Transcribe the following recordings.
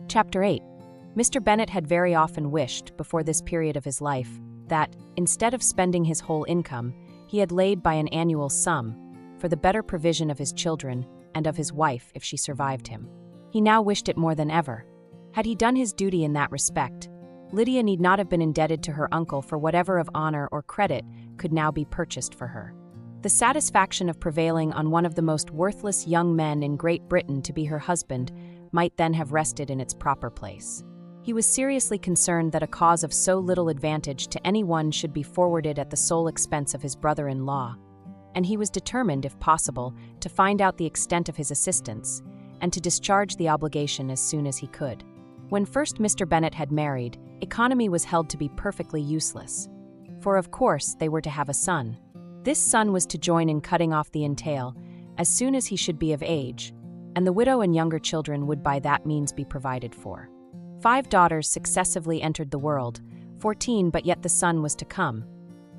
Chapter 8. Mr. Bennet had very often wished, before this period of his life, that, instead of spending his whole income, he had laid by an annual sum for the better provision of his children and of his wife if she survived him. He now wished it more than ever. Had he done his duty in that respect, Lydia need not have been indebted to her uncle for whatever of honor or credit could now be purchased for her. The satisfaction of prevailing on one of the most worthless young men in Great Britain to be her husband might then have rested in its proper place. He was seriously concerned that a cause of so little advantage to any one should be forwarded at the sole expense of his brother-in-law, and he was determined, if possible, to find out the extent of his assistance, and to discharge the obligation as soon as he could. When first Mr. Bennet had married, economy was held to be perfectly useless, for of course they were to have a son. This son was to join in cutting off the entail as soon as he should be of age, and the widow and younger children would by that means be provided for. 5 daughters successively entered the world, 14 but yet the son was to come,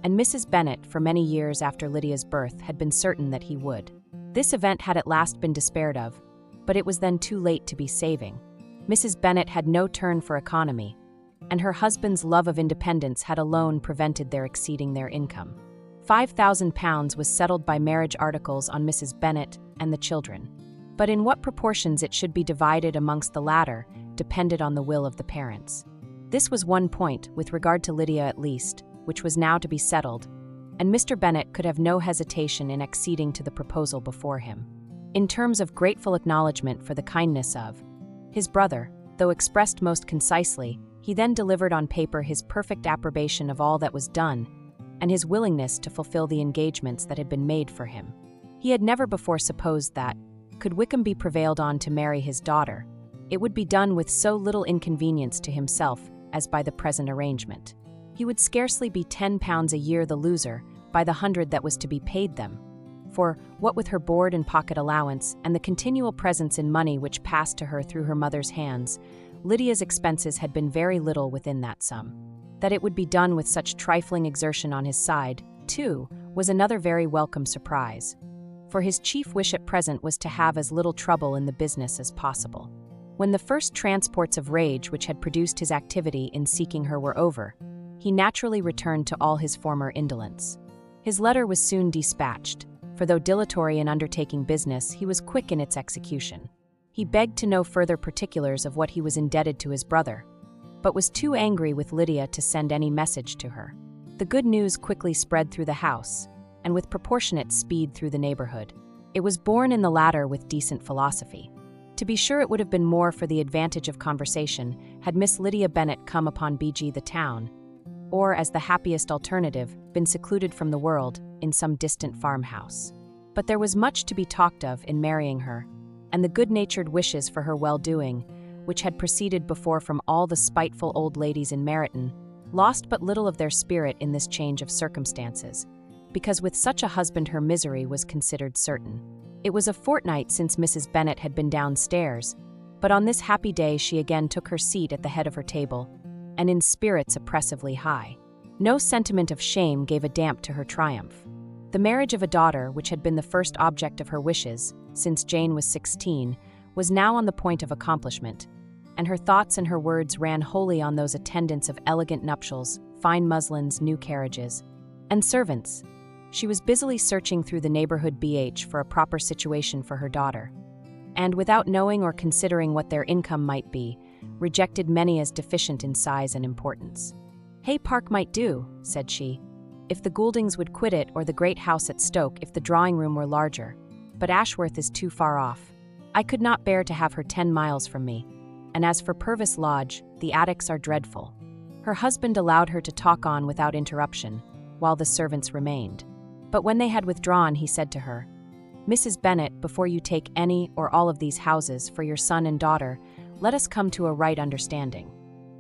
and Mrs. Bennet, for many years after Lydia's birth, had been certain that he would. This event had at last been despaired of, but it was then too late to be saving. Mrs. Bennet had no turn for economy, and her husband's love of independence had alone prevented their exceeding their income. £5,000 was settled by marriage articles on Mrs. Bennet and the children, but in what proportions it should be divided amongst the latter depended on the will of the parents. This was one point, with regard to Lydia at least, which was now to be settled, and Mr. Bennet could have no hesitation in acceding to the proposal before him. In terms of grateful acknowledgment for the kindness of his brother, though expressed most concisely, he then delivered on paper his perfect approbation of all that was done, and his willingness to fulfill the engagements that had been made for him. He had never before supposed that, could Wickham be prevailed on to marry his daughter, it would be done with so little inconvenience to himself as by the present arrangement. He would scarcely be £10 a year the loser by the 100 that was to be paid them, for, what with her board and pocket allowance and the continual presents in money which passed to her through her mother's hands, Lydia's expenses had been very little within that sum. That it would be done with such trifling exertion on his side, too, was another very welcome surprise, for his chief wish at present was to have as little trouble in the business as possible. When the first transports of rage which had produced his activity in seeking her were over, he naturally returned to all his former indolence. His letter was soon dispatched, for though dilatory in undertaking business, he was quick in its execution. He begged to know further particulars of what he was indebted to his brother, but was too angry with Lydia to send any message to her. The good news quickly spread through the house, and with proportionate speed through the neighborhood. It was borne in the latter with decent philosophy. To be sure, it would have been more for the advantage of conversation had Miss Lydia Bennet come upon B.G. the town, or, as the happiest alternative, been secluded from the world in some distant farmhouse. But there was much to be talked of in marrying her, and the good-natured wishes for her well-doing, which had proceeded before from all the spiteful old ladies in Meryton, lost but little of their spirit in this change of circumstances, because with such a husband her misery was considered certain. It was a fortnight since Mrs. Bennet had been downstairs, but on this happy day she again took her seat at the head of her table, and in spirits oppressively high. No sentiment of shame gave a damp to her triumph. The marriage of a daughter, which had been the first object of her wishes, since Jane was 16, was now on the point of accomplishment, and her thoughts and her words ran wholly on those attendants of elegant nuptials, fine muslins, new carriages, and servants. She was busily searching through the neighborhood for a proper situation for her daughter, and without knowing or considering what their income might be, rejected many as deficient in size and importance. Hay Park might do, said she, if the Gouldings would quit it, or the great house at Stoke if the drawing-room were larger, but Ashworth is too far off. I could not bear to have her 10 miles from me, and as for Purvis Lodge, the attics are dreadful. Her husband allowed her to talk on without interruption, while the servants remained. But when they had withdrawn, he said to her, "Mrs. Bennet, before you take any or all of these houses for your son and daughter, let us come to a right understanding.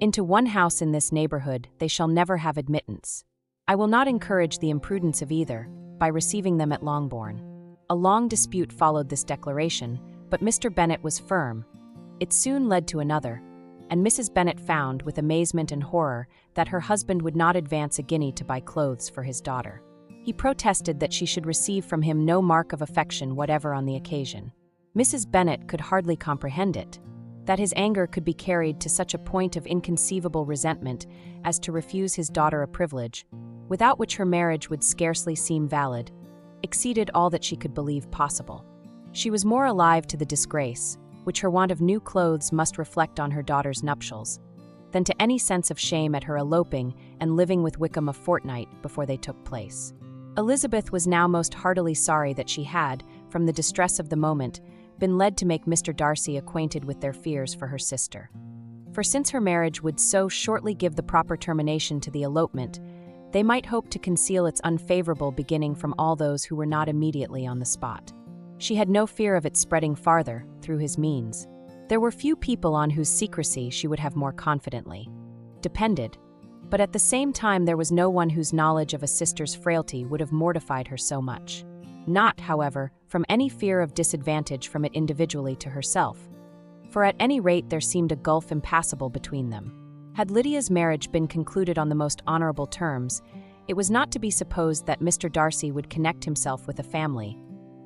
Into one house in this neighborhood they shall never have admittance. I will not encourage the imprudence of either, by receiving them at Longbourn." A long dispute followed this declaration, but Mr. Bennet was firm. It soon led to another, and Mrs. Bennet found, with amazement and horror, that her husband would not advance a guinea to buy clothes for his daughter. He protested that she should receive from him no mark of affection whatever on the occasion. Mrs. Bennet could hardly comprehend it. that his anger could be carried to such a point of inconceivable resentment as to refuse his daughter a privilege, without which her marriage would scarcely seem valid, exceeded all that she could believe possible. She was more alive to the disgrace, which her want of new clothes must reflect on her daughter's nuptials, than to any sense of shame at her eloping and living with Wickham a fortnight before they took place. Elizabeth was now most heartily sorry that she had, from the distress of the moment, been led to make Mr. Darcy acquainted with their fears for her sister. For since her marriage would so shortly give the proper termination to the elopement, they might hope to conceal its unfavorable beginning from all those who were not immediately on the spot. She had no fear of it spreading farther, through his means. There were few people on whose secrecy she would have more confidently depended, but at the same time there was no one whose knowledge of a sister's frailty would have mortified her so much. Not, however, from any fear of disadvantage from it individually to herself, for at any rate there seemed a gulf impassable between them. Had Lydia's marriage been concluded on the most honorable terms, it was not to be supposed that Mr. Darcy would connect himself with a family,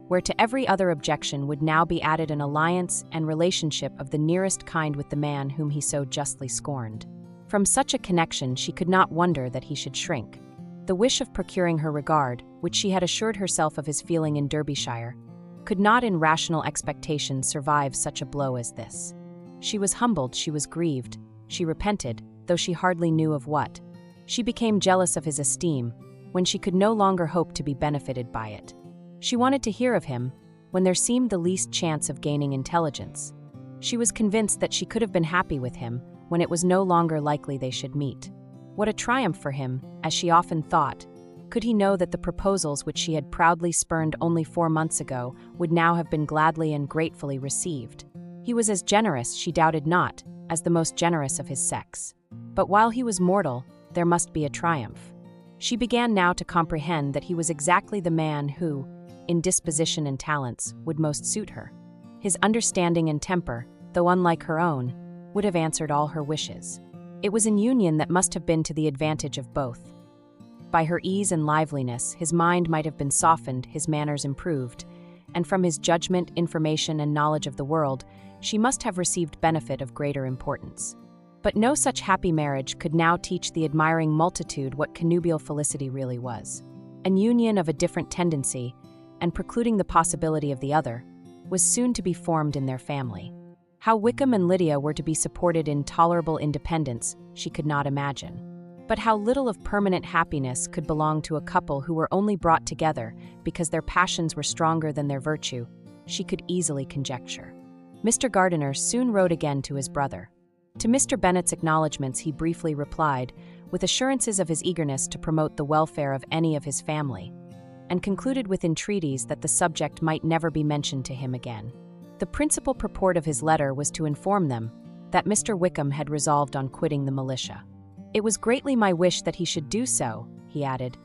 where to every other objection would now be added an alliance and relationship of the nearest kind with the man whom he so justly scorned. From such a connection she could not wonder that he should shrink. The wish of procuring her regard, which she had assured herself of his feeling in Derbyshire, could not in rational expectation survive such a blow as this. She was humbled, she was grieved, she repented, though she hardly knew of what. She became jealous of his esteem, when she could no longer hope to be benefited by it. She wanted to hear of him, when there seemed the least chance of gaining intelligence. She was convinced that she could have been happy with him, when it was no longer likely they should meet. What a triumph for him, as she often thought, could he know that the proposals which she had proudly spurned only 4 months ago would now have been gladly and gratefully received. He was as generous, she doubted not, as the most generous of his sex. But while he was mortal, there must be a triumph. She began now to comprehend that he was exactly the man who, in disposition and talents, would most suit her. His understanding and temper, though unlike her own, would have answered all her wishes. It was an union that must have been to the advantage of both. By her ease and liveliness, his mind might have been softened, his manners improved, and from his judgment, information, and knowledge of the world, she must have received benefit of greater importance. But no such happy marriage could now teach the admiring multitude what connubial felicity really was. An union of a different tendency, and precluding the possibility of the other, was soon to be formed in their family. How Wickham and Lydia were to be supported in tolerable independence, she could not imagine. But how little of permanent happiness could belong to a couple who were only brought together because their passions were stronger than their virtue, she could easily conjecture. Mr. Gardiner soon wrote again to his brother. To Mr. Bennet's acknowledgments he briefly replied, with assurances of his eagerness to promote the welfare of any of his family, and concluded with entreaties that the subject might never be mentioned to him again. The principal purport of his letter was to inform them that Mr. Wickham had resolved on quitting the militia. It was greatly my wish that he should do so, he added,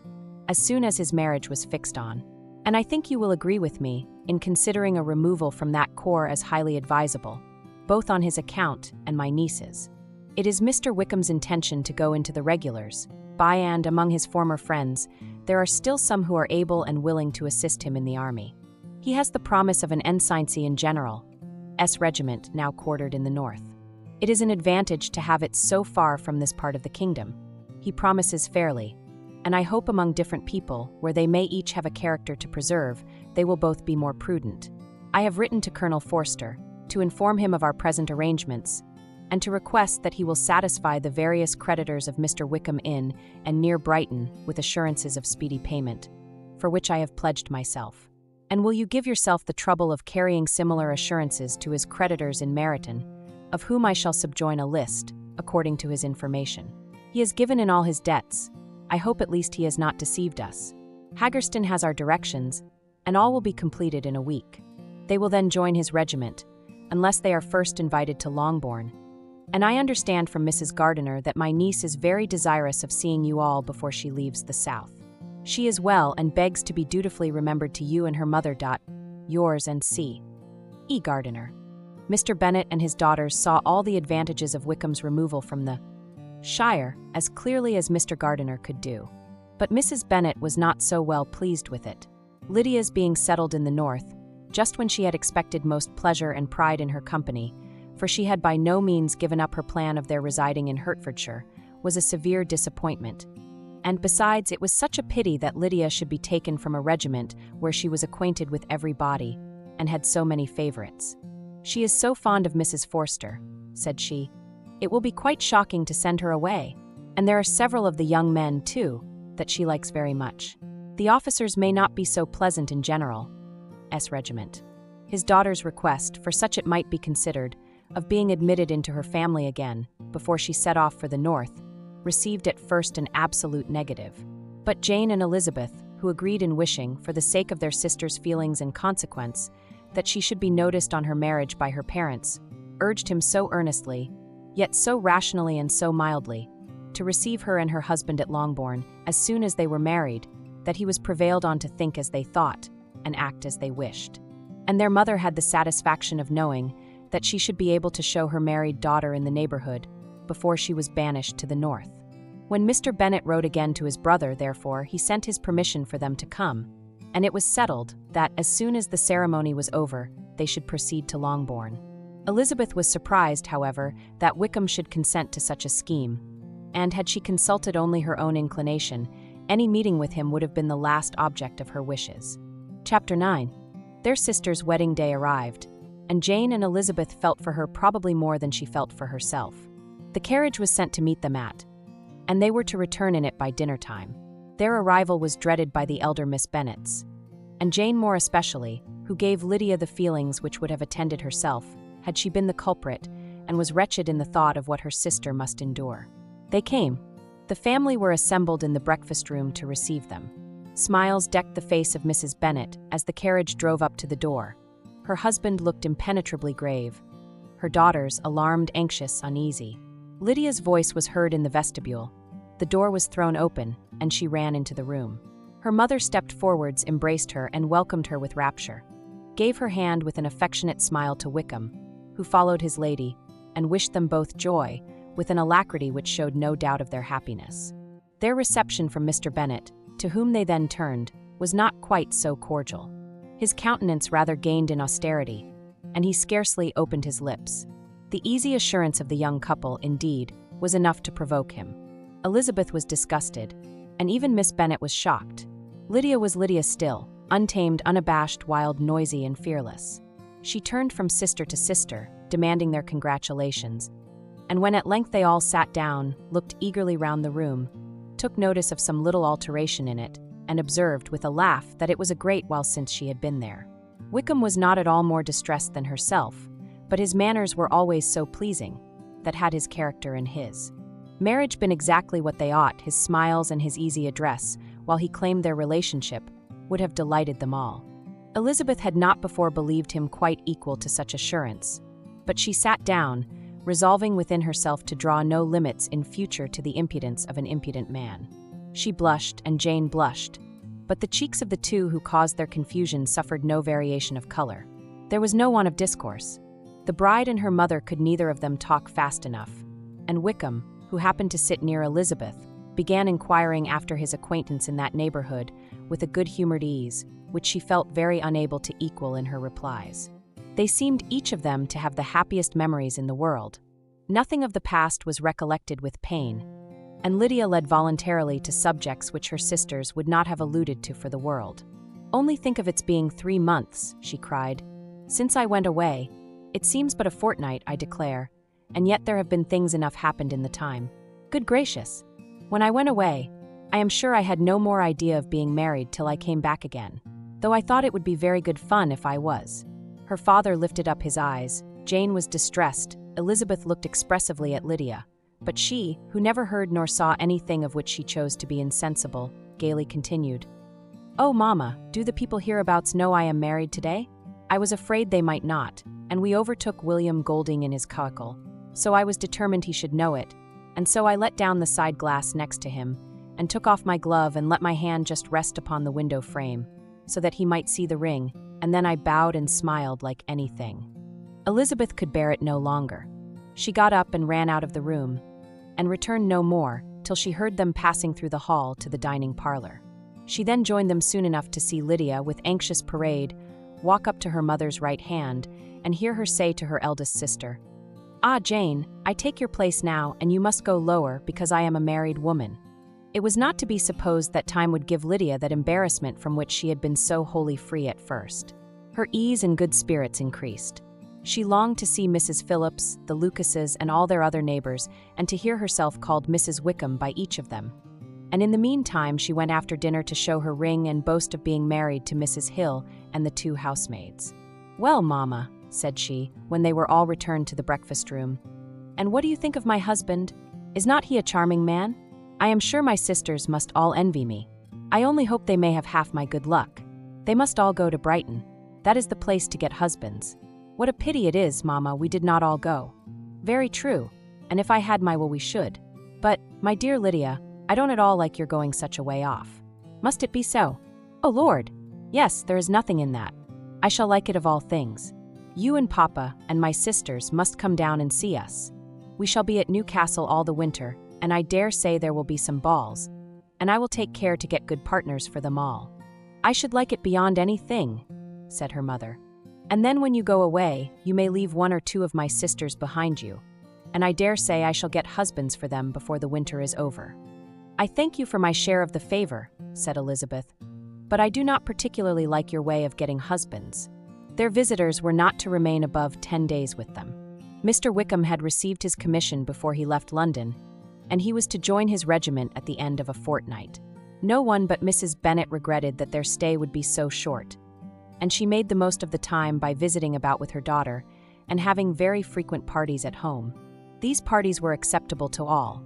as soon as his marriage was fixed on. And I think you will agree with me in considering a removal from that corps as highly advisable, both on his account and my niece's. It is Mr. Wickham's intention to go into the regulars. By and among his former friends, there are still some who are able and willing to assist him in the army. He has the promise of an ensigncy in General S. Regiment now quartered in the north. It is an advantage to have it so far from this part of the kingdom. He promises fairly, and I hope among different people, where they may each have a character to preserve, they will both be more prudent. I have written to Colonel Forster, to inform him of our present arrangements, and to request that he will satisfy the various creditors of Mr. Wickham in and near Brighton with assurances of speedy payment, for which I have pledged myself. And will you give yourself the trouble of carrying similar assurances to his creditors in Meryton, of whom I shall subjoin a list, according to his information. He has given in all his debts. I hope at least he has not deceived us. Haggerston has our directions, and all will be completed in a week. They will then join his regiment, unless they are first invited to Longbourn. And I understand from Mrs. Gardiner that my niece is very desirous of seeing you all before she leaves the South. She is well and begs to be dutifully remembered to you and her mother. Yours and C. E. Gardiner. Mr. Bennet and his daughters saw all the advantages of Wickham's removal from the shire as clearly as Mr. Gardiner could do. But Mrs. Bennet was not so well pleased with it. Lydia's being settled in the north, just when she had expected most pleasure and pride in her company, for she had by no means given up her plan of their residing in Hertfordshire, was a severe disappointment. And besides, it was such a pity that Lydia should be taken from a regiment where she was acquainted with every body, and had so many favorites. "She is so fond of Mrs. Forster," said she. "It will be quite shocking to send her away. And there are several of the young men, too, that she likes very much. The officers may not be so pleasant in General's regiment." His daughter's request, for such it might be considered, of being admitted into her family again, before she set off for the north, received at first an absolute negative. But Jane and Elizabeth, who agreed in wishing, for the sake of their sister's feelings and consequence, that she should be noticed on her marriage by her parents, urged him so earnestly, yet so rationally and so mildly, to receive her and her husband at Longbourn as soon as they were married, that he was prevailed on to think as they thought, and act as they wished. And their mother had the satisfaction of knowing that she should be able to show her married daughter in the neighborhood before she was banished to the north. When Mr. Bennet wrote again to his brother, therefore, he sent his permission for them to come, and it was settled that, as soon as the ceremony was over, they should proceed to Longbourn. Elizabeth was surprised, however, that Wickham should consent to such a scheme, and had she consulted only her own inclination, any meeting with him would have been the last object of her wishes. Chapter 9. Their sister's wedding day arrived, and Jane and Elizabeth felt for her probably more than she felt for herself. The carriage was sent to meet them and they were to return in it by dinner time. Their arrival was dreaded by the elder Miss Bennets, and Jane more especially, who gave Lydia the feelings which would have attended herself, had she been the culprit, and was wretched in the thought of what her sister must endure. They came. The family were assembled in the breakfast room to receive them. Smiles decked the face of Mrs. Bennet as the carriage drove up to the door. Her husband looked impenetrably grave. Her daughters, alarmed, anxious, uneasy. Lydia's voice was heard in the vestibule. The door was thrown open, and she ran into the room. Her mother stepped forwards, embraced her, and welcomed her with rapture, gave her hand with an affectionate smile to Wickham, who followed his lady, and wished them both joy, with an alacrity which showed no doubt of their happiness. Their reception from Mr. Bennet, to whom they then turned, was not quite so cordial. His countenance rather gained in austerity, and he scarcely opened his lips. The easy assurance of the young couple, indeed, was enough to provoke him. Elizabeth was disgusted, and even Miss Bennet was shocked. Lydia was Lydia still, untamed, unabashed, wild, noisy, and fearless. She turned from sister to sister, demanding their congratulations, and when at length they all sat down, looked eagerly round the room, took notice of some little alteration in it, and observed with a laugh that it was a great while since she had been there. Wickham was not at all more distressed than herself, but his manners were always so pleasing, that had his character and his marriage been exactly what they ought, his smiles and his easy address, while he claimed their relationship, would have delighted them all. Elizabeth had not before believed him quite equal to such assurance, but she sat down, resolving within herself to draw no limits in future to the impudence of an impudent man. She blushed, and Jane blushed, but the cheeks of the two who caused their confusion suffered no variation of color. There was no want of discourse. The bride and her mother could neither of them talk fast enough, and Wickham, who happened to sit near Elizabeth, began inquiring after his acquaintance in that neighborhood with a good-humored ease, which she felt very unable to equal in her replies. They seemed each of them to have the happiest memories in the world. Nothing of the past was recollected with pain, and Lydia led voluntarily to subjects which her sisters would not have alluded to for the world. "Only think of its being 3 months," she cried, "since I went away. It seems but a fortnight, I declare, and yet there have been things enough happened in the time. Good gracious! When I went away, I am sure I had no more idea of being married till I came back again, though I thought it would be very good fun if I was." Her father lifted up his eyes. Jane was distressed. Elizabeth looked expressively at Lydia, but she, who never heard nor saw anything of which she chose to be insensible, gaily continued, "Oh, mamma, do the people hereabouts know I am married today? I was afraid they might not, and we overtook William Golding in his coracle, so I was determined he should know it, and so I let down the side glass next to him, and took off my glove and let my hand just rest upon the window frame, so that he might see the ring, and then I bowed and smiled like anything." Elizabeth could bear it no longer. She got up and ran out of the room, and returned no more till she heard them passing through the hall to the dining parlor. She then joined them soon enough to see Lydia, with anxious parade, walk up to her mother's right hand, and hear her say to her eldest sister, "Ah, Jane, I take your place now, and you must go lower because I am a married woman." It was not to be supposed that time would give Lydia that embarrassment from which she had been so wholly free at first. Her ease and good spirits increased. She longed to see Mrs. Phillips, the Lucases, and all their other neighbors, and to hear herself called Mrs. Wickham by each of them. And in the meantime she went after dinner to show her ring and boast of being married to Mrs. Hill and the 2 housemaids. "Well, Mamma," said she, when they were all returned to the breakfast room, "and what do you think of my husband? Is not he a charming man? I am sure my sisters must all envy me. I only hope they may have half my good luck. They must all go to Brighton. That is the place to get husbands. What a pity it is, Mamma, we did not all go." "Very true, and if I had my will we should. But, my dear Lydia, I don't at all like your going such a way off." "Must it be so?" "Oh, Lord! Yes, there is nothing in that. I shall like it of all things. You and Papa and my sisters must come down and see us. We shall be at Newcastle all the winter, and I dare say there will be some balls, and I will take care to get good partners for them all." "I should like it beyond anything," said her mother. "And then when you go away, you may leave 1 or 2 of my sisters behind you, and I dare say I shall get husbands for them before the winter is over." "I thank you for my share of the favor," said Elizabeth, "but I do not particularly like your way of getting husbands." Their visitors were not to remain above 10 days with them. Mr. Wickham had received his commission before he left London, and he was to join his regiment at the end of a fortnight. No one but Mrs. Bennet regretted that their stay would be so short, and she made the most of the time by visiting about with her daughter and having very frequent parties at home. These parties were acceptable to all.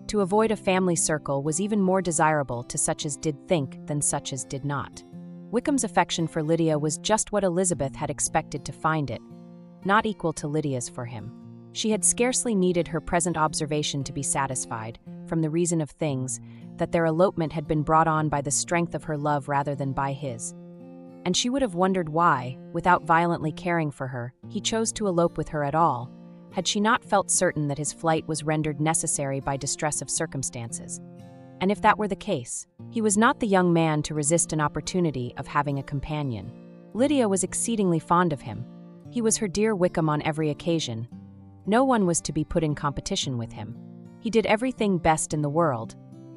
To avoid a family circle was even more desirable to such as did think than such as did not. Wickham's affection for Lydia was just what Elizabeth had expected to find it, not equal to Lydia's for him. She had scarcely needed her present observation to be satisfied, from the reason of things, that their elopement had been brought on by the strength of her love rather than by his. And she would have wondered why, without violently caring for her, he chose to elope with her at all, had she not felt certain that his flight was rendered necessary by distress of circumstances. And if that were the case, he was not the young man to resist an opportunity of having a companion. Lydia was exceedingly fond of him. He was her dear Wickham on every occasion. No one was to be put in competition with him. He did everything best in the world,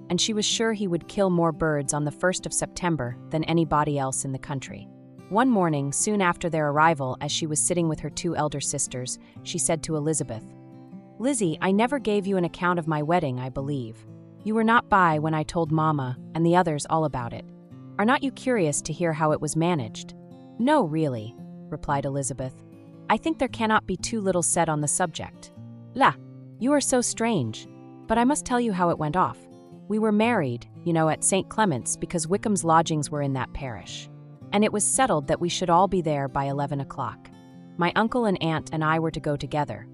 and she was sure he would kill more birds on the 1st of September than anybody else in the country. One morning, soon after their arrival, as she was sitting with her 2 elder sisters, she said to Elizabeth, "Lizzie, I never gave you an account of my wedding, I believe. You were not by when I told Mamma and the others all about it. Are not you curious to hear how it was managed?" "No, really," replied Elizabeth. "I think there cannot be too little said on the subject." "La, you are so strange. But I must tell you how it went off. We were married, at St. Clement's because Wickham's lodgings were in that parish. And it was settled that we should all be there by 11 o'clock. My uncle and aunt and I were to go together,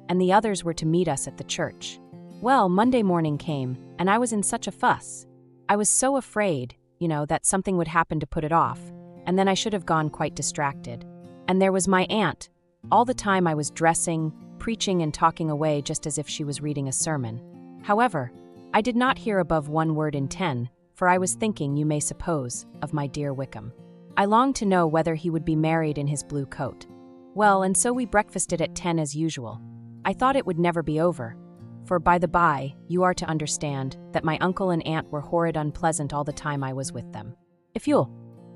and the others were to meet us at the church. Well, Monday morning came, and I was in such a fuss. I was so afraid, that something would happen to put it off, and then I should have gone quite distracted. And there was my aunt. All the time I was dressing, preaching and talking away just as if she was reading a sermon. However, I did not hear above 1 word in 10, for I was thinking, you may suppose, of my dear Wickham. I longed to know whether he would be married in his blue coat. Well, and so we breakfasted at 10 as usual. I thought it would never be over, for by the by, you are to understand that my uncle and aunt were horrid unpleasant all the time I was with them. If you'll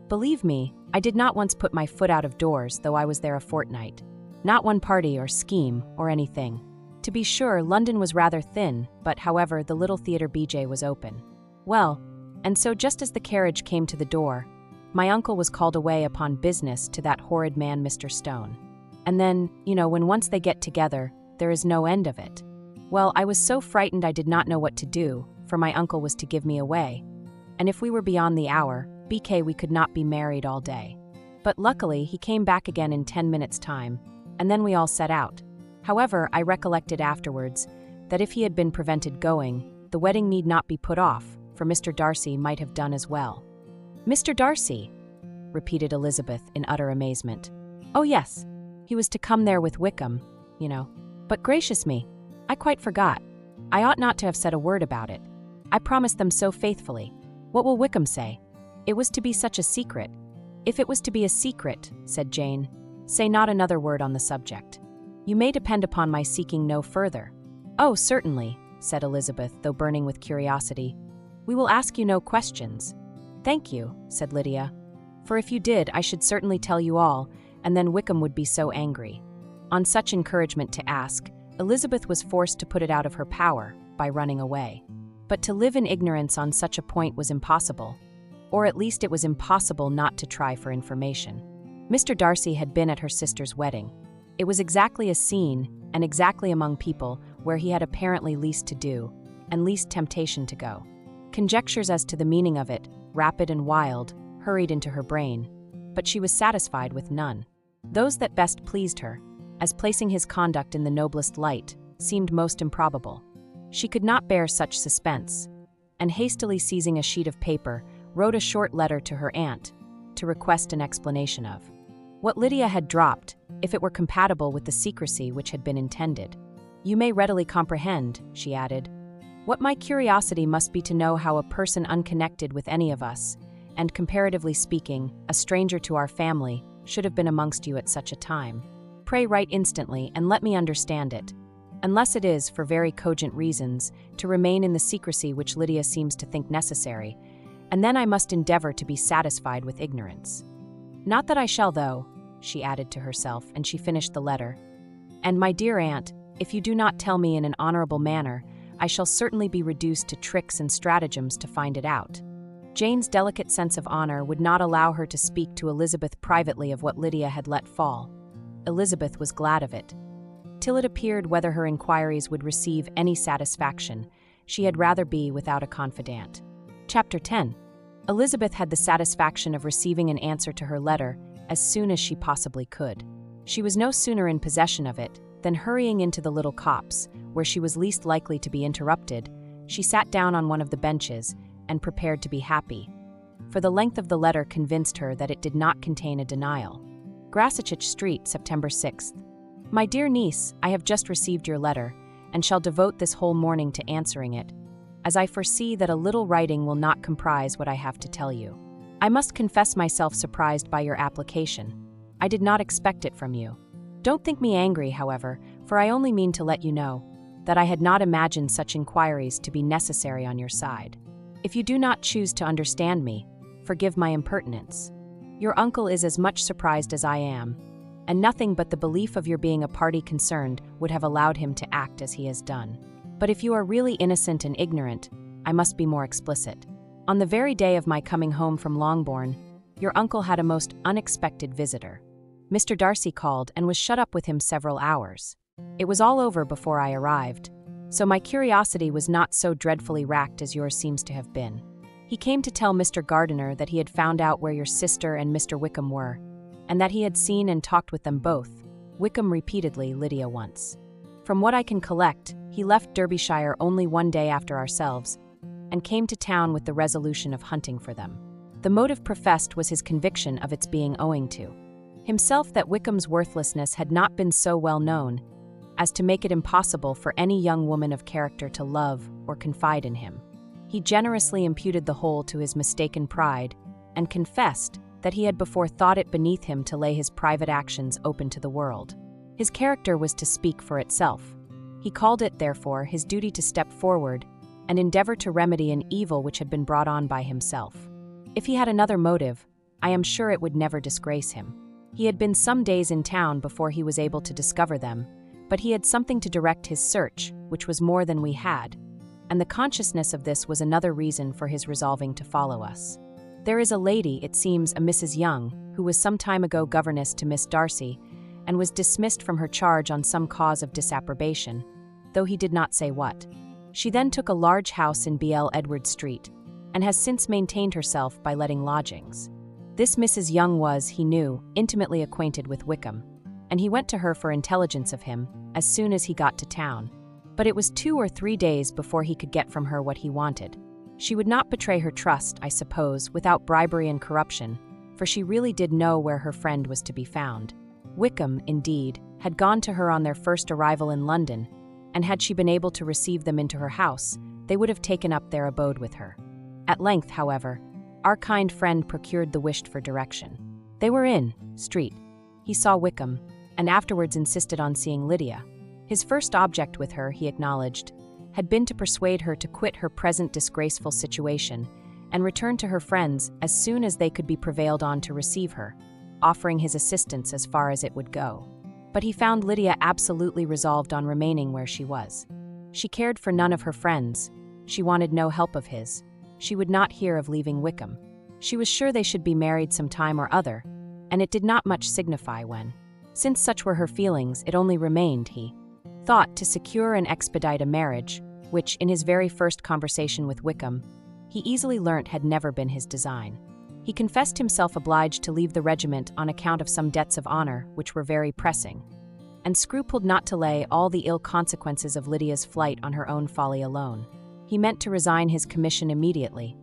believe me, I did not once put my foot out of doors, though I was there a fortnight. Not one party or scheme or anything. To be sure, London was rather thin, but however, the little theatre BJ was open. Well, and so just as the carriage came to the door, my uncle was called away upon business to that horrid man Mr. Stone. And then, when once they get together, there is no end of it. Well, I was so frightened I did not know what to do, for my uncle was to give me away. And if we were beyond the hour, BK, we could not be married all day. But luckily, he came back again in 10 minutes' time, and then we all set out. However, I recollected afterwards that if he had been prevented going, the wedding need not be put off, for Mr. Darcy might have done as well. "Mr. Darcy?" repeated Elizabeth in utter amazement. "Oh yes, he was to come there with Wickham, But gracious me, I quite forgot. I ought not to have said a word about it. I promised them so faithfully. What will Wickham say? It was to be such a secret." "If it was to be a secret," said Jane, "say not another word on the subject." You may depend upon my seeking no further." "Oh, certainly," said Elizabeth, though burning with curiosity. "We will ask you no questions." "Thank you," said Lydia. "For if you did, I should certainly tell you all, and then Wickham would be so angry." On such encouragement to ask, Elizabeth was forced to put it out of her power by running away. But to live in ignorance on such a point was impossible. Or at least it was impossible not to try for information. Mr. Darcy had been at her sister's wedding. It was exactly a scene, and exactly among people where he had apparently least to do, and least temptation to go. Conjectures as to the meaning of it, rapid and wild, hurried into her brain, but she was satisfied with none. Those that best pleased her, as placing his conduct in the noblest light, seemed most improbable. She could not bear such suspense, and hastily seizing a sheet of paper, wrote a short letter to her aunt, to request an explanation of what Lydia had dropped, if it were compatible with the secrecy which had been intended. "You may readily comprehend," she added, "what my curiosity must be to know how a person unconnected with any of us, and comparatively speaking, a stranger to our family, should have been amongst you at such a time. Pray write instantly, and let me understand it, unless it is, for very cogent reasons, to remain in the secrecy which Lydia seems to think necessary, and then I must endeavor to be satisfied with ignorance. Not that I shall, though," she added to herself, and she finished the letter. "And, my dear aunt, if you do not tell me in an honorable manner, I shall certainly be reduced to tricks and stratagems to find it out." Jane's delicate sense of honor would not allow her to speak to Elizabeth privately of what Lydia had let fall. Elizabeth was glad of it. Till it appeared whether her inquiries would receive any satisfaction, she had rather be without a confidant. Chapter 10. Elizabeth had the satisfaction of receiving an answer to her letter as soon as she possibly could. She was no sooner in possession of it than, hurrying into the little copse, where she was least likely to be interrupted, she sat down on one of the benches and prepared to be happy, for the length of the letter convinced her that it did not contain a denial. Grasachich Street, September 6th. My dear niece, I have just received your letter, and shall devote this whole morning to answering it, as I foresee that a little writing will not comprise what I have to tell you. I must confess myself surprised by your application. I did not expect it from you. Don't think me angry, however, for I only mean to let you know that I had not imagined such inquiries to be necessary on your side. If you do not choose to understand me, forgive my impertinence. Your uncle is as much surprised as I am, and nothing but the belief of your being a party concerned would have allowed him to act as he has done. But if you are really innocent and ignorant, I must be more explicit. On the very day of my coming home from Longbourn, your uncle had a most unexpected visitor. Mr. Darcy called and was shut up with him several hours. It was all over before I arrived, so my curiosity was not so dreadfully racked as yours seems to have been. He came to tell Mr. Gardiner that he had found out where your sister and Mr. Wickham were, and that he had seen and talked with them both, Wickham repeatedly, Lydia once. From what I can collect, he left Derbyshire only one day after ourselves, and came to town with the resolution of hunting for them. The motive professed was his conviction of its being owing to himself that Wickham's worthlessness had not been so well known as to make it impossible for any young woman of character to love or confide in him. He generously imputed the whole to his mistaken pride, and confessed that he had before thought it beneath him to lay his private actions open to the world. His character was to speak for itself. He called it, therefore, his duty to step forward and endeavor to remedy an evil which had been brought on by himself. If he had another motive, I am sure it would never disgrace him. He had been some days in town before he was able to discover them, but he had something to direct his search, which was more than we had, and the consciousness of this was another reason for his resolving to follow us. There is a lady, it seems a Mrs. Young, who was some time ago governess to Miss Darcy, and was dismissed from her charge on some cause of disapprobation, though he did not say what. She then took a large house in BL Edward Street, and has since maintained herself by letting lodgings. This Mrs. Young was, he knew, intimately acquainted with Wickham, and he went to her for intelligence of him as soon as he got to town. But it was 2 or 3 days before he could get from her what he wanted. She would not betray her trust, I suppose, without bribery and corruption, for she really did know where her friend was to be found. Wickham, indeed, had gone to her on their first arrival in London, and had she been able to receive them into her house, they would have taken up their abode with her. At length, however, our kind friend procured the wished-for direction. They were in street. He saw Wickham, and afterwards insisted on seeing Lydia. His first object with her, he acknowledged, had been to persuade her to quit her present disgraceful situation and return to her friends as soon as they could be prevailed on to receive her, offering his assistance as far as it would go. But he found Lydia absolutely resolved on remaining where she was. She cared for none of her friends. She wanted no help of his. She would not hear of leaving Wickham. She was sure they should be married some time or other, and it did not much signify when. Since such were her feelings, it only remained, he thought, to secure and expedite a marriage, which, in his very first conversation with Wickham, he easily learnt had never been his design. He confessed himself obliged to leave the regiment on account of some debts of honor which were very pressing, and scrupled not to lay all the ill consequences of Lydia's flight on her own folly alone. He meant to resign his commission immediately,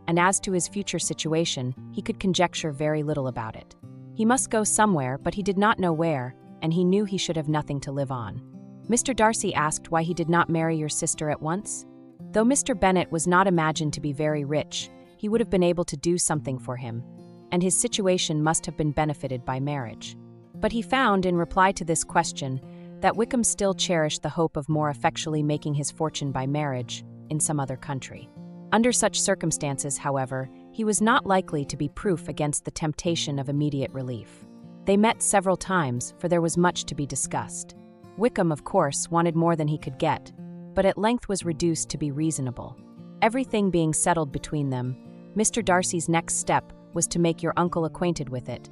and as to his future situation, he could conjecture very little about it. He must go somewhere, but he did not know where, and he knew he should have nothing to live on. Mr. Darcy asked why he did not marry your sister at once. Though Mr. Bennet was not imagined to be very rich, he would have been able to do something for him, and his situation must have been benefited by marriage. But he found, in reply to this question, that Wickham still cherished the hope of more effectually making his fortune by marriage in some other country. Under such circumstances, however, he was not likely to be proof against the temptation of immediate relief. They met several times, for there was much to be discussed. Wickham, of course, wanted more than he could get, but at length was reduced to be reasonable. Everything being settled between them, Mr. Darcy's next step was to make your uncle acquainted with it,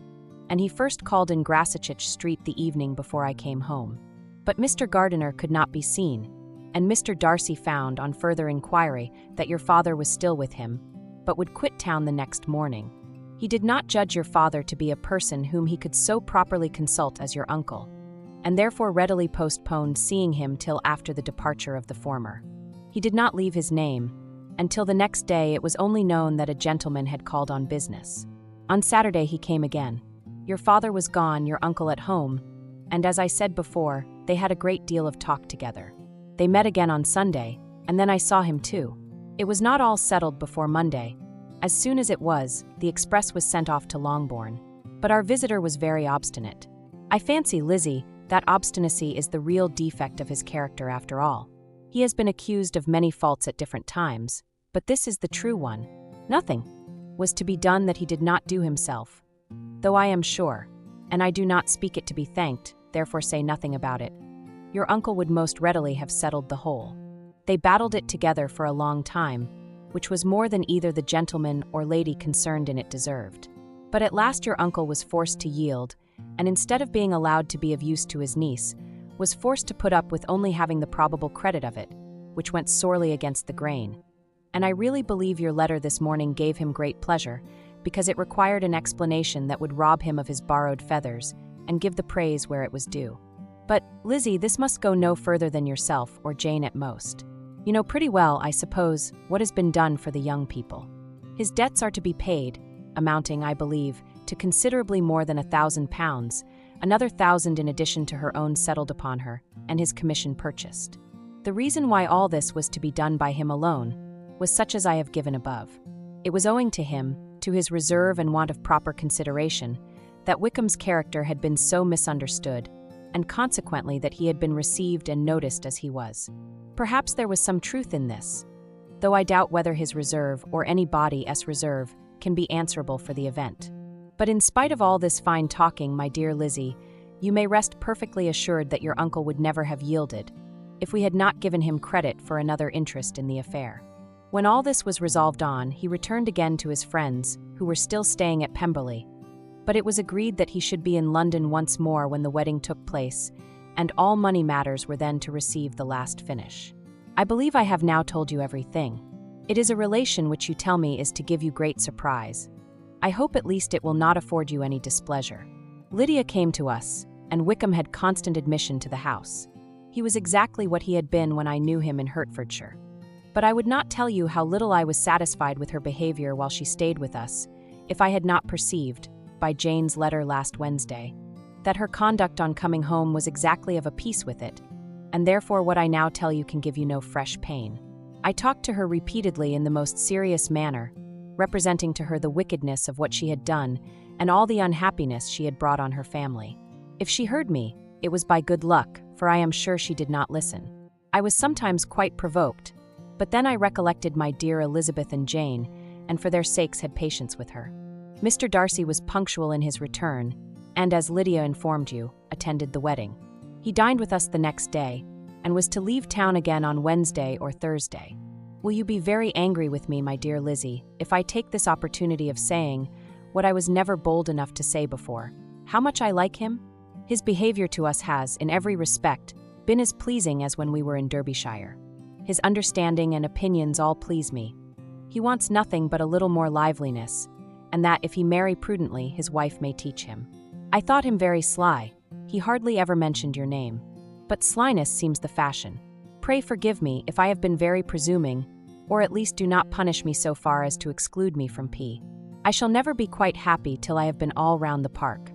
and he first called in Grasachich Street the evening before I came home. But Mr. Gardiner could not be seen, and Mr. Darcy found, on further inquiry, that your father was still with him, but would quit town the next morning. He did not judge your father to be a person whom he could so properly consult as your uncle, and therefore readily postponed seeing him till after the departure of the former. He did not leave his name, until the next day it was only known that a gentleman had called on business. On Saturday he came again. Your father was gone, your uncle at home, and as I said before, they had a great deal of talk together. They met again on Sunday, and then I saw him too. It was not all settled before Monday. As soon as it was, the express was sent off to Longbourn. But our visitor was very obstinate. I fancy, Lizzie, that obstinacy is the real defect of his character after all. He has been accused of many faults at different times, but this is the true one. Nothing was to be done that he did not do himself. Though I am sure, and I do not speak it to be thanked, therefore say nothing about it, your uncle would most readily have settled the whole. They battled it together for a long time, which was more than either the gentleman or lady concerned in it deserved. But at last your uncle was forced to yield, and instead of being allowed to be of use to his niece, was forced to put up with only having the probable credit of it, which went sorely against the grain. And I really believe your letter this morning gave him great pleasure, because it required an explanation that would rob him of his borrowed feathers and give the praise where it was due. But, Lizzie, this must go no further than yourself or Jane at most. You know pretty well, I suppose, what has been done for the young people. His debts are to be paid, amounting, I believe, to considerably more than £1,000, another 1,000 in addition to her own settled upon her, and his commission purchased. The reason why all this was to be done by him alone was such as I have given above. It was owing to him, to his reserve and want of proper consideration, that Wickham's character had been so misunderstood, and consequently that he had been received and noticed as he was. Perhaps there was some truth in this, though I doubt whether his reserve or any body's reserve can be answerable for the event. But in spite of all this fine talking, my dear Lizzie, you may rest perfectly assured that your uncle would never have yielded, if we had not given him credit for another interest in the affair. When all this was resolved on, he returned again to his friends, who were still staying at Pemberley. But it was agreed that he should be in London once more when the wedding took place, and all money matters were then to receive the last finish. I believe I have now told you everything. It is a relation which you tell me is to give you great surprise. I hope at least it will not afford you any displeasure. Lydia came to us, and Wickham had constant admission to the house. He was exactly what he had been when I knew him in Hertfordshire. But I would not tell you how little I was satisfied with her behavior while she stayed with us, if I had not perceived, by Jane's letter last Wednesday, that her conduct on coming home was exactly of a piece with it, and therefore what I now tell you can give you no fresh pain. I talked to her repeatedly in the most serious manner, representing to her the wickedness of what she had done and all the unhappiness she had brought on her family. If she heard me, it was by good luck, for I am sure she did not listen. I was sometimes quite provoked, but then I recollected my dear Elizabeth and Jane, and for their sakes had patience with her. Mr. Darcy was punctual in his return, and as Lydia informed you, attended the wedding. He dined with us the next day, and was to leave town again on Wednesday or Thursday. Will you be very angry with me, my dear Lizzie, if I take this opportunity of saying what I was never bold enough to say before, how much I like him? His behavior to us has, in every respect, been as pleasing as when we were in Derbyshire. His understanding and opinions all please me. He wants nothing but a little more liveliness, and that if he marry prudently, his wife may teach him. I thought him very sly. He hardly ever mentioned your name. But slyness seems the fashion. Pray forgive me if I have been very presuming, or at least do not punish me so far as to exclude me from P. I shall never be quite happy till I have been all round the park.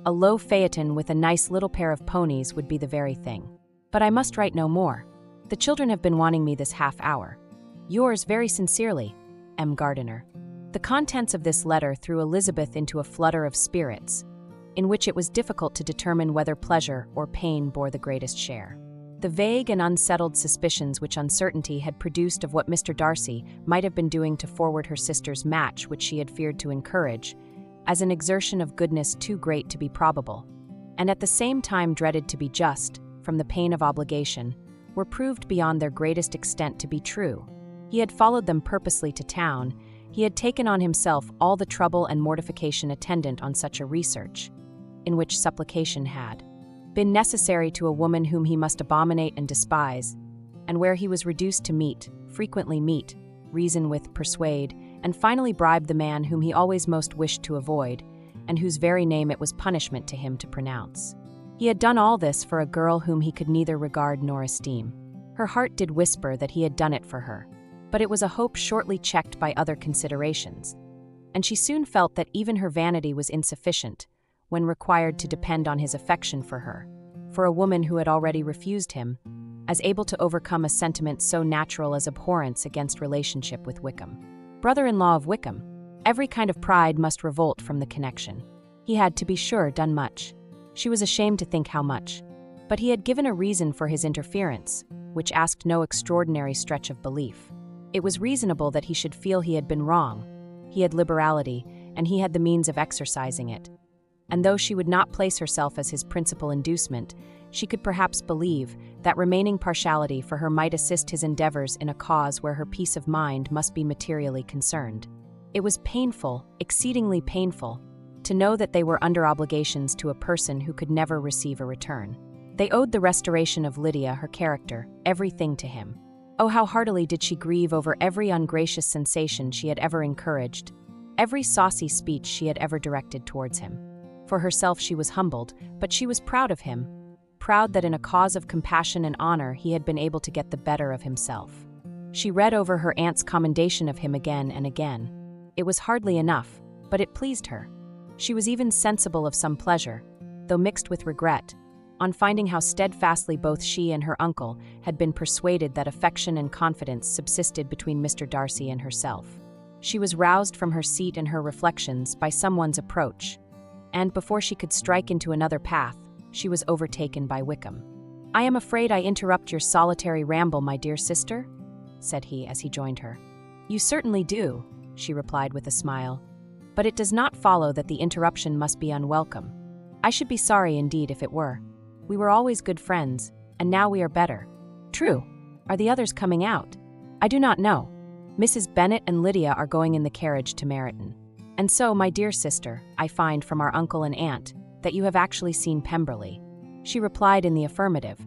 A low phaeton with a nice little pair of ponies would be the very thing. But I must write no more. The children have been wanting me this half hour. Yours very sincerely, M. Gardiner. The contents of this letter threw Elizabeth into a flutter of spirits, in which it was difficult to determine whether pleasure or pain bore the greatest share. The vague and unsettled suspicions which uncertainty had produced of what Mr. Darcy might have been doing to forward her sister's match, which she had feared to encourage, as an exertion of goodness too great to be probable, and at the same time dreaded to be just, from the pain of obligation, were proved beyond their greatest extent to be true. He had followed them purposely to town. He had taken on himself all the trouble and mortification attendant on such a research, in which supplication had been necessary to a woman whom he must abominate and despise, and where he was reduced to frequently meet, reason with, persuade, and finally bribe the man whom he always most wished to avoid, and whose very name it was punishment to him to pronounce. He had done all this for a girl whom he could neither regard nor esteem. Her heart did whisper that he had done it for her, but it was a hope shortly checked by other considerations, and she soon felt that even her vanity was insufficient, when required to depend on his affection for her, for a woman who had already refused him, as able to overcome a sentiment so natural as abhorrence against relationship with Wickham. Brother-in-law of Wickham, every kind of pride must revolt from the connection. He had, to be sure, done much. She was ashamed to think how much. But he had given a reason for his interference, which asked no extraordinary stretch of belief. It was reasonable that he should feel he had been wrong. He had liberality, and he had the means of exercising it. And though she would not place herself as his principal inducement, she could perhaps believe that remaining partiality for her might assist his endeavors in a cause where her peace of mind must be materially concerned. It was painful, exceedingly painful, to know that they were under obligations to a person who could never receive a return. They owed the restoration of Lydia, her character, everything to him. Oh, how heartily did she grieve over every ungracious sensation she had ever encouraged, every saucy speech she had ever directed towards him. For herself she was humbled, but she was proud of him, proud that in a cause of compassion and honor he had been able to get the better of himself. She read over her aunt's commendation of him again and again. It was hardly enough, but it pleased her. She was even sensible of some pleasure, though mixed with regret, on finding how steadfastly both she and her uncle had been persuaded that affection and confidence subsisted between Mr. Darcy and herself. She was roused from her seat and her reflections by someone's approach, and before she could strike into another path, she was overtaken by Wickham. "I am afraid I interrupt your solitary ramble, my dear sister," said he as he joined her. "You certainly do," she replied with a smile, "but it does not follow that the interruption must be unwelcome. I should be sorry indeed if it were. We were always good friends, and now we are better." "True. Are the others coming out?" "I do not know. Mrs. Bennet and Lydia are going in the carriage to Meryton. And so, my dear sister, I find from our uncle and aunt that you have actually seen Pemberley." She replied in the affirmative.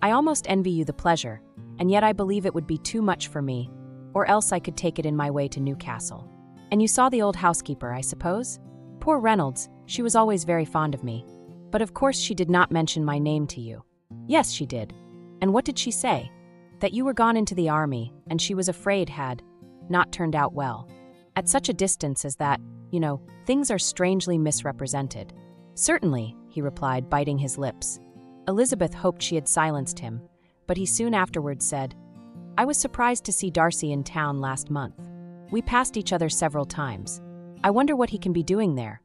"I almost envy you the pleasure, and yet I believe it would be too much for me, or else I could take it in my way to Newcastle. And you saw the old housekeeper, I suppose? Poor Reynolds, she was always very fond of me. But of course she did not mention my name to you." "Yes, she did. And what did she say?" "That you were gone into the army, and she was afraid had not turned out well. At such a distance as that, things are strangely misrepresented." "Certainly," he replied, biting his lips. Elizabeth hoped she had silenced him, but he soon afterwards said, "I was surprised to see Darcy in town last month. We passed each other several times. I wonder what he can be doing there.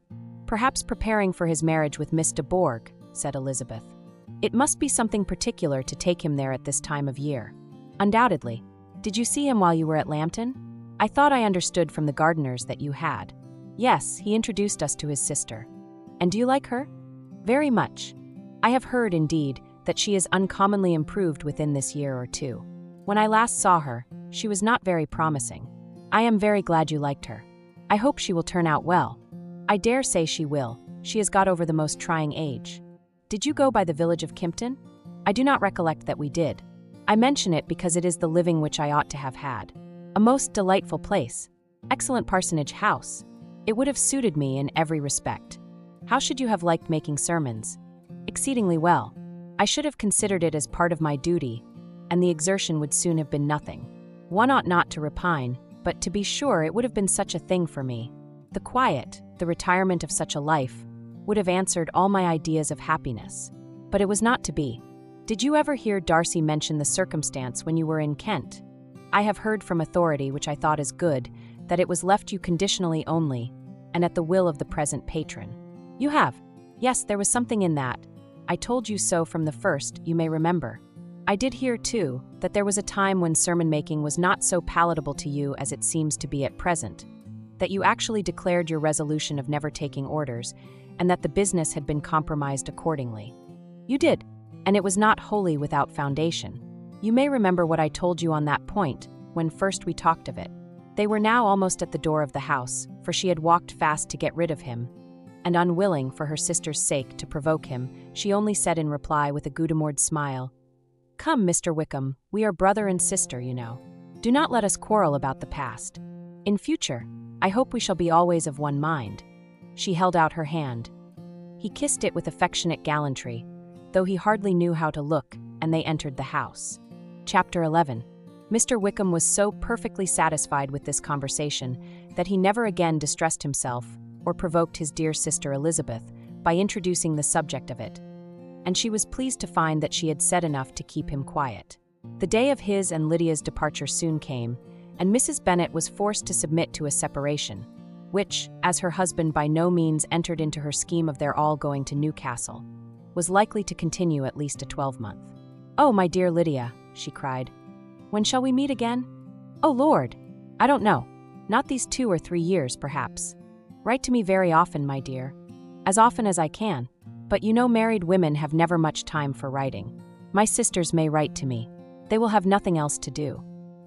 Perhaps preparing for his marriage with Miss de Bourgh, said Elizabeth. "It must be something particular to take him there at this time of year." "Undoubtedly. Did you see him while you were at Lambton? I thought I understood from the gardeners that you had." "Yes, he introduced us to his sister." "And do you like her?" "Very much. I have heard, indeed, that she is uncommonly improved within this year or two. When I last saw her, she was not very promising." "I am very glad you liked her. I hope she will turn out well." "I dare say she will. She has got over the most trying age." "Did you go by the village of Kimpton?" "I do not recollect that we did. I mention it because it is the living which I ought to have had. A most delightful place. Excellent parsonage house. It would have suited me in every respect." "How should you have liked making sermons?" "Exceedingly well. I should have considered it as part of my duty, and the exertion would soon have been nothing. One ought not to repine, but to be sure it would have been such a thing for me. The quiet, the retirement of such a life, would have answered all my ideas of happiness. But it was not to be. Did you ever hear Darcy mention the circumstance when you were in Kent? I have heard from authority, which I thought is good, that it was left you conditionally only, and at the will of the present patron." "You have? Yes, there was something in that. I told you so from the first, you may remember. I did hear, too, that there was a time when sermon-making was not so palatable to you as it seems to be at present, that you actually declared your resolution of never taking orders, and that the business had been compromised accordingly." "You did, and it was not wholly without foundation. You may remember what I told you on that point, when first we talked of it." They were now almost at the door of the house, for she had walked fast to get rid of him, and unwilling, for her sister's sake, to provoke him, she only said in reply with a good-humoured smile, "Come, Mr. Wickham, we are brother and sister, you know. Do not let us quarrel about the past. In future, I hope we shall be always of one mind." She held out her hand. He kissed it with affectionate gallantry, though he hardly knew how to look, and they entered the house. Chapter 11. Mr. Wickham was so perfectly satisfied with this conversation that he never again distressed himself or provoked his dear sister Elizabeth by introducing the subject of it, and she was pleased to find that she had said enough to keep him quiet. The day of his and Lydia's departure soon came, and Mrs. Bennet was forced to submit to a separation, which, as her husband by no means entered into her scheme of their all going to Newcastle, was likely to continue at least a 12-month. "Oh, my dear Lydia," she cried, "when shall we meet again?" "Oh, Lord! I don't know. Not these 2 or 3 years, perhaps. Write to me very often, my dear. As often as I can. But you know married women have never much time for writing. My sisters may write to me. They will have nothing else to do."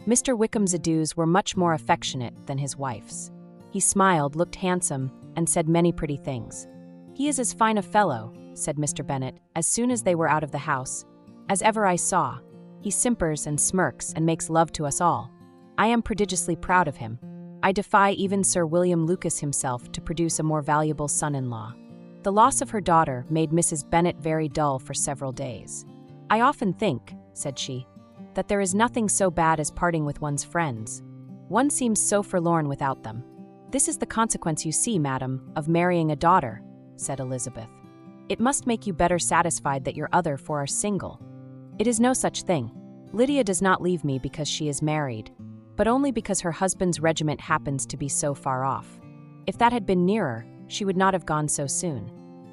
Mr. Wickham's adieus were much more affectionate than his wife's. He smiled, looked handsome, and said many pretty things. "He is as fine a fellow," said Mr. Bennet, as soon as they were out of the house, "as ever I saw. He simpers and smirks and makes love to us all. I am prodigiously proud of him. I defy even Sir William Lucas himself to produce a more valuable son-in-law." The loss of her daughter made Mrs. Bennet very dull for several days. "I often think," said she, "that there is nothing so bad as parting with one's friends. One seems so forlorn without them." "This is the consequence, you see, madam, of marrying a daughter," said Elizabeth. "It must make you better satisfied that your other 4 are single." "It is no such thing. Lydia does not leave me because she is married, but only because her husband's regiment happens to be so far off. If that had been nearer, she would not have gone so soon."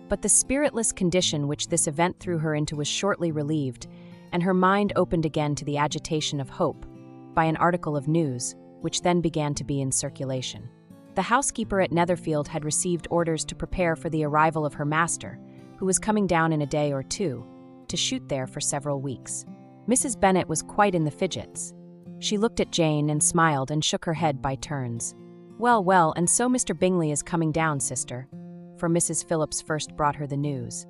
But the spiritless condition which this event threw her into was shortly relieved, and her mind opened again to the agitation of hope by an article of news, which then began to be in circulation. The housekeeper at Netherfield had received orders to prepare for the arrival of her master, who was coming down in a day or 2, to shoot there for several weeks. Mrs. Bennet was quite in the fidgets. She looked at Jane and smiled and shook her head by turns. "Well, well, and so Mr. Bingley is coming down, sister," for Mrs. Phillips first brought her the news.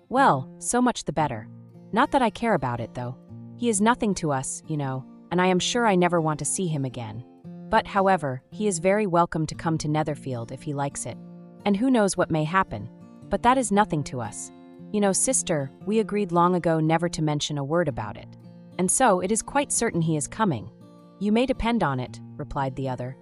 "Well, so much the better. Not that I care about it, though. He is nothing to us, you know, and I am sure I never want to see him again. But, however, he is very welcome to come to Netherfield if he likes it. And who knows what may happen? But that is nothing to us. You know, sister, we agreed long ago never to mention a word about it. And so it is quite certain he is coming." "You may depend on it," replied the other.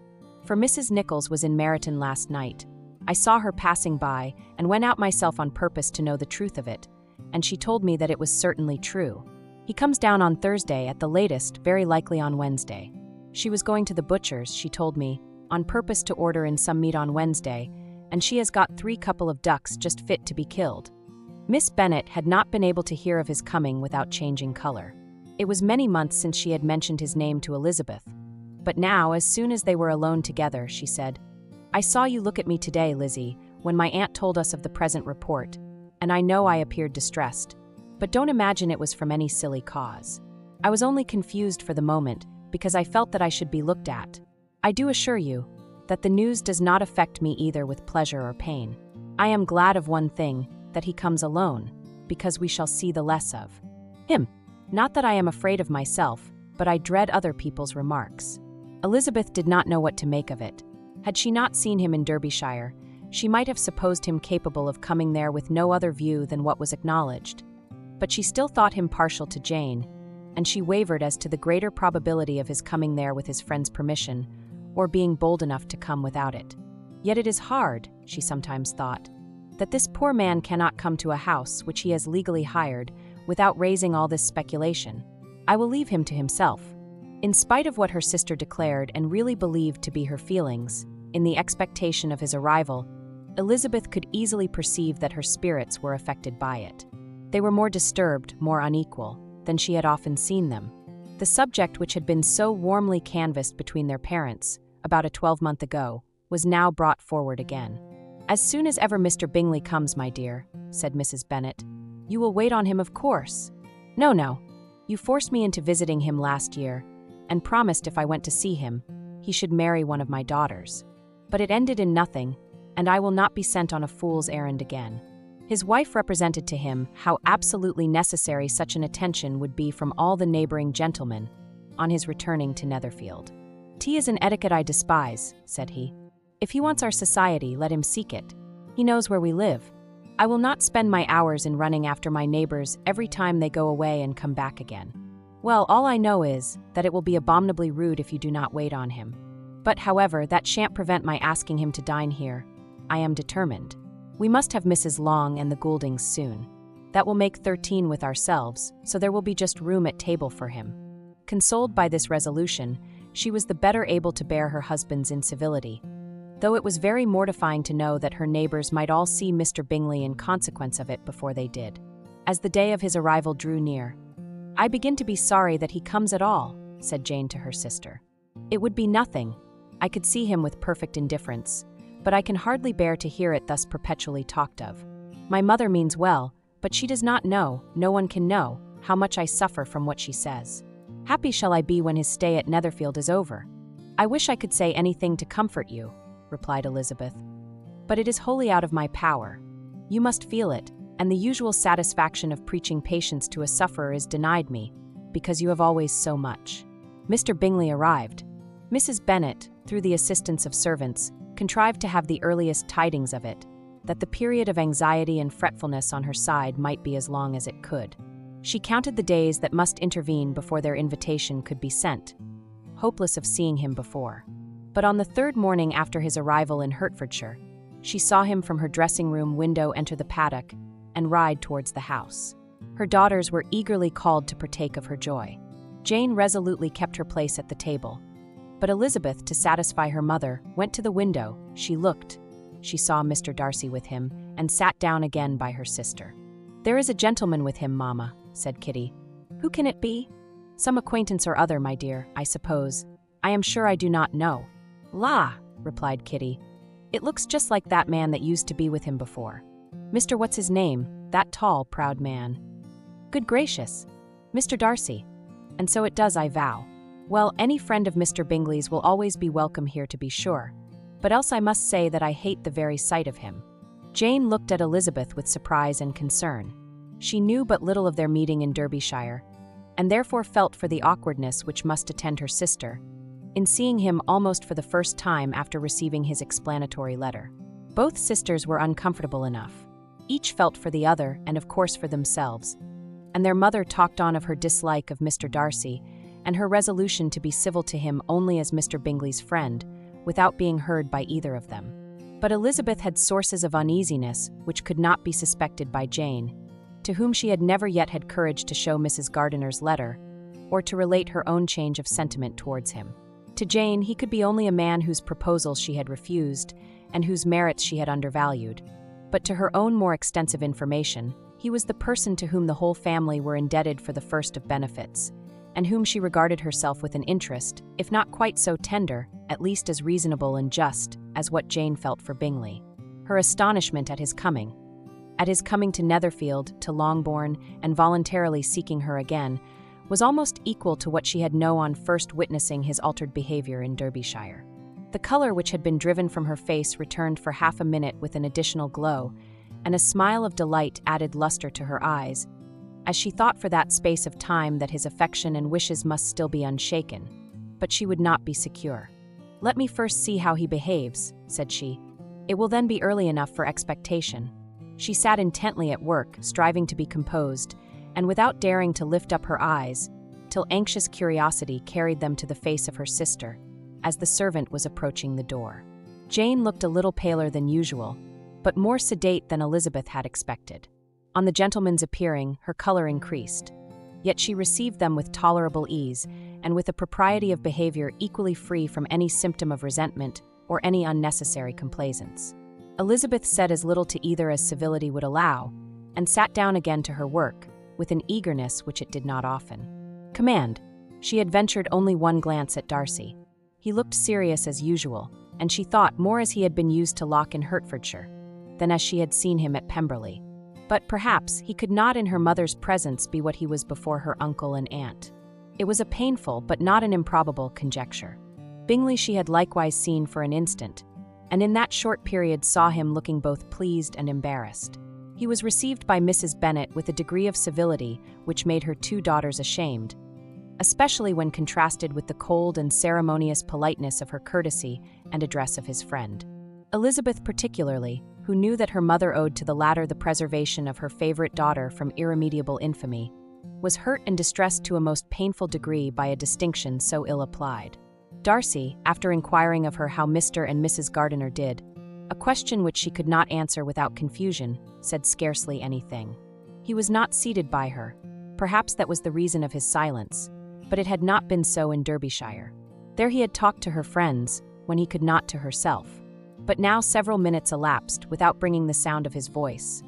"For Mrs. Nichols was in Meryton last night. I saw her passing by, and went out myself on purpose to know the truth of it, and she told me that it was certainly true. He comes down on Thursday at the latest, very likely on Wednesday. She was going to the butcher's, she told me, on purpose to order in some meat on Wednesday, and she has got 3 couple of ducks just fit to be killed." Miss Bennet had not been able to hear of his coming without changing color. It was many months since she had mentioned his name to Elizabeth. But now, as soon as they were alone together, she said, "I saw you look at me today, Lizzie, when my aunt told us of the present report, and I know I appeared distressed. But don't imagine it was from any silly cause. I was only confused for the moment, because I felt that I should be looked at. I do assure you that the news does not affect me either with pleasure or pain. I am glad of one thing, that he comes alone, because we shall see the less of him. Not that I am afraid of myself, but I dread other people's remarks." Elizabeth did not know what to make of it. Had she not seen him in Derbyshire, she might have supposed him capable of coming there with no other view than what was acknowledged. But she still thought him partial to Jane, and she wavered as to the greater probability of his coming there with his friend's permission, or being bold enough to come without it. Yet it is hard, she sometimes thought, that this poor man cannot come to a house which he has legally hired without raising all this speculation. I will leave him to himself. In spite of what her sister declared and really believed to be her feelings, in the expectation of his arrival, Elizabeth could easily perceive that her spirits were affected by it. They were more disturbed, more unequal, than she had often seen them. The subject which had been so warmly canvassed between their parents, about a 12-month ago, was now brought forward again. "As soon as ever Mr. Bingley comes, my dear," said Mrs. Bennet. "You will wait on him, of course." No. You forced me into visiting him last year, and promised if I went to see him, he should marry one of my daughters. But it ended in nothing, and I will not be sent on a fool's errand again." His wife represented to him how absolutely necessary such an attention would be from all the neighboring gentlemen, on his returning to Netherfield. "Tea is an etiquette I despise," said he. "If he wants our society, let him seek it. He knows where we live. I will not spend my hours in running after my neighbors every time they go away and come back again. Well, all I know is that it will be abominably rude if you do not wait on him. But, however, that shan't prevent my asking him to dine here. I am determined. We must have Mrs. Long and the Gouldings soon. That will make 13 with ourselves, so there will be just room at table for him." Consoled by this resolution, she was the better able to bear her husband's incivility, though it was very mortifying to know that her neighbors might all see Mr. Bingley in consequence of it before they did. As the day of his arrival drew near, "I begin to be sorry that he comes at all," said Jane to her sister. "It would be nothing. I could see him with perfect indifference, but I can hardly bear to hear it thus perpetually talked of. My mother means well, but she does not know, no one can know, how much I suffer from what she says. Happy shall I be when his stay at Netherfield is over." "I wish I could say anything to comfort you," replied Elizabeth, "but it is wholly out of my power. You must feel it, and the usual satisfaction of preaching patience to a sufferer is denied me, because you have always so much." Mr. Bingley arrived. Mrs. Bennet, through the assistance of servants, contrived to have the earliest tidings of it, that the period of anxiety and fretfulness on her side might be as long as it could. She counted the days that must intervene before their invitation could be sent, hopeless of seeing him before. But on the third morning after his arrival in Hertfordshire, she saw him from her dressing-room window enter the paddock and ride towards the house. Her daughters were eagerly called to partake of her joy. Jane resolutely kept her place at the table, but Elizabeth, to satisfy her mother, went to the window. She looked. She saw Mr. Darcy with him, and sat down again by her sister. "There is a gentleman with him, mamma," said Kitty. "Who can it be?" "Some acquaintance or other, my dear, I suppose. I am sure I do not know." "La," replied Kitty, "it looks just like that man that used to be with him before. Mr. What's his name, that tall, proud man." "Good gracious, Mr. Darcy. And so it does, I vow. Well, any friend of Mr. Bingley's will always be welcome here, to be sure, but else I must say that I hate the very sight of him." Jane looked at Elizabeth with surprise and concern. She knew but little of their meeting in Derbyshire, and therefore felt for the awkwardness which must attend her sister, in seeing him almost for the first time after receiving his explanatory letter. Both sisters were uncomfortable enough. Each felt for the other, and of course for themselves, and their mother talked on of her dislike of Mr. Darcy, and her resolution to be civil to him only as Mr. Bingley's friend, without being heard by either of them. But Elizabeth had sources of uneasiness which could not be suspected by Jane, to whom she had never yet had courage to show Mrs. Gardiner's letter, or to relate her own change of sentiment towards him. To Jane, he could be only a man whose proposals she had refused, and whose merits she had undervalued. But to her own more extensive information, He was the person to whom the whole family were indebted for the first of benefits, and whom she regarded herself with an interest, if not quite so tender, at least as reasonable and just, as what Jane felt for Bingley. Her astonishment at his coming to Netherfield, to Longbourn, and voluntarily seeking her again, was almost equal to what she had known on first witnessing his altered behavior in Derbyshire. The color which had been driven from her face returned for half a minute with an additional glow, and a smile of delight added luster to her eyes, as she thought for that space of time that his affection and wishes must still be unshaken. But she would not be secure. "Let me first see how he behaves," said she. "It will then be early enough for expectation." She sat intently at work, striving to be composed, and without daring to lift up her eyes, till anxious curiosity carried them to the face of her sister, as the servant was approaching the door. Jane looked a little paler than usual, but more sedate than Elizabeth had expected. On the gentleman's appearing, her color increased. Yet she received them with tolerable ease, and with a propriety of behavior equally free from any symptom of resentment or any unnecessary complaisance. Elizabeth said as little to either as civility would allow, and sat down again to her work, with an eagerness which it did not often command. She had ventured only one glance at Darcy. He looked serious as usual, and she thought more as he had been used to Locke in Hertfordshire, than as she had seen him at Pemberley. But perhaps he could not in her mother's presence be what he was before her uncle and aunt. It was a painful but not an improbable conjecture. Bingley she had likewise seen for an instant, and in that short period saw him looking both pleased and embarrassed. He was received by Mrs. Bennet with a degree of civility which made her two daughters ashamed, especially when contrasted with the cold and ceremonious politeness of her courtesy and address of his friend. Elizabeth particularly, who knew that her mother owed to the latter the preservation of her favorite daughter from irremediable infamy, was hurt and distressed to a most painful degree by a distinction so ill applied. Darcy, after inquiring of her how Mr. and Mrs. Gardiner did, a question which she could not answer without confusion, said scarcely anything. He was not seated by her. Perhaps that was the reason of his silence, but it had not been so in Derbyshire. There he had talked to her friends, when he could not to herself. But now several minutes elapsed without bringing the sound of his voice,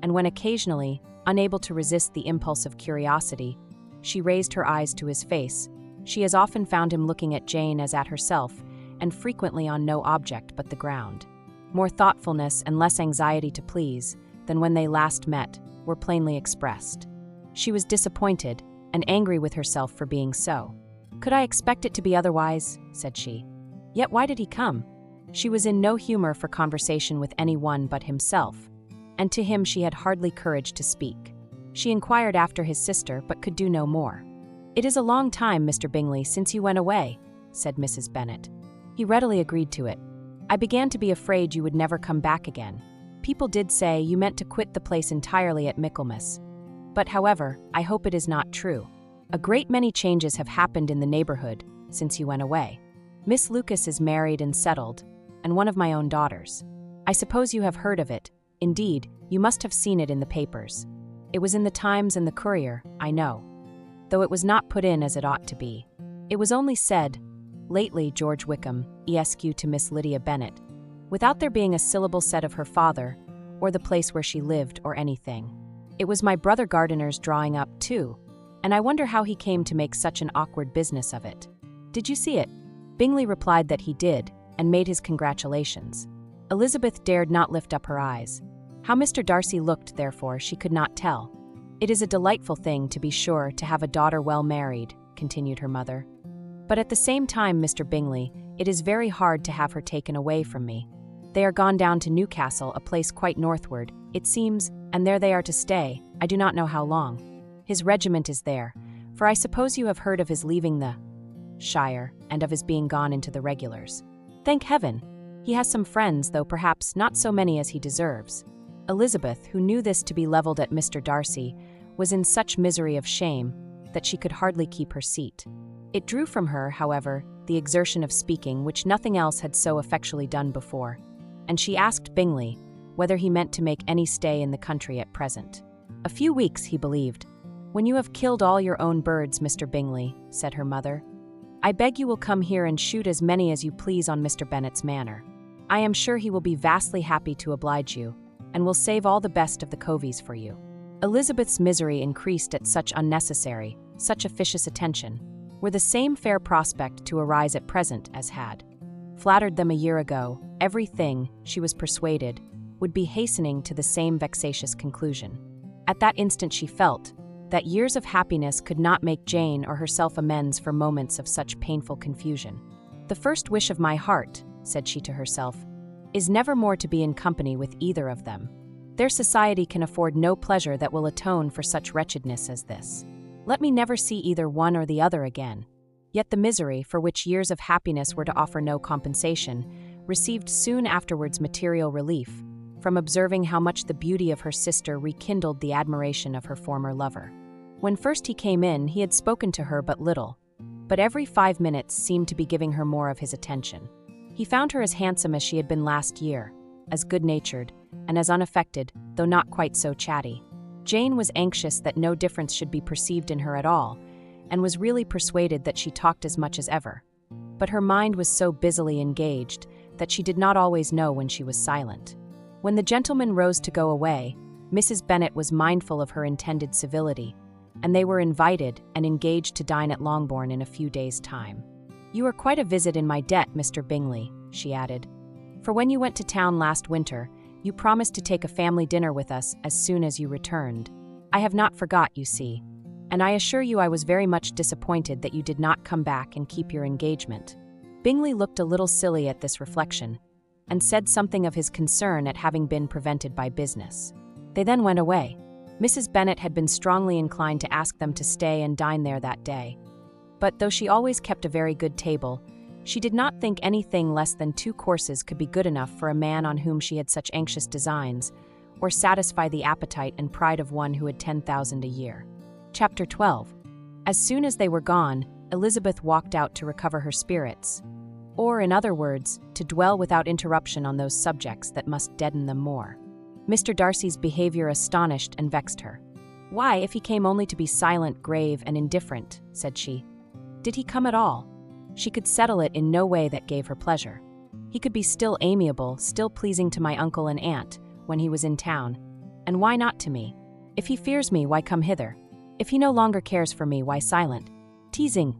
and when occasionally, unable to resist the impulse of curiosity, she raised her eyes to his face, she as often found him looking at Jane as at herself, and frequently on no object but the ground. More thoughtfulness and less anxiety to please than when they last met were plainly expressed. She was disappointed and angry with herself for being so. "Could I expect it to be otherwise?" said she. "Yet why did he come?" She was in no humor for conversation with any one but himself, and to him she had hardly courage to speak. She inquired after his sister, but could do no more. "It is a long time, Mr. Bingley, since you went away," said Mrs. Bennet. He readily agreed to it. "I began to be afraid you would never come back again. People did say you meant to quit the place entirely at Michaelmas. But, however, I hope it is not true. A great many changes have happened in the neighborhood since you went away. Miss Lucas is married and settled, and one of my own daughters. I suppose you have heard of it. Indeed, you must have seen it in the papers. It was in the Times and the Courier, I know, though it was not put in as it ought to be. It was only said, 'Lately George Wickham, Esq. to Miss Lydia Bennet,' without there being a syllable said of her father, or the place where she lived, or anything. It was my brother Gardiner's drawing up, too, and I wonder how he came to make such an awkward business of it. Did you see it?" Bingley replied that he did, and made his congratulations. Elizabeth dared not lift up her eyes. How Mr. Darcy looked, therefore, she could not tell. "It is a delightful thing, to be sure, to have a daughter well married," continued her mother. "But at the same time, Mr. Bingley, it is very hard to have her taken away from me. They are gone down to Newcastle, a place quite northward, it seems, and there they are to stay, I do not know how long. His regiment is there, for I suppose you have heard of his leaving the shire, and of his being gone into the regulars. Thank heaven! He has some friends, though perhaps not so many as he deserves." Elizabeth, who knew this to be levelled at Mr. Darcy, was in such misery of shame that she could hardly keep her seat. It drew from her, however, the exertion of speaking which nothing else had so effectually done before, and she asked Bingley whether he meant to make any stay in the country at present. "A few weeks, he believed. When you have killed all your own birds, Mr. Bingley," said her mother, "I beg you will come here and shoot as many as you please on Mr. Bennet's manor. I am sure he will be vastly happy to oblige you, and will save all the best of the coveys for you." Elizabeth's misery increased at such unnecessary, such officious attention. Were the same fair prospect to arise at present as had flattered them a year ago, everything, she was persuaded, would be hastening to the same vexatious conclusion. At that instant she felt that years of happiness could not make Jane or herself amends for moments of such painful confusion. "The first wish of my heart," said she to herself, "is never more to be in company with either of them. Their society can afford no pleasure that will atone for such wretchedness as this. Let me never see either one or the other again." Yet the misery, for which years of happiness were to offer no compensation, received soon afterwards material relief, from observing how much the beauty of her sister rekindled the admiration of her former lover. When first he came in, he had spoken to her but little, but every 5 minutes seemed to be giving her more of his attention. He found her as handsome as she had been last year, as good-natured, and as unaffected, though not quite so chatty. Jane was anxious that no difference should be perceived in her at all, and was really persuaded that she talked as much as ever. But her mind was so busily engaged that she did not always know when she was silent. When the gentleman rose to go away, Mrs. Bennet was mindful of her intended civility, and they were invited and engaged to dine at Longbourn in a few days' time. "You are quite a visit in my debt, Mr. Bingley," she added, "for when you went to town last winter, you promised to take a family dinner with us as soon as you returned. I have not forgot, you see, and I assure you I was very much disappointed that you did not come back and keep your engagement." Bingley looked a little silly at this reflection, and said something of his concern at having been prevented by business. They then went away. Mrs. Bennet had been strongly inclined to ask them to stay and dine there that day. But though she always kept a very good table, she did not think anything less than 2 courses could be good enough for a man on whom she had such anxious designs, or satisfy the appetite and pride of one who had 10,000 a year. Chapter 12. As soon as they were gone, Elizabeth walked out to recover her spirits, or, in other words, to dwell without interruption on those subjects that must deaden them more. Mr. Darcy's behavior astonished and vexed her. "Why, if he came only to be silent, grave, and indifferent," said she. "Did he come at all?" She could settle it in no way that gave her pleasure. "He could be still amiable, still pleasing to my uncle and aunt, when he was in town, and why not to me? If he fears me, why come hither? If he no longer cares for me, why silent? Teasing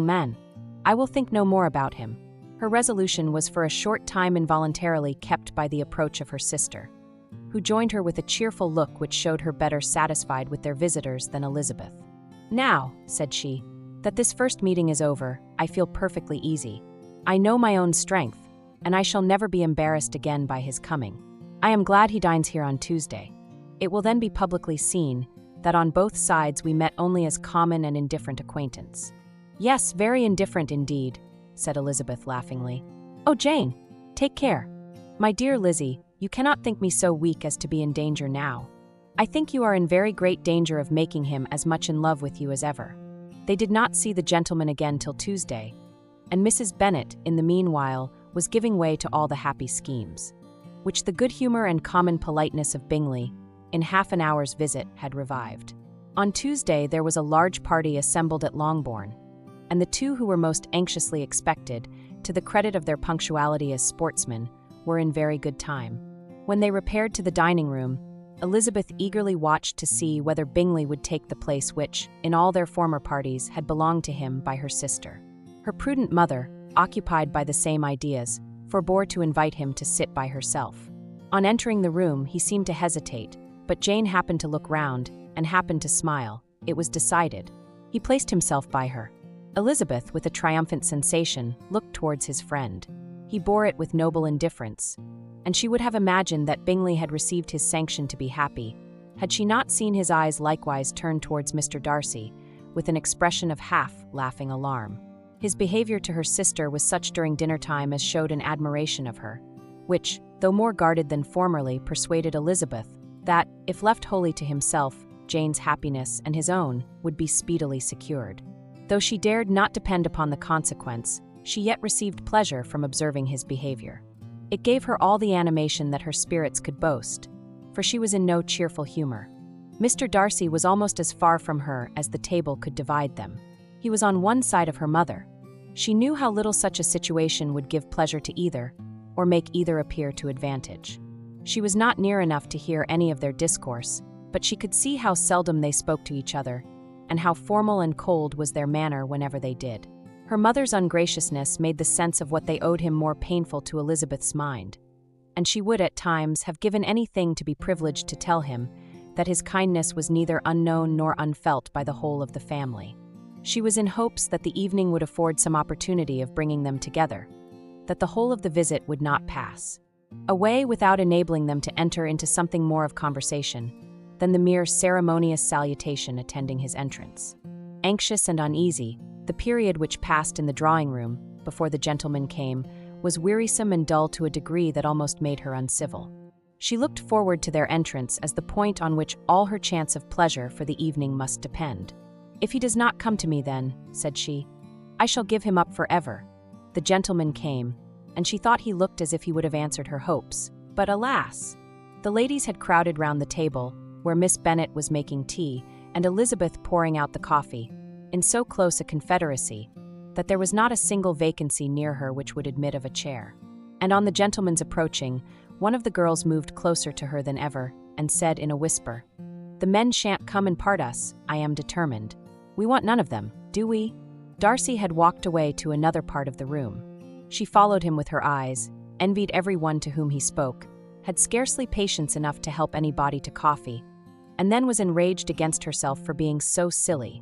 men. I will think no more about him." Her resolution was for a short time involuntarily kept by the approach of her sister, who joined her with a cheerful look which showed her better satisfied with their visitors than Elizabeth. "Now," said she, "that this first meeting is over, I feel perfectly easy. I know my own strength, and I shall never be embarrassed again by his coming. I am glad he dines here on Tuesday. It will then be publicly seen that on both sides we met only as common and indifferent acquaintance." "Yes, very indifferent indeed," said Elizabeth laughingly. "Oh, Jane, take care. My dear Lizzie, you cannot think me so weak as to be in danger now. I think you are in very great danger of making him as much in love with you as ever." They did not see the gentleman again till Tuesday, and Mrs. Bennet, in the meanwhile, was giving way to all the happy schemes, which the good humour and common politeness of Bingley, in half an hour's visit, had revived. On Tuesday there was a large party assembled at Longbourn, and the two who were most anxiously expected, to the credit of their punctuality as sportsmen, were in very good time. When they repaired to the dining-room, Elizabeth eagerly watched to see whether Bingley would take the place which, in all their former parties, had belonged to him by her sister. Her prudent mother, occupied by the same ideas, forbore to invite him to sit by herself. On entering the room, he seemed to hesitate, but Jane happened to look round, and happened to smile. It was decided. He placed himself by her. Elizabeth, with a triumphant sensation, looked towards his friend. He bore it with noble indifference, and she would have imagined that Bingley had received his sanction to be happy, had she not seen his eyes likewise turned towards Mr. Darcy, with an expression of half-laughing alarm. His behaviour to her sister was such during dinner-time as showed an admiration of her, which, though more guarded than formerly, persuaded Elizabeth that, if left wholly to himself, Jane's happiness and his own would be speedily secured. Though she dared not depend upon the consequence, she yet received pleasure from observing his behavior. It gave her all the animation that her spirits could boast, for she was in no cheerful humor. Mr. Darcy was almost as far from her as the table could divide them. He was on one side of her mother. She knew how little such a situation would give pleasure to either, or make either appear to advantage. She was not near enough to hear any of their discourse, but she could see how seldom they spoke to each other, and how formal and cold was their manner whenever they did. Her mother's ungraciousness made the sense of what they owed him more painful to Elizabeth's mind, and she would at times have given anything to be privileged to tell him that his kindness was neither unknown nor unfelt by the whole of the family. She was in hopes that the evening would afford some opportunity of bringing them together, that the whole of the visit would not pass away without enabling them to enter into something more of conversation than the mere ceremonious salutation attending his entrance. Anxious and uneasy, the period which passed in the drawing-room, before the gentleman came, was wearisome and dull to a degree that almost made her uncivil. She looked forward to their entrance as the point on which all her chance of pleasure for the evening must depend. "If he does not come to me then," said she, "I shall give him up forever." The gentleman came, and she thought he looked as if he would have answered her hopes. But alas! The ladies had crowded round the table, where Miss Bennet was making tea, and Elizabeth pouring out the coffee, in so close a confederacy that there was not a single vacancy near her which would admit of a chair. And on the gentleman's approaching, one of the girls moved closer to her than ever, and said in a whisper, "The men shan't come and part us, I am determined. We want none of them, do we?" Darcy had walked away to another part of the room. She followed him with her eyes, envied every one to whom he spoke, had scarcely patience enough to help anybody to coffee, and then was enraged against herself for being so silly.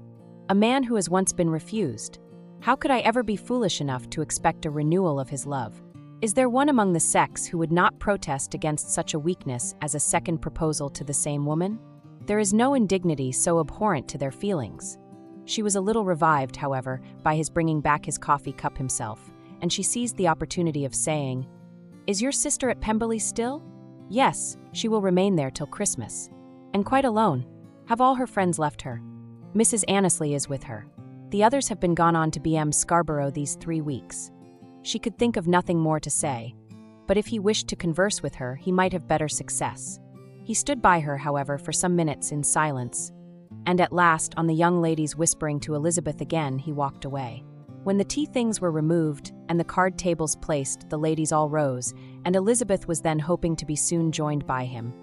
A man who has once been refused. How could I ever be foolish enough to expect a renewal of his love? Is there one among the sex who would not protest against such a weakness as a second proposal to the same woman? There is no indignity so abhorrent to their feelings. She was a little revived, however, by his bringing back his coffee cup himself, and she seized the opportunity of saying, "Is your sister at Pemberley still?" "Yes, she will remain there till Christmas." "And quite alone? Have all her friends left her?" "Mrs. Annesley is with her. The others have been gone on to B.M. Scarborough these 3 weeks." She could think of nothing more to say, but if he wished to converse with her, he might have better success. He stood by her, however, for some minutes in silence, and at last, on the young lady's whispering to Elizabeth again, he walked away. When the tea things were removed and the card tables placed, the ladies all rose, and Elizabeth was then hoping to be soon joined by him,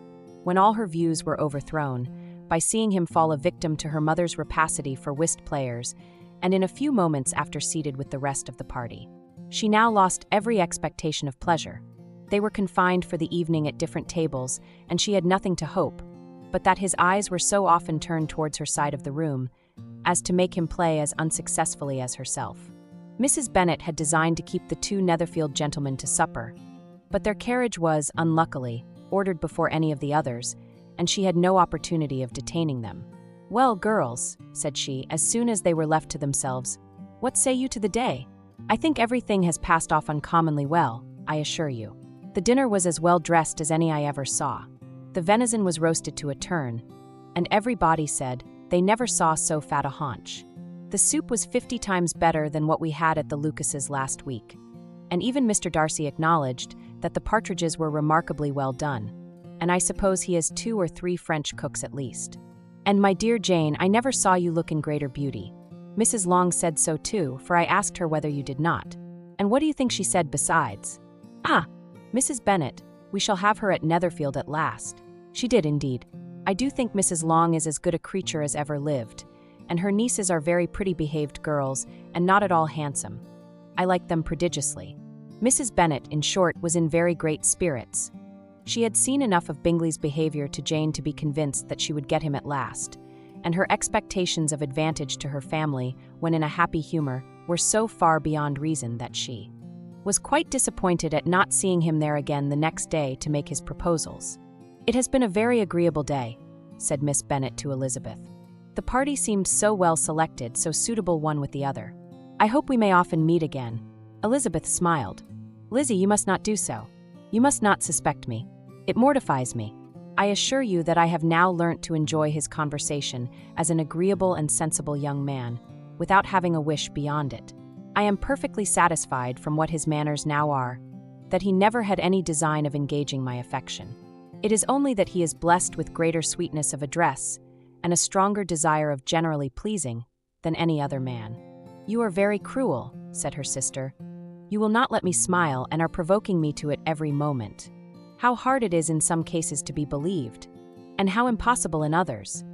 when all her views were overthrown, by seeing him fall a victim to her mother's rapacity for whist players, and in a few moments after seated with the rest of the party. She now lost every expectation of pleasure. They were confined for the evening at different tables, and she had nothing to hope, but that his eyes were so often turned towards her side of the room, as to make him play as unsuccessfully as herself. Mrs. Bennet had designed to keep the 2 Netherfield gentlemen to supper, but their carriage was, unluckily, ordered before any of the others, and she had no opportunity of detaining them. "Well, girls," said she, as soon as they were left to themselves, "what say you to the day? I think everything has passed off uncommonly well, I assure you. The dinner was as well dressed as any I ever saw. The venison was roasted to a turn, and everybody said they never saw so fat a haunch. The soup was 50 times better than what we had at the Lucases last week, and even Mr. Darcy acknowledged that the partridges were remarkably well done, and I suppose he has 2 or 3 French cooks at least. And my dear Jane, I never saw you look in greater beauty. Mrs. Long said so too, for I asked her whether you did not. And what do you think she said besides? Ah, Mrs. Bennet, we shall have her at Netherfield at last. She did indeed. I do think Mrs. Long is as good a creature as ever lived, and her nieces are very pretty behaved girls, and not at all handsome. I like them prodigiously. Mrs. Bennet, in short, was in very great spirits. She had seen enough of Bingley's behavior to Jane to be convinced that she would get him at last, and her expectations of advantage to her family, when in a happy humor, were so far beyond reason that she was quite disappointed at not seeing him there again the next day to make his proposals. "It has been a very agreeable day," said Miss Bennet to Elizabeth. "The party seemed so well selected, so suitable one with the other. I hope we may often meet again." Elizabeth smiled. "Lizzie, you must not do so. You must not suspect me. It mortifies me. I assure you that I have now learnt to enjoy his conversation as an agreeable and sensible young man, without having a wish beyond it. I am perfectly satisfied from what his manners now are, that he never had any design of engaging my affection. It is only that he is blessed with greater sweetness of address, and a stronger desire of generally pleasing, than any other man." "You are very cruel," said her sister. "You will not let me smile, and are provoking me to it every moment. How hard it is in some cases to be believed. and how impossible in others.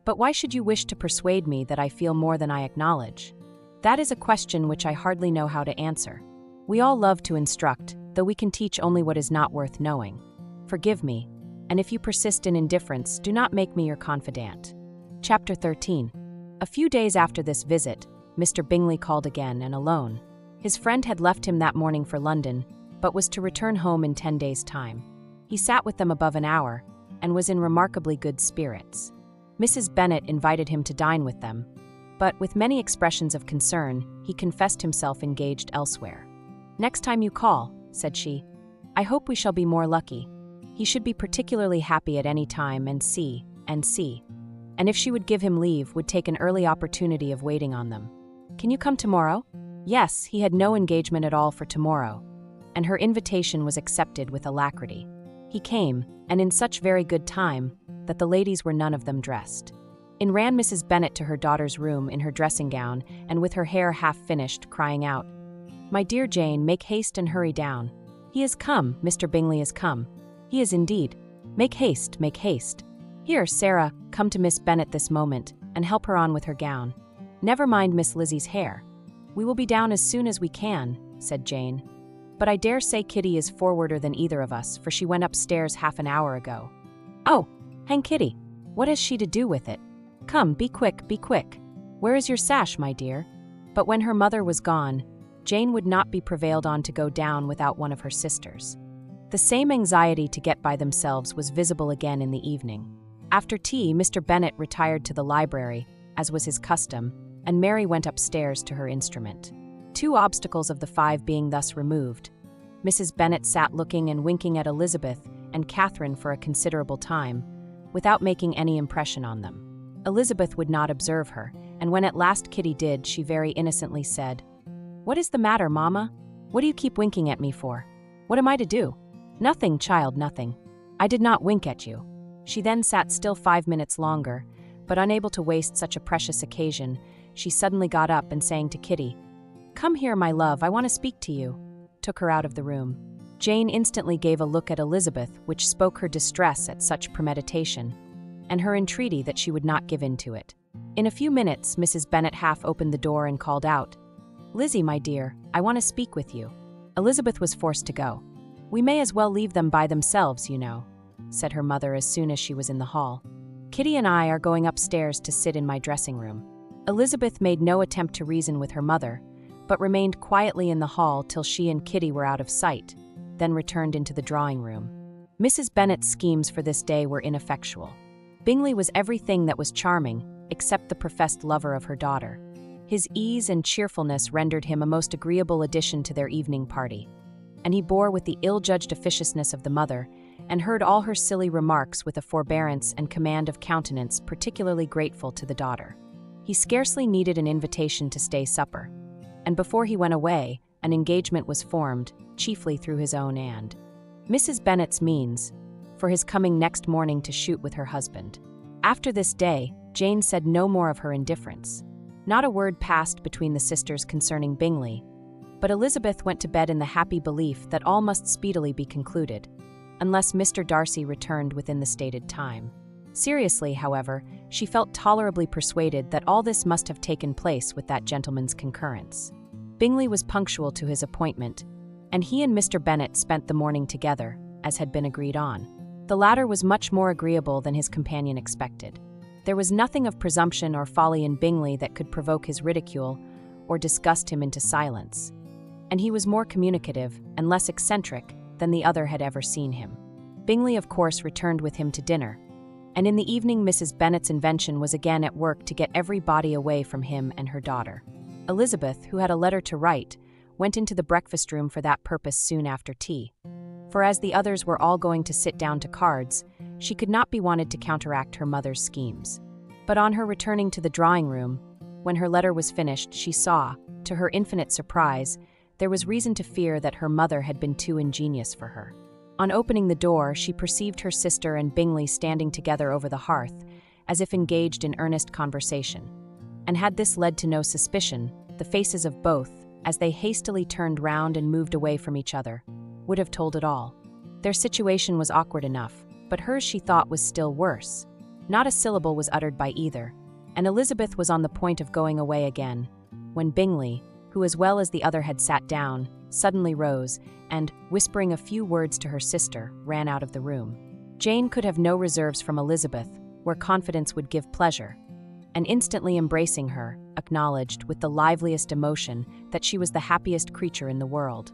But why should you wish to persuade me that I feel more than I acknowledge? That is a question which I hardly know how to answer. We all love to instruct, though we can teach only what is not worth knowing. Forgive me, and if you persist in indifference, do not make me your confidant. Chapter 13. A few days after this visit, Mr. Bingley called again and alone. His friend had left him that morning for London, but was to return home in 10 days' time. He sat with them above an hour, and was in remarkably good spirits. Mrs. Bennet invited him to dine with them, but with many expressions of concern, he confessed himself engaged elsewhere. "Next time you call," said she, "I hope we shall be more lucky." He should be particularly happy at any time and see, and if she would give him leave, would take an early opportunity of waiting on them. "Can you come tomorrow?" Yes, he had no engagement at all for tomorrow, and her invitation was accepted with alacrity. He came, and in such very good time, that the ladies were none of them dressed. In ran Mrs. Bennet to her daughter's room in her dressing gown, and with her hair half finished, crying out, "My dear Jane, make haste and hurry down. He is come, Mr. Bingley is come. He is indeed. Make haste, make haste. Here, Sarah, come to Miss Bennet this moment, and help her on with her gown. Never mind Miss Lizzie's hair. We will be down as soon as we can," said Jane. "But I dare say Kitty is forwarder than either of us, for she went upstairs half an hour ago." "Oh, hang Kitty! What has she to do with it? Come, be quick, be quick. Where is your sash, my dear?" But when her mother was gone, Jane would not be prevailed on to go down without one of her sisters. The same anxiety to get by themselves was visible again in the evening. After tea, Mr. Bennet retired to the library, as was his custom, and Mary went upstairs to her instrument. 2 obstacles of the 5 being thus removed, Mrs. Bennet sat looking and winking at Elizabeth and Catherine for a considerable time, without making any impression on them. Elizabeth would not observe her, and when at last Kitty did, she very innocently said, "What is the matter, Mamma? What do you keep winking at me for? What am I to do?" "Nothing, child, nothing. I did not wink at you." She then sat still 5 minutes longer, but unable to waste such a precious occasion, she suddenly got up and saying to Kitty, "Come here, my love, I want to speak to you," took her out of the room. Jane instantly gave a look at Elizabeth which spoke her distress at such premeditation, and her entreaty that she would not give in to it. In a few minutes, Mrs. Bennet half opened the door and called out, "Lizzie, my dear, I want to speak with you." Elizabeth was forced to go. "We may as well leave them by themselves, you know," said her mother as soon as she was in the hall. "Kitty and I are going upstairs to sit in my dressing room." Elizabeth made no attempt to reason with her mother, but remained quietly in the hall till she and Kitty were out of sight, then returned into the drawing room. Mrs. Bennet's schemes for this day were ineffectual. Bingley was everything that was charming, except the professed lover of her daughter. His ease and cheerfulness rendered him a most agreeable addition to their evening party, and he bore with the ill-judged officiousness of the mother, and heard all her silly remarks with a forbearance and command of countenance particularly grateful to the daughter. He scarcely needed an invitation to stay supper, and before he went away, an engagement was formed, chiefly through his own and Mrs. Bennet's means, for his coming next morning to shoot with her husband. After this day, Jane said no more of her indifference. Not a word passed between the sisters concerning Bingley, but Elizabeth went to bed in the happy belief that all must speedily be concluded, unless Mr. Darcy returned within the stated time. Seriously, however, she felt tolerably persuaded that all this must have taken place with that gentleman's concurrence. Bingley was punctual to his appointment, and he and Mr. Bennet spent the morning together, as had been agreed on. The latter was much more agreeable than his companion expected. There was nothing of presumption or folly in Bingley that could provoke his ridicule or disgust him into silence, and he was more communicative and less eccentric than the other had ever seen him. Bingley, of course, returned with him to dinner, and in the evening Mrs. Bennet's invention was again at work to get everybody away from him and her daughter. Elizabeth, who had a letter to write, went into the breakfast room for that purpose soon after tea. For as the others were all going to sit down to cards, she could not be wanted to counteract her mother's schemes. But on her returning to the drawing-room, when her letter was finished, she saw, to her infinite surprise, there was reason to fear that her mother had been too ingenious for her. On opening the door, she perceived her sister and Bingley standing together over the hearth, as if engaged in earnest conversation. And had this led to no suspicion, the faces of both, as they hastily turned round and moved away from each other, would have told it all. Their situation was awkward enough, but hers she thought was still worse. Not a syllable was uttered by either, and Elizabeth was on the point of going away again, when Bingley, who as well as the other had sat down, suddenly rose and, whispering a few words to her sister, ran out of the room. Jane could have no reserves from Elizabeth, where confidence would give pleasure, and instantly embracing her, acknowledged with the liveliest emotion that she was the happiest creature in the world.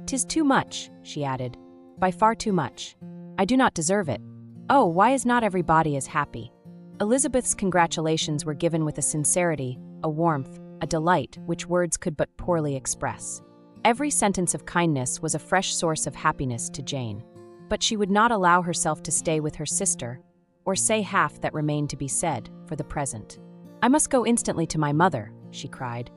"'Tis too much," she added, "by far too much. I do not deserve it. Oh, why is not everybody as happy?" Elizabeth's congratulations were given with a sincerity, a warmth, a delight which words could but poorly express. Every sentence of kindness was a fresh source of happiness to Jane. But she would not allow herself to stay with her sister, or say half that remained to be said, for the present. "I must go instantly to my mother," she cried.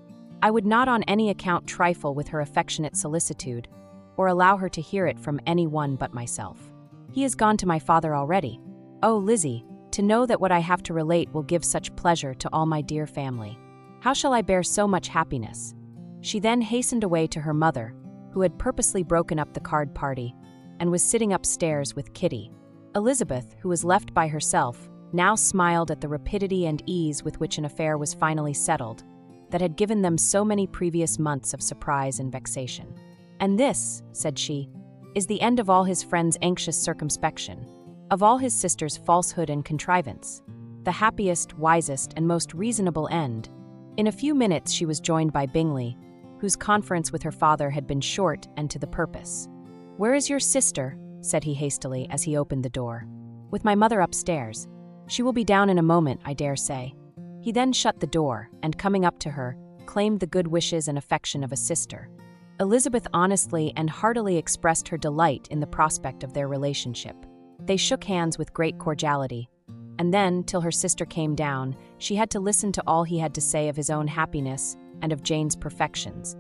"I would not on any account trifle with her affectionate solicitude, or allow her to hear it from any one but myself. He is gone to my father already. Oh, Lizzie, to know that what I have to relate will give such pleasure to all my dear family. How shall I bear so much happiness?" She then hastened away to her mother, who had purposely broken up the card party, and was sitting upstairs with Kitty. Elizabeth, who was left by herself, now smiled at the rapidity and ease with which an affair was finally settled, that had given them so many previous months of surprise and vexation. "And this," said she, "is the end of all his friends' anxious circumspection, of all his sister's falsehood and contrivance, the happiest, wisest, and most reasonable end." In a few minutes she was joined by Bingley, whose conference with her father had been short and to the purpose. "Where is your sister?" said he hastily as he opened the door. "With my mother upstairs. She will be down in a moment, I dare say." He then shut the door, and coming up to her, claimed the good wishes and affection of a sister. Elizabeth honestly and heartily expressed her delight in the prospect of their relationship. They shook hands with great cordiality, and then, till her sister came down, she had to listen to all he had to say of his own happiness and of Jane's perfections.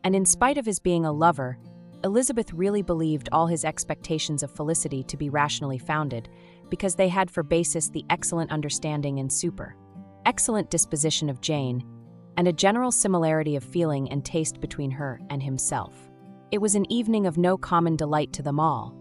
And in spite of his being a lover, Elizabeth really believed all his expectations of felicity to be rationally founded, because they had for basis the excellent understanding and excellent disposition of Jane, and a general similarity of feeling and taste between her and himself. It was an evening of no common delight to them all.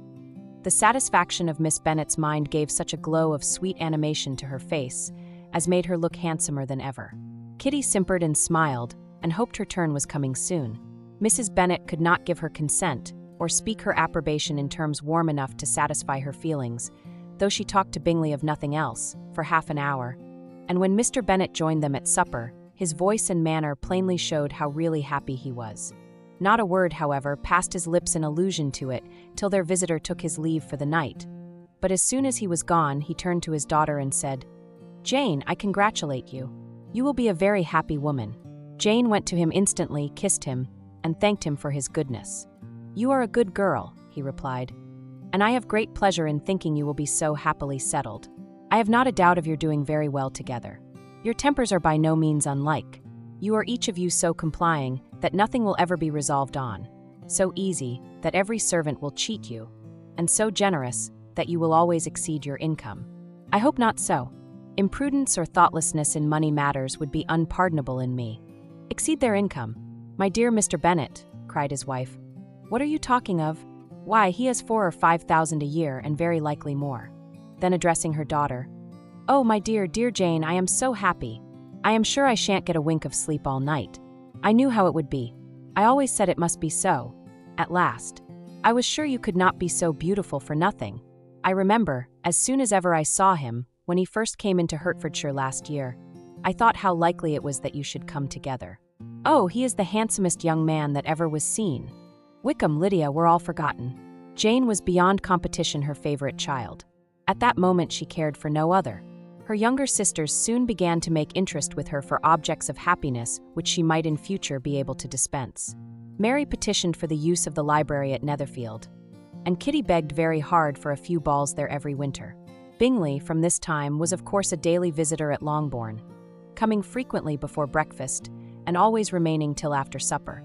The satisfaction of Miss Bennet's mind gave such a glow of sweet animation to her face, as made her look handsomer than ever. Kitty simpered and smiled, and hoped her turn was coming soon. Mrs. Bennet could not give her consent, or speak her approbation in terms warm enough to satisfy her feelings, though she talked to Bingley of nothing else, for half an hour, and when Mr. Bennet joined them at supper, his voice and manner plainly showed how really happy he was. Not a word, however, passed his lips in allusion to it till their visitor took his leave for the night. But as soon as he was gone, he turned to his daughter and said, "Jane, I congratulate you. You will be a very happy woman." Jane went to him instantly, kissed him, and thanked him for his goodness. "You are a good girl," he replied, "and I have great pleasure in thinking you will be so happily settled. I have not a doubt of your doing very well together. Your tempers are by no means unlike. You are each of you so complying that nothing will ever be resolved on, so easy that every servant will cheat you, and so generous that you will always exceed your income. I hope not so. Imprudence or thoughtlessness in money matters would be unpardonable in me. Exceed their income? My dear Mr. Bennet," cried his wife, "what are you talking of? Why, he has 4,000 or 5,000 a year, and very likely more." Then addressing her daughter, "Oh, my dear, dear Jane, I am so happy. I am sure I shan't get a wink of sleep all night. I knew how it would be. I always said it must be so. At last. I was sure you could not be so beautiful for nothing. I remember, as soon as ever I saw him, when he first came into Hertfordshire last year, I thought how likely it was that you should come together. Oh, he is the handsomest young man that ever was seen. Wickham, Lydia were all forgotten." Jane was beyond competition her favorite child. At that moment she cared for no other. Her younger sisters soon began to make interest with her for objects of happiness which she might in future be able to dispense. Mary petitioned for the use of the library at Netherfield, and Kitty begged very hard for a few balls there every winter. Bingley, from this time, was of course a daily visitor at Longbourn, coming frequently before breakfast, and always remaining till after supper,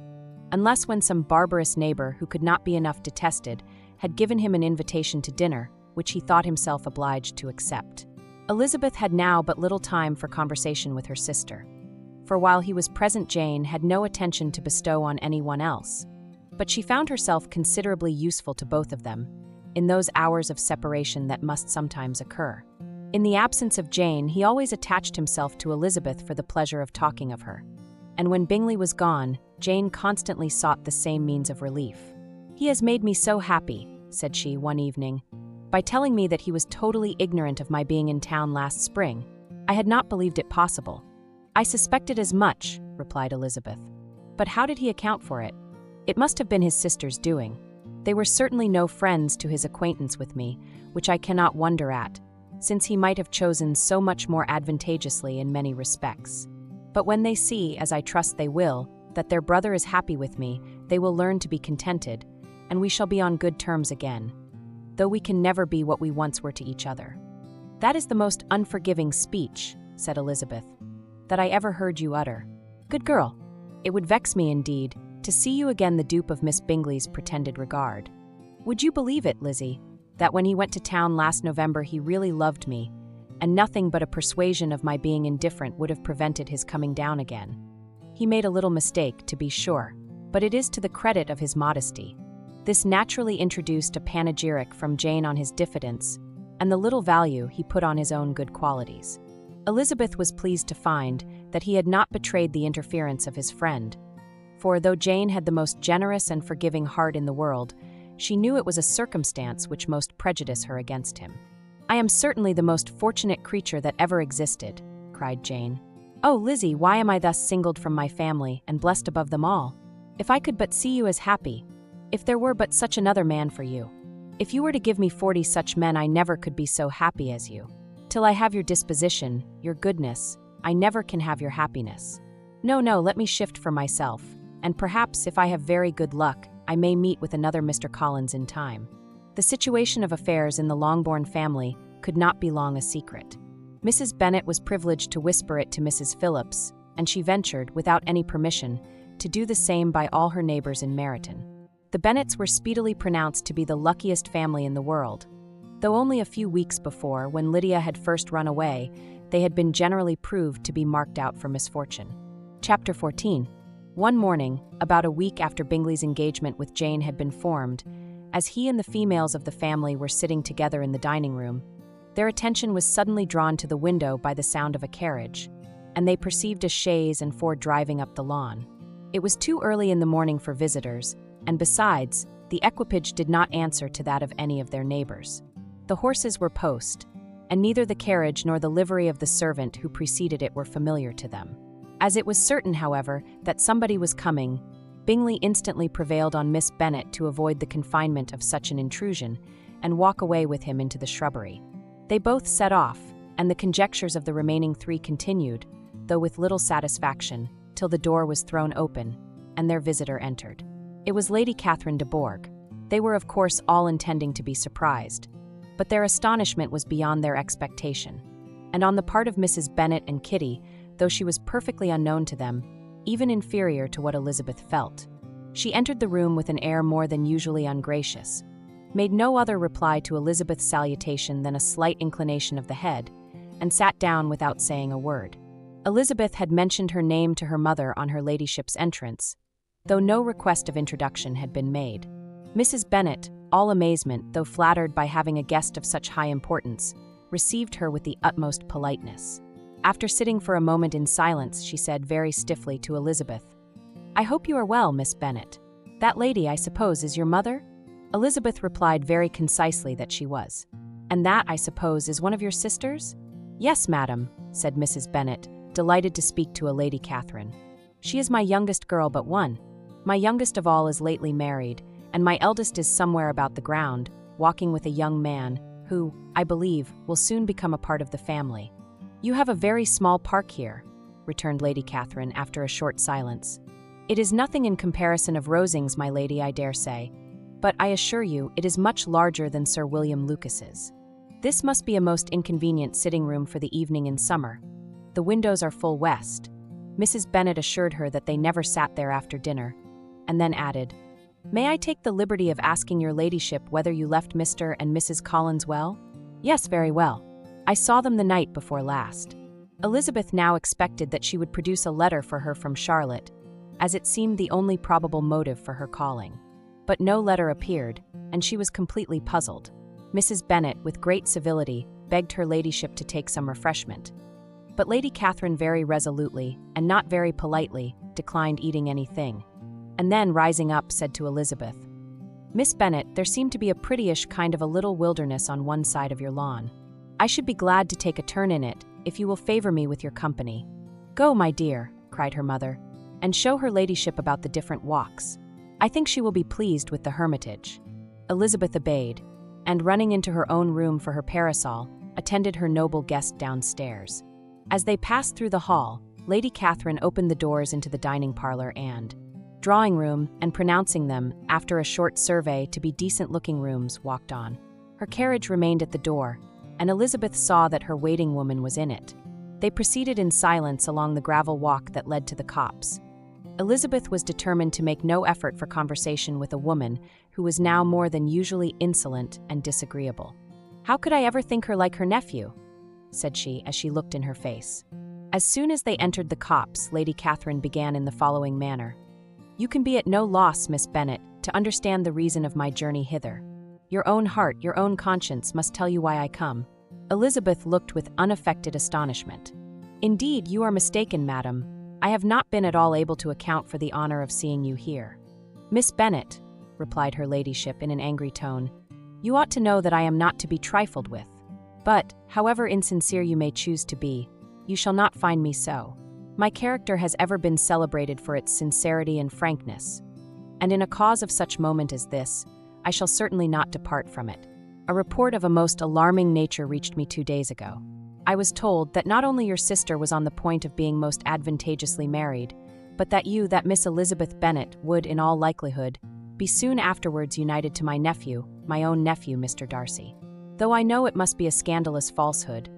unless when some barbarous neighbor who could not be enough detested had given him an invitation to dinner, which he thought himself obliged to accept. Elizabeth had now but little time for conversation with her sister, for while he was present Jane had no attention to bestow on anyone else, but she found herself considerably useful to both of them, in those hours of separation that must sometimes occur. In the absence of Jane, he always attached himself to Elizabeth for the pleasure of talking of her. And when Bingley was gone, Jane constantly sought the same means of relief. "He has made me so happy," said she one evening, "by telling me that he was totally ignorant of my being in town last spring. I had not believed it possible." "I suspected as much," replied Elizabeth. "But how did he account for it?" "It must have been his sister's doing. They were certainly no friends to his acquaintance with me, which I cannot wonder at, since he might have chosen so much more advantageously in many respects. But when they see, as I trust they will, that their brother is happy with me, they will learn to be contented, and we shall be on good terms again, though we can never be what we once were to each other." "That is the most unforgiving speech," said Elizabeth, "that I ever heard you utter. Good girl! It would vex me, indeed, to see you again the dupe of Miss Bingley's pretended regard. Would you believe it, Lizzie, that when he went to town last November he really loved me, and nothing but a persuasion of my being indifferent would have prevented his coming down again? He made a little mistake, to be sure, but it is to the credit of his modesty." This naturally introduced a panegyric from Jane on his diffidence, and the little value he put on his own good qualities. Elizabeth was pleased to find that he had not betrayed the interference of his friend, for though Jane had the most generous and forgiving heart in the world, she knew it was a circumstance which most prejudiced her against him. "I am certainly the most fortunate creature that ever existed," cried Jane. "Oh, Lizzie, why am I thus singled from my family and blessed above them all? If I could but see you as happy! If there were but such another man for you! If you were to give me 40 such men, I never could be so happy as you. Till I have your disposition, your goodness, I never can have your happiness. No, let me shift for myself, and perhaps, if I have very good luck, I may meet with another Mr. Collins in time." The situation of affairs in the Longbourn family could not be long a secret. Mrs. Bennet was privileged to whisper it to Mrs. Phillips, and she ventured, without any permission, to do the same by all her neighbours in Meryton. The Bennets were speedily pronounced to be the luckiest family in the world. Though only a few weeks before, when Lydia had first run away, they had been generally proved to be marked out for misfortune. Chapter 14. One morning, about a week after Bingley's engagement with Jane had been formed, as he and the females of the family were sitting together in the dining room, their attention was suddenly drawn to the window by the sound of a carriage, and they perceived a chaise and 4 driving up the lawn. It was too early in the morning for visitors, and besides, the equipage did not answer to that of any of their neighbours. The horses were post, and neither the carriage nor the livery of the servant who preceded it were familiar to them. As it was certain, however, that somebody was coming, Bingley instantly prevailed on Miss Bennet to avoid the confinement of such an intrusion, and walk away with him into the shrubbery. They both set off, and the conjectures of the remaining 3 continued, though with little satisfaction, till the door was thrown open, and their visitor entered. It was Lady Catherine de Bourgh. They were of course all intending to be surprised, but their astonishment was beyond their expectation, and on the part of Mrs. Bennet and Kitty, though she was perfectly unknown to them, even inferior to what Elizabeth felt. She entered the room with an air more than usually ungracious, made no other reply to Elizabeth's salutation than a slight inclination of the head, and sat down without saying a word. Elizabeth had mentioned her name to her mother on her ladyship's entrance, though no request of introduction had been made. Mrs. Bennet, all amazement, though flattered by having a guest of such high importance, received her with the utmost politeness. After sitting for a moment in silence, she said very stiffly to Elizabeth, "I hope you are well, Miss Bennet. That lady, I suppose, is your mother?" Elizabeth replied very concisely that she was. "And that, I suppose, is one of your sisters?" "Yes, madam," said Mrs. Bennet, delighted to speak to a Lady Catherine. "She is my youngest girl but one. My youngest of all is lately married, and my eldest is somewhere about the ground, walking with a young man, who, I believe, will soon become a part of the family." "You have a very small park here," returned Lady Catherine after a short silence. "It is nothing in comparison of Rosings, my lady, I dare say, but I assure you it is much larger than Sir William Lucas's. This must be a most inconvenient sitting-room for the evening in summer. The windows are full west." Mrs. Bennet assured her that they never sat there after dinner, and then added, "May I take the liberty of asking your ladyship whether you left Mr. and Mrs. Collins well?" "Yes, very well. I saw them the night before last." Elizabeth now expected that she would produce a letter for her from Charlotte, as it seemed the only probable motive for her calling. But no letter appeared, and she was completely puzzled. Mrs. Bennet, with great civility, begged her ladyship to take some refreshment. But Lady Catherine very resolutely, and not very politely, declined eating anything, and then, rising up, said to Elizabeth, "Miss Bennet, there seemed to be a prettyish kind of a little wilderness on one side of your lawn. I should be glad to take a turn in it, if you will favor me with your company." "Go, my dear," cried her mother, "and show her ladyship about the different walks. I think she will be pleased with the hermitage." Elizabeth obeyed, and running into her own room for her parasol, attended her noble guest downstairs. As they passed through the hall, Lady Catherine opened the doors into the dining parlor and drawing room, and pronouncing them, after a short survey, to be decent-looking rooms, walked on. Her carriage remained at the door, and Elizabeth saw that her waiting woman was in it. They proceeded in silence along the gravel walk that led to the copse. Elizabeth was determined to make no effort for conversation with a woman who was now more than usually insolent and disagreeable. "How could I ever think her like her nephew?" said she as she looked in her face. As soon as they entered the copse, Lady Catherine began in the following manner. "You can be at no loss, Miss Bennet, to understand the reason of my journey hither. Your own heart, your own conscience must tell you why I come." Elizabeth looked with unaffected astonishment. "Indeed, you are mistaken, madam. I have not been at all able to account for the honor of seeing you here." "Miss Bennet," replied her ladyship in an angry tone, "you ought to know that I am not to be trifled with. But, however insincere you may choose to be, you shall not find me so. My character has ever been celebrated for its sincerity and frankness, and in a cause of such moment as this, I shall certainly not depart from it. A report of a most alarming nature reached me 2 days ago. I was told that not only your sister was on the point of being most advantageously married, but that you, that Miss Elizabeth Bennet, would, in all likelihood, be soon afterwards united to my nephew, my own nephew, Mr. Darcy. Though I know it must be a scandalous falsehood,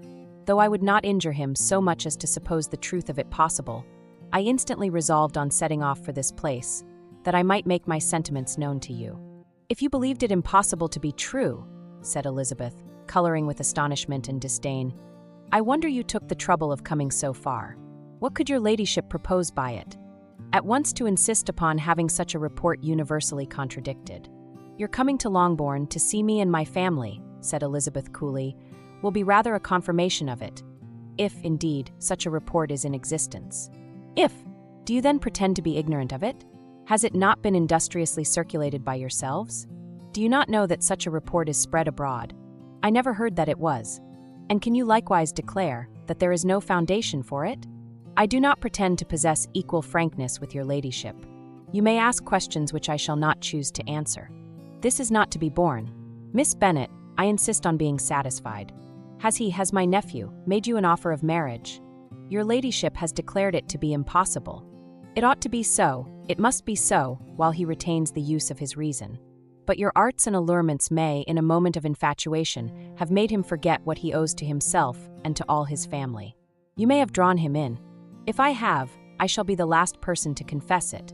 though I would not injure him so much as to suppose the truth of it possible, I instantly resolved on setting off for this place, that I might make my sentiments known to you." "If you believed it impossible to be true," said Elizabeth, coloring with astonishment and disdain, "I wonder you took the trouble of coming so far. What could your ladyship propose by it? At once to insist upon having such a report universally contradicted." "Your coming to Longbourn to see me and my family," said Elizabeth coolly, "will be rather a confirmation of it, if, indeed, such a report is in existence." "If? Do you then pretend to be ignorant of it? Has it not been industriously circulated by yourselves? Do you not know that such a report is spread abroad? I never heard that it was. And can you likewise declare that there is no foundation for it? I do not pretend to possess equal frankness with your ladyship. You may ask questions which I shall not choose to answer. This is not to be borne. Miss Bennet, I insist on being satisfied. Has my nephew, made you an offer of marriage? Your ladyship has declared it to be impossible. It ought to be so, it must be so, while he retains the use of his reason. But your arts and allurements may, in a moment of infatuation, have made him forget what he owes to himself and to all his family. You may have drawn him in. If I have, I shall be the last person to confess it.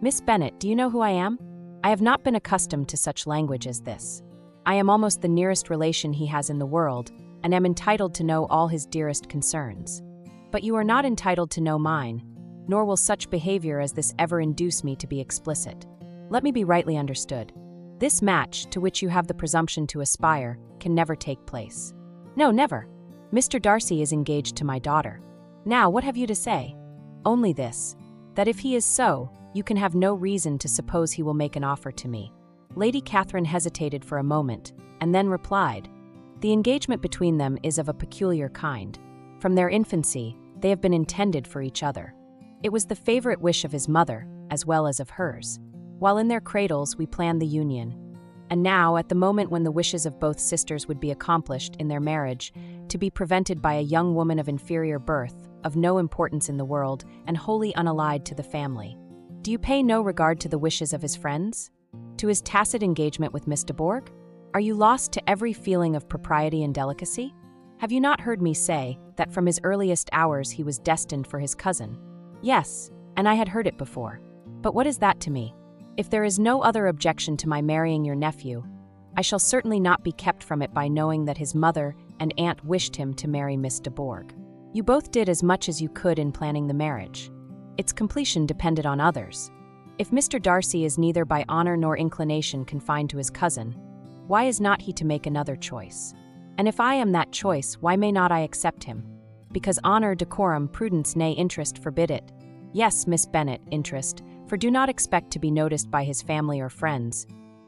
Miss Bennet, do you know who I am? I have not been accustomed to such language as this. I am almost the nearest relation he has in the world, and am entitled to know all his dearest concerns. But you are not entitled to know mine, nor will such behavior as this ever induce me to be explicit. Let me be rightly understood. This match, to which you have the presumption to aspire, can never take place. No, never. Mr. Darcy is engaged to my daughter. Now, what have you to say? Only this, that if he is so, you can have no reason to suppose he will make an offer to me." Lady Catherine hesitated for a moment, and then replied, "The engagement between them is of a peculiar kind. From their infancy, they have been intended for each other. It was the favorite wish of his mother, as well as of hers. While in their cradles, we planned the union. And now, at the moment when the wishes of both sisters would be accomplished in their marriage, to be prevented by a young woman of inferior birth, of no importance in the world, and wholly unallied to the family. Do you pay no regard to the wishes of his friends? To his tacit engagement with Miss de Bourgh? Are you lost to every feeling of propriety and delicacy? Have you not heard me say that from his earliest hours he was destined for his cousin? Yes, and I had heard it before. But what is that to me? If there is no other objection to my marrying your nephew, I shall certainly not be kept from it by knowing that his mother and aunt wished him to marry Miss de Bourgh. You both did as much as you could in planning the marriage. Its completion depended on others. If Mr. Darcy is neither by honor nor inclination confined to his cousin, why is not he to make another choice? And if I am that choice, why may not I accept him? Because honor, decorum, prudence, nay, interest forbid it. Yes, Miss Bennet, interest, for do not expect to be noticed by his family or friends.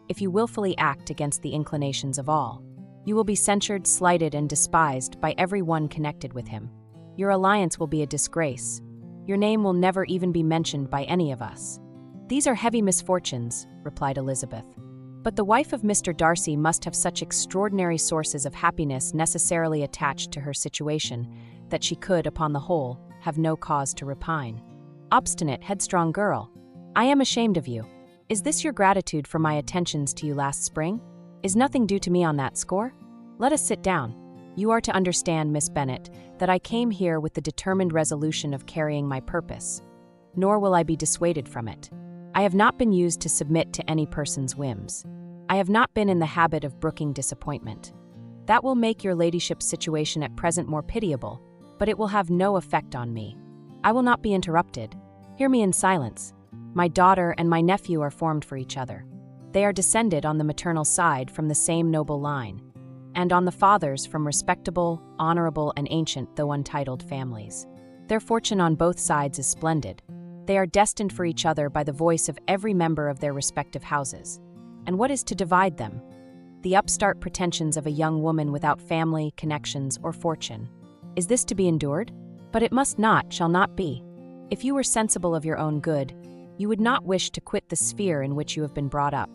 If you willfully act against the inclinations of all, you will be censured, slighted, and despised by every one connected with him. Your alliance will be a disgrace. Your name will never even be mentioned by any of us. These are heavy misfortunes, replied Elizabeth. But the wife of Mr. Darcy must have such extraordinary sources of happiness necessarily attached to her situation that she could, upon the whole, have no cause to repine. Obstinate, headstrong girl, I am ashamed of you. Is this your gratitude for my attentions to you last spring? Is nothing due to me on that score? Let us sit down. You are to understand, Miss Bennet, that I came here with the determined resolution of carrying my purpose, nor will I be dissuaded from it. I have not been used to submit to any person's whims. I have not been in the habit of brooking disappointment. That will make your ladyship's situation at present more pitiable, but it will have no effect on me. I will not be interrupted. Hear me in silence. My daughter and my nephew are formed for each other. They are descended on the maternal side from the same noble line, and on the father's from respectable, honorable, and ancient though untitled families. Their fortune on both sides is splendid. They are destined for each other by the voice of every member of their respective houses. And what is to divide them? The upstart pretensions of a young woman without family, connections, or fortune. Is this to be endured? But it must not, shall not be. If you were sensible of your own good, you would not wish to quit the sphere in which you have been brought up.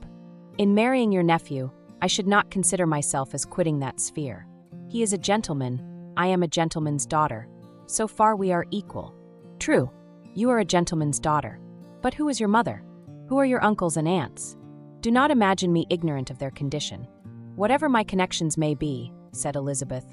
In marrying your nephew, I should not consider myself as quitting that sphere. He is a gentleman, I am a gentleman's daughter. So far we are equal. True, you are a gentleman's daughter. But who is your mother? Who are your uncles and aunts? Do not imagine me ignorant of their condition. Whatever my connections may be, said Elizabeth,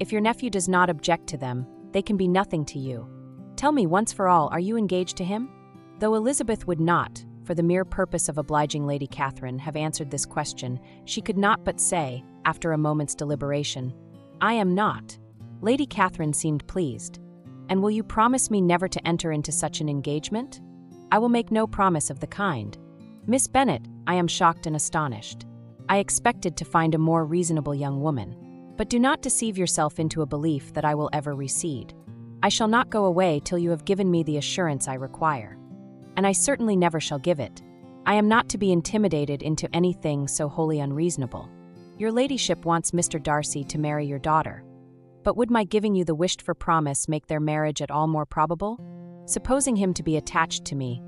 if your nephew does not object to them, they can be nothing to you. Tell me once for all, are you engaged to him? Though Elizabeth would not, for the mere purpose of obliging Lady Catherine, have answered this question, she could not but say, after a moment's deliberation, I am not. Lady Catherine seemed pleased. And will you promise me never to enter into such an engagement? I will make no promise of the kind. Miss Bennet, I am shocked and astonished. I expected to find a more reasonable young woman. But do not deceive yourself into a belief that I will ever recede. I shall not go away till you have given me the assurance I require. And I certainly never shall give it. I am not to be intimidated into anything so wholly unreasonable. Your ladyship wants Mr. Darcy to marry your daughter. But would my giving you the wished-for promise make their marriage at all more probable? Supposing him to be attached to me,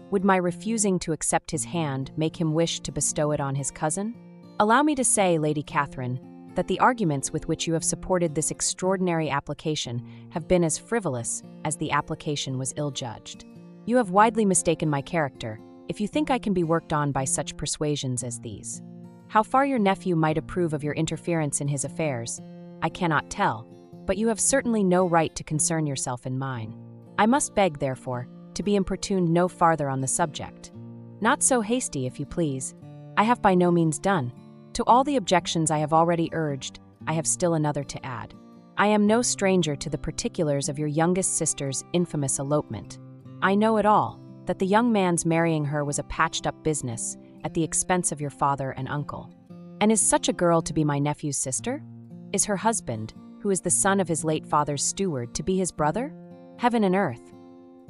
would my refusing to accept his hand make him wish to bestow it on his cousin? Allow me to say, Lady Catherine, that the arguments with which you have supported this extraordinary application have been as frivolous as the application was ill-judged. You have widely mistaken my character, if you think I can be worked on by such persuasions as these. How far your nephew might approve of your interference in his affairs, I cannot tell, but you have certainly no right to concern yourself in mine. I must beg, therefore, to be importuned no farther on the subject. Not so hasty, if you please. I have by no means done. To all the objections I have already urged, I have still another to add. I am no stranger to the particulars of your youngest sister's infamous elopement. I know it all, that the young man's marrying her was a patched-up business at the expense of your father and uncle. And is such a girl to be my nephew's sister? Is her husband, who is the son of his late father's steward, to be his brother? Heaven and earth!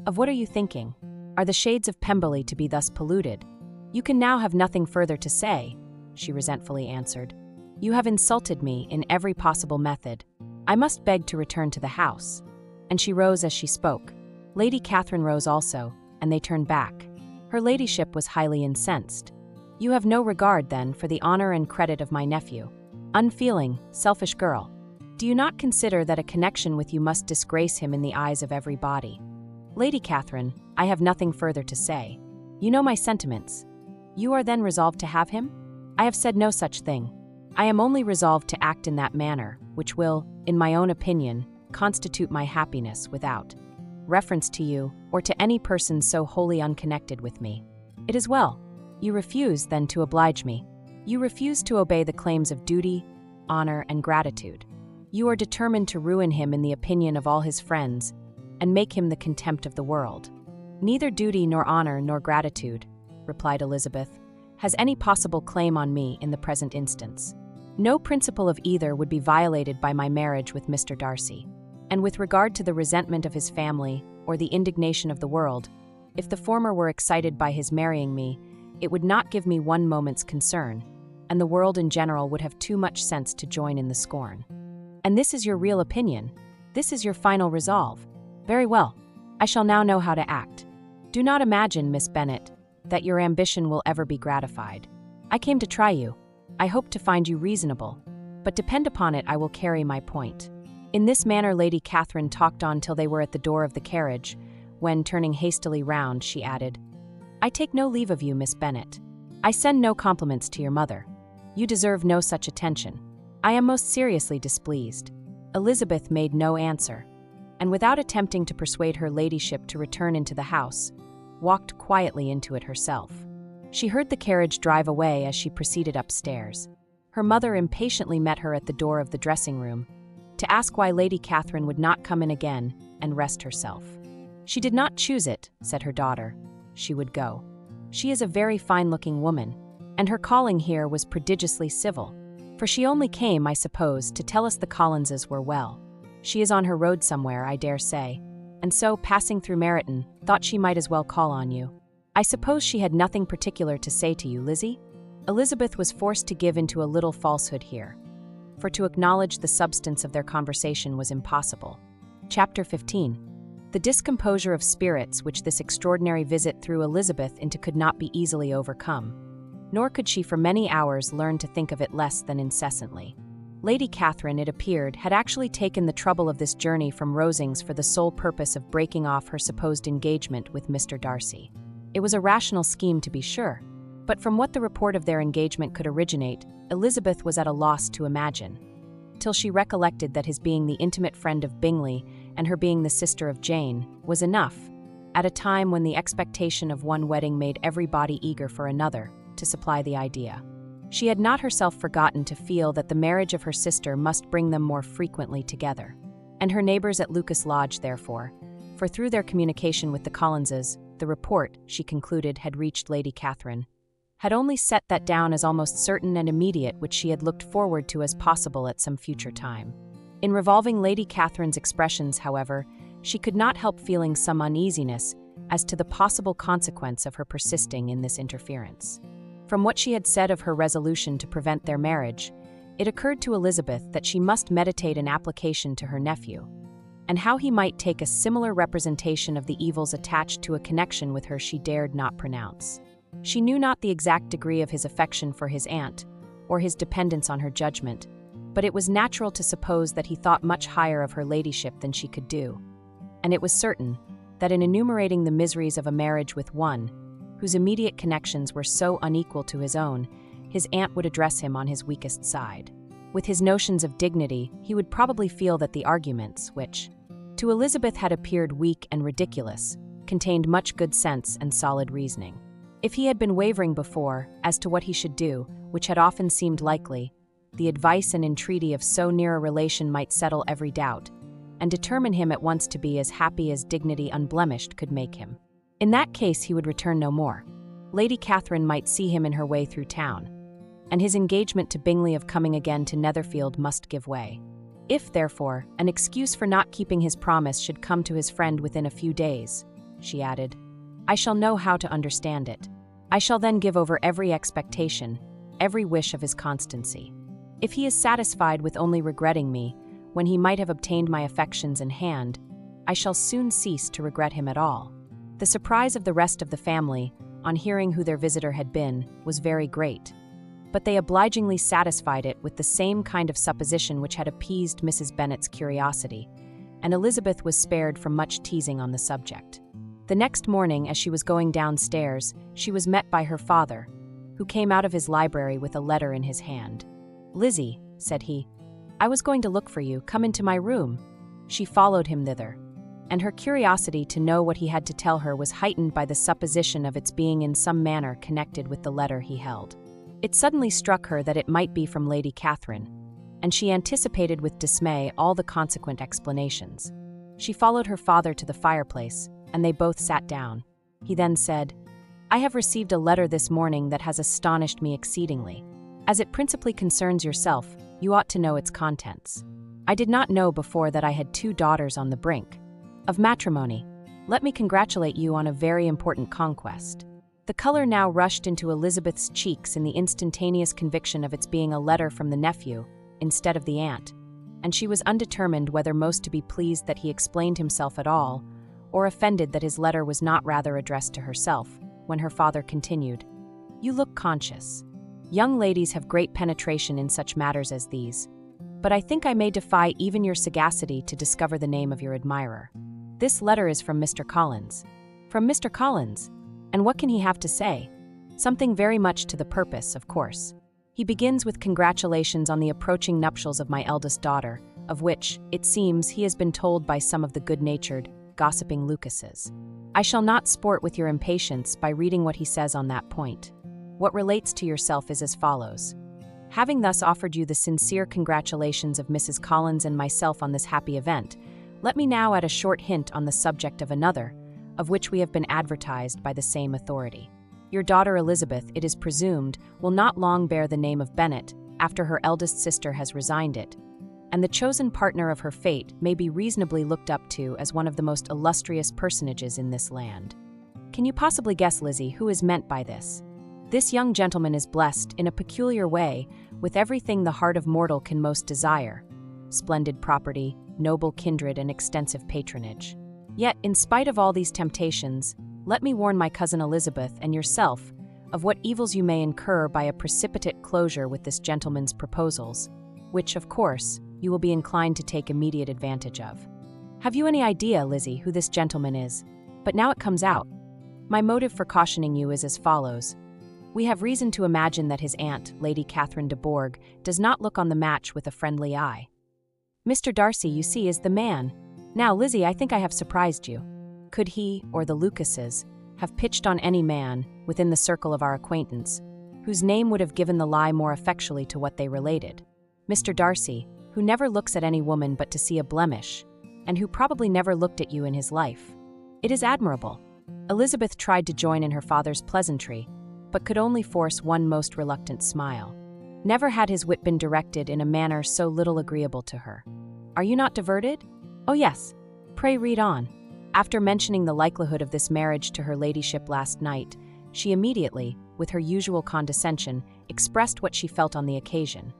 Of what are you thinking? Are the shades of Pemberley to be thus polluted? You can now have nothing further to say, she resentfully answered. You have insulted me in every possible method. I must beg to return to the house. And she rose as she spoke. Lady Catherine rose also, and they turned back. Her ladyship was highly incensed. You have no regard, then, for the honor and credit of my nephew. Unfeeling, selfish girl. Do you not consider that a connection with you must disgrace him in the eyes of everybody? Lady Catherine, I have nothing further to say. You know my sentiments. You are then resolved to have him? I have said no such thing. I am only resolved to act in that manner, which will, in my own opinion, constitute my happiness without reference to you, or to any person so wholly unconnected with me. It is well. You refuse, then, to oblige me. You refuse to obey the claims of duty, honor, and gratitude. You are determined to ruin him in the opinion of all his friends, and make him the contempt of the world. "Neither duty nor honor nor gratitude," replied Elizabeth, "has any possible claim on me in the present instance. No principle of either would be violated by my marriage with Mr. Darcy. And with regard to the resentment of his family, or the indignation of the world, if the former were excited by his marrying me, it would not give me one moment's concern, and the world in general would have too much sense to join in the scorn. And this is your real opinion? This is your final resolve? Very well. I shall now know how to act. Do not imagine, Miss Bennet, that your ambition will ever be gratified. I came to try you. I hope to find you reasonable, but depend upon it I will carry my point." In this manner Lady Catherine talked on till they were at the door of the carriage, when, turning hastily round, she added, "I take no leave of you, Miss Bennet. I send no compliments to your mother. You deserve no such attention. I am most seriously displeased." Elizabeth made no answer, and without attempting to persuade her ladyship to return into the house, walked quietly into it herself. She heard the carriage drive away as she proceeded upstairs. Her mother impatiently met her at the door of the dressing-room, to ask why Lady Catherine would not come in again and rest herself. "She did not choose it," said her daughter. "She would go. She is a very fine-looking woman, and her calling here was prodigiously civil, for she only came, I suppose, to tell us the Collinses were well. She is on her road somewhere, I dare say, and so, passing through Meryton, thought she might as well call on you. I suppose she had nothing particular to say to you, Lizzie?" Elizabeth was forced to give into a little falsehood here, for to acknowledge the substance of their conversation was impossible. Chapter 15. The discomposure of spirits which this extraordinary visit threw Elizabeth into could not be easily overcome, nor could she for many hours learn to think of it less than incessantly. Lady Catherine, it appeared, had actually taken the trouble of this journey from Rosings for the sole purpose of breaking off her supposed engagement with Mr. Darcy. It was a rational scheme, to be sure, but from what the report of their engagement could originate, Elizabeth was at a loss to imagine, till she recollected that his being the intimate friend of Bingley and her being the sister of Jane was enough, at a time when the expectation of one wedding made everybody eager for another, to supply the idea. She had not herself forgotten to feel that the marriage of her sister must bring them more frequently together, and her neighbours at Lucas Lodge, therefore, for through their communication with the Collinses, the report, she concluded, had reached Lady Catherine, had only set that down as almost certain and immediate, which she had looked forward to as possible at some future time. In revolving Lady Catherine's expressions, however, she could not help feeling some uneasiness as to the possible consequence of her persisting in this interference. From what she had said of her resolution to prevent their marriage, it occurred to Elizabeth that she must meditate an application to her nephew, and how he might take a similar representation of the evils attached to a connection with her she dared not pronounce. She knew not the exact degree of his affection for his aunt, or his dependence on her judgment, but it was natural to suppose that he thought much higher of her ladyship than she could do, and it was certain that in enumerating the miseries of a marriage with one, whose immediate connections were so unequal to his own, his aunt would address him on his weakest side. With his notions of dignity, he would probably feel that the arguments, which, to Elizabeth had appeared weak and ridiculous, contained much good sense and solid reasoning. If he had been wavering before, as to what he should do, which had often seemed likely, the advice and entreaty of so near a relation might settle every doubt, and determine him at once to be as happy as dignity unblemished could make him. In that case he would return no more. Lady Catherine might see him in her way through town, and his engagement to Bingley of coming again to Netherfield must give way. If, therefore, an excuse for not keeping his promise should come to his friend within a few days, she added, I shall know how to understand it. I shall then give over every expectation, every wish of his constancy. If he is satisfied with only regretting me, when he might have obtained my affections in hand, I shall soon cease to regret him at all. The surprise of the rest of the family, on hearing who their visitor had been, was very great, but they obligingly satisfied it with the same kind of supposition which had appeased Mrs. Bennet's curiosity, and Elizabeth was spared from much teasing on the subject. The next morning, as she was going downstairs, she was met by her father, who came out of his library with a letter in his hand. "Lizzie," said he, "I was going to look for you. Come into my room." She followed him thither, and her curiosity to know what he had to tell her was heightened by the supposition of its being in some manner connected with the letter he held. It suddenly struck her that it might be from Lady Catherine, and she anticipated with dismay all the consequent explanations. She followed her father to the fireplace, and they both sat down. He then said, "I have received a letter this morning that has astonished me exceedingly. As it principally concerns yourself, you ought to know its contents. I did not know before that I had 2 daughters on the brink of matrimony. Let me congratulate you on a very important conquest." The color now rushed into Elizabeth's cheeks in the instantaneous conviction of its being a letter from the nephew, instead of the aunt, and she was undetermined whether most to be pleased that he explained himself at all, or offended that his letter was not rather addressed to herself, when her father continued, "You look conscious. Young ladies have great penetration in such matters as these, but I think I may defy even your sagacity to discover the name of your admirer. This letter is from Mr. Collins." "From Mr. Collins? And what can he have to say?" "Something very much to the purpose, of course. He begins with congratulations on the approaching nuptials of my eldest daughter, of which, it seems, he has been told by some of the good-natured, gossiping Lucases. I shall not sport with your impatience by reading what he says on that point. What relates to yourself is as follows. Having thus offered you the sincere congratulations of Mrs. Collins and myself on this happy event, let me now add a short hint on the subject of another, of which we have been advertised by the same authority. Your daughter Elizabeth, it is presumed, will not long bear the name of Bennet, after her eldest sister has resigned it, and the chosen partner of her fate may be reasonably looked up to as one of the most illustrious personages in this land. Can you possibly guess, Lizzie, who is meant by this? This young gentleman is blessed, in a peculiar way, with everything the heart of mortal can most desire: splendid property, noble kindred, and extensive patronage. Yet, in spite of all these temptations, let me warn my cousin Elizabeth and yourself of what evils you may incur by a precipitate closure with this gentleman's proposals, which, of course, you will be inclined to take immediate advantage of. Have you any idea, Lizzie, who this gentleman is? But now it comes out. My motive for cautioning you is as follows. We have reason to imagine that his aunt, Lady Catherine de Bourgh, does not look on the match with a friendly eye. Mr. Darcy, you see, is the man. Now, Lizzie, I think I have surprised you. Could he, or the Lucases, have pitched on any man, within the circle of our acquaintance, whose name would have given the lie more effectually to what they related? Mr. Darcy, who never looks at any woman but to see a blemish, and who probably never looked at you in his life. It is admirable. Elizabeth tried to join in her father's pleasantry, but could only force one most reluctant smile. Never had his wit been directed in a manner so little agreeable to her. Are you not diverted? Oh yes. Pray read on. After mentioning the likelihood of this marriage to her ladyship last night, she immediately, with her usual condescension, expressed what she felt on the occasion.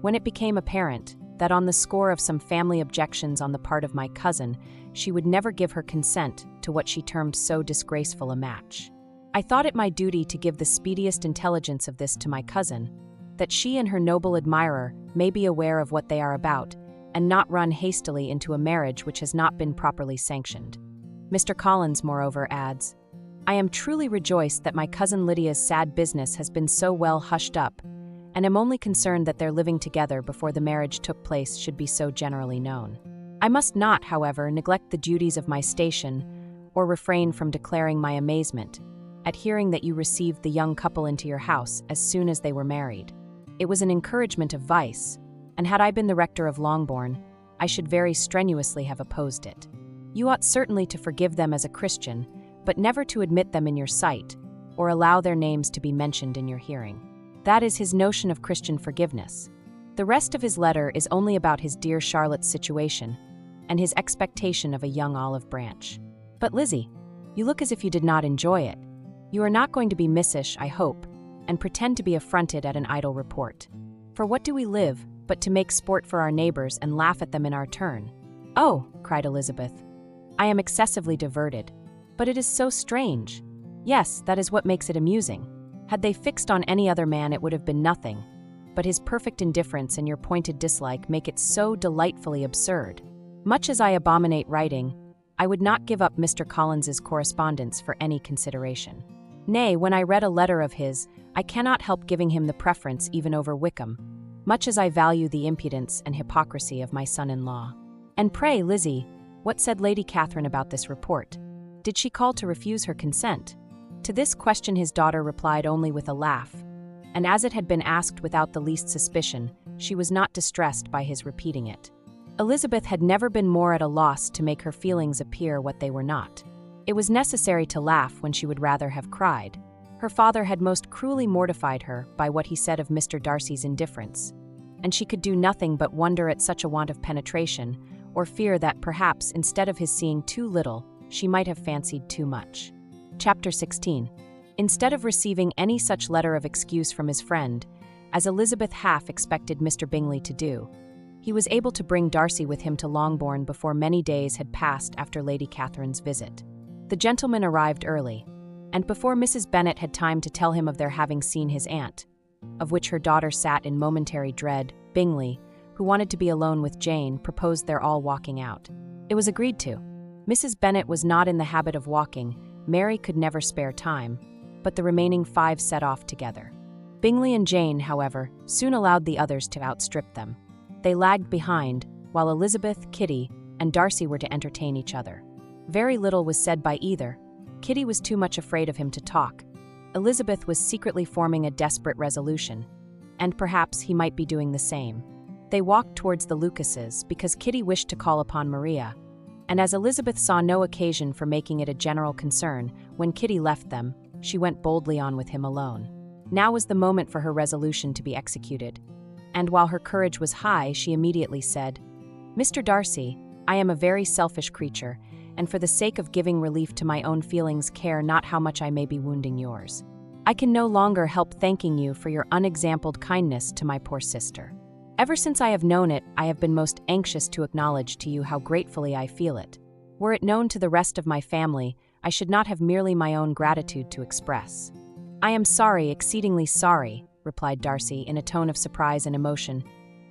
When it became apparent that on the score of some family objections on the part of my cousin, she would never give her consent to what she termed so disgraceful a match, I thought it my duty to give the speediest intelligence of this to my cousin, that she and her noble admirer may be aware of what they are about, and not run hastily into a marriage which has not been properly sanctioned. Mr. Collins, moreover, adds, I am truly rejoiced that my cousin Lydia's sad business has been so well hushed up, and am only concerned that their living together before the marriage took place should be so generally known. I must not, however, neglect the duties of my station, or refrain from declaring my amazement at hearing that you received the young couple into your house as soon as they were married. It was an encouragement of vice, and had I been the rector of Longbourn, I should very strenuously have opposed it. You ought certainly to forgive them as a Christian, but never to admit them in your sight, or allow their names to be mentioned in your hearing. That is his notion of Christian forgiveness. The rest of his letter is only about his dear Charlotte's situation, and his expectation of a young olive branch. But Lizzie, you look as if you did not enjoy it. You are not going to be missish, I hope, and pretend to be affronted at an idle report. For what do we live, but to make sport for our neighbors and laugh at them in our turn? Oh, cried Elizabeth, I am excessively diverted. But it is so strange. Yes, that is what makes it amusing. Had they fixed on any other man it would have been nothing, but his perfect indifference and your pointed dislike make it so delightfully absurd. Much as I abominate writing, I would not give up Mr. Collins's correspondence for any consideration. Nay, when I read a letter of his, I cannot help giving him the preference even over Wickham, much as I value the impudence and hypocrisy of my son-in-law. And pray, Lizzie, what said Lady Catherine about this report? Did she call to refuse her consent? To this question his daughter replied only with a laugh, and as it had been asked without the least suspicion, she was not distressed by his repeating it. Elizabeth had never been more at a loss to make her feelings appear what they were not. It was necessary to laugh when she would rather have cried. Her father had most cruelly mortified her by what he said of Mr. Darcy's indifference, and she could do nothing but wonder at such a want of penetration, or fear that perhaps instead of his seeing too little, she might have fancied too much. Chapter 16. Instead of receiving any such letter of excuse from his friend, as Elizabeth half expected Mr. Bingley to do, he was able to bring Darcy with him to Longbourn before many days had passed after Lady Catherine's visit. The gentleman arrived early, and before Mrs. Bennet had time to tell him of their having seen his aunt, of which her daughter sat in momentary dread, Bingley, who wanted to be alone with Jane, proposed their all walking out. It was agreed to. Mrs. Bennet was not in the habit of walking, Mary could never spare time, but the remaining 5 set off together. Bingley and Jane, however, soon allowed the others to outstrip them. They lagged behind, while Elizabeth, Kitty, and Darcy were to entertain each other. Very little was said by either. Kitty was too much afraid of him to talk. Elizabeth was secretly forming a desperate resolution, and perhaps he might be doing the same. They walked towards the Lucases because Kitty wished to call upon Maria, and as Elizabeth saw no occasion for making it a general concern, when Kitty left them, she went boldly on with him alone. Now was the moment for her resolution to be executed, and while her courage was high, she immediately said, "Mr. Darcy, I am a very selfish creature, and for the sake of giving relief to my own feelings care not how much I may be wounding yours. I can no longer help thanking you for your unexampled kindness to my poor sister. Ever since I have known it, I have been most anxious to acknowledge to you how gratefully I feel it. Were it known to the rest of my family, I should not have merely my own gratitude to express." "I am sorry, exceedingly sorry," replied Darcy in a tone of surprise and emotion,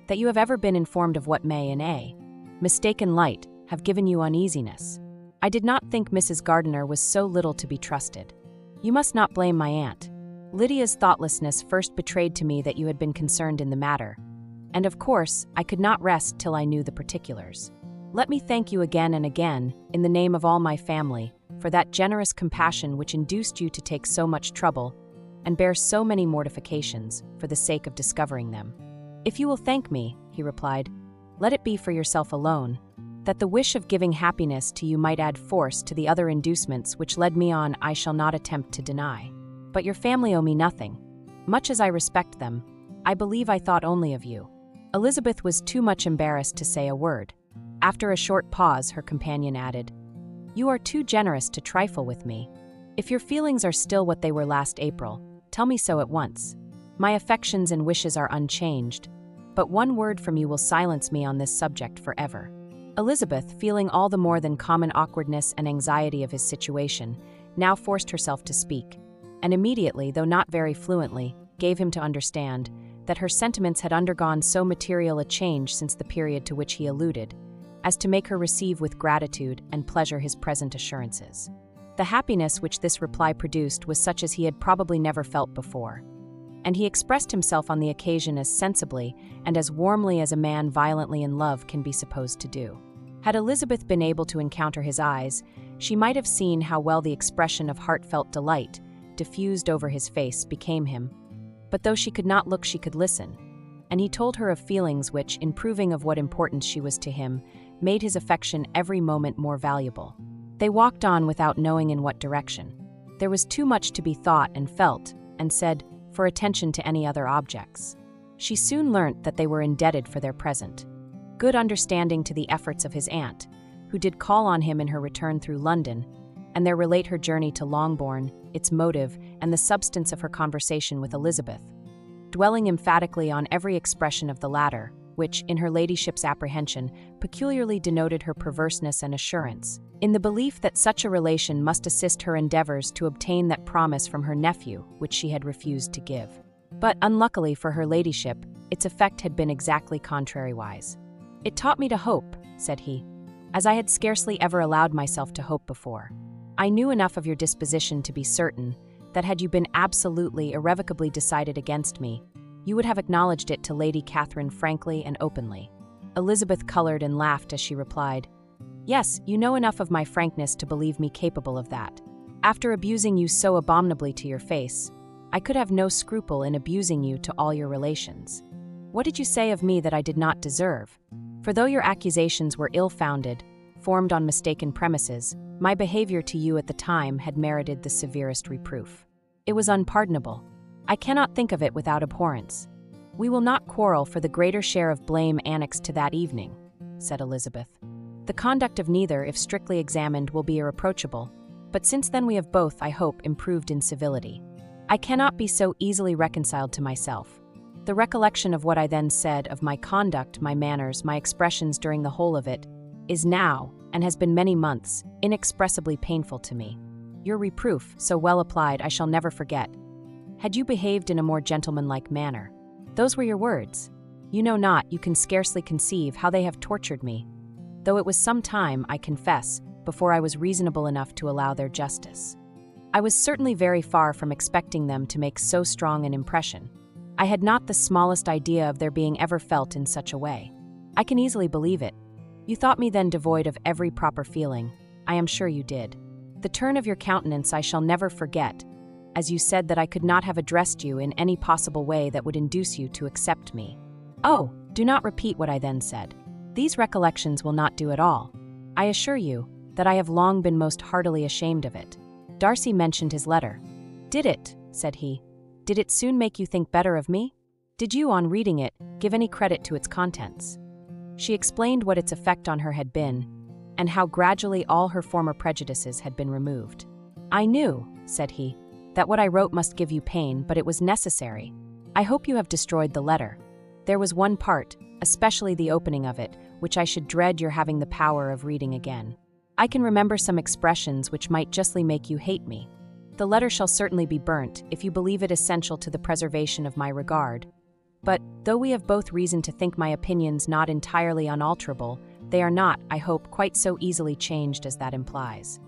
"that you have ever been informed of what may, in a mistaken light, have given you uneasiness. I did not think Mrs. Gardiner was so little to be trusted. You must not blame my aunt. Lydia's thoughtlessness first betrayed to me that you had been concerned in the matter, and of course I could not rest till I knew the particulars. Let me thank you again and again, in the name of all my family, for that generous compassion which induced you to take so much trouble, and bear so many mortifications, for the sake of discovering them. If you will thank me," he replied, "let it be for yourself alone, that the wish of giving happiness to you might add force to the other inducements which led me on I shall not attempt to deny. But your family owe me nothing. Much as I respect them, I believe I thought only of you." Elizabeth was too much embarrassed to say a word. After a short pause, her companion added, "You are too generous to trifle with me. If your feelings are still what they were last April, tell me so at once. My affections and wishes are unchanged, but one word from you will silence me on this subject forever." Elizabeth, feeling all the more than common awkwardness and anxiety of his situation, now forced herself to speak, and immediately, though not very fluently, gave him to understand that her sentiments had undergone so material a change since the period to which he alluded, as to make her receive with gratitude and pleasure his present assurances. The happiness which this reply produced was such as he had probably never felt before, and he expressed himself on the occasion as sensibly and as warmly as a man violently in love can be supposed to do. Had Elizabeth been able to encounter his eyes, she might have seen how well the expression of heartfelt delight, diffused over his face, became him. But though she could not look, she could listen, and he told her of feelings which, in proving of what importance she was to him, made his affection every moment more valuable. They walked on without knowing in what direction. There was too much to be thought and felt, and said, for attention to any other objects. She soon learnt that they were indebted for their present good understanding to the efforts of his aunt, who did call on him in her return through London, and there relate her journey to Longbourn, its motive, and the substance of her conversation with Elizabeth, dwelling emphatically on every expression of the latter, which, in her ladyship's apprehension, peculiarly denoted her perverseness and assurance, in the belief that such a relation must assist her endeavours to obtain that promise from her nephew which she had refused to give. But, unluckily for her ladyship, its effect had been exactly contrariwise. "It taught me to hope," said he, "as I had scarcely ever allowed myself to hope before. I knew enough of your disposition to be certain that had you been absolutely, irrevocably decided against me, you would have acknowledged it to Lady Catherine frankly and openly." Elizabeth colored and laughed as she replied, "Yes, you know enough of my frankness to believe me capable of that. After abusing you so abominably to your face, I could have no scruple in abusing you to all your relations. What did you say of me that I did not deserve? For though your accusations were ill-founded, formed on mistaken premises, my behavior to you at the time had merited the severest reproof. It was unpardonable. I cannot think of it without abhorrence. We will not quarrel for the greater share of blame annexed to that evening, said Elizabeth. The conduct of neither, if strictly examined, will be irreproachable, but since then we have both, I hope, improved in civility. I cannot be so easily reconciled to myself. The recollection of what I then said, of my conduct, my manners, my expressions during the whole of it, is now, and has been many months, inexpressibly painful to me. Your reproof, so well applied, I shall never forget. Had you behaved in a more gentlemanlike manner. Those were your words. You know not, you can scarcely conceive how they have tortured me, though it was some time, I confess, before I was reasonable enough to allow their justice. I was certainly very far from expecting them to make so strong an impression. I had not the smallest idea of their being ever felt in such a way. I can easily believe it. You thought me then devoid of every proper feeling. I am sure you did. The turn of your countenance I shall never forget, as you said that I could not have addressed you in any possible way that would induce you to accept me. Oh, do not repeat what I then said. These recollections will not do at all. I assure you that I have long been most heartily ashamed of it. Darcy mentioned his letter. Did it, said he, did it soon make you think better of me? Did you, on reading it, give any credit to its contents? She explained what its effect on her had been, and how gradually all her former prejudices had been removed. I knew, said he, that what I wrote must give you pain, but it was necessary. I hope you have destroyed the letter. There was one part, especially the opening of it, which I should dread your having the power of reading again. I can remember some expressions which might justly make you hate me. The letter shall certainly be burnt, if you believe it essential to the preservation of my regard. But, though we have both reason to think my opinions not entirely unalterable, they are not, I hope, quite so easily changed as that implies.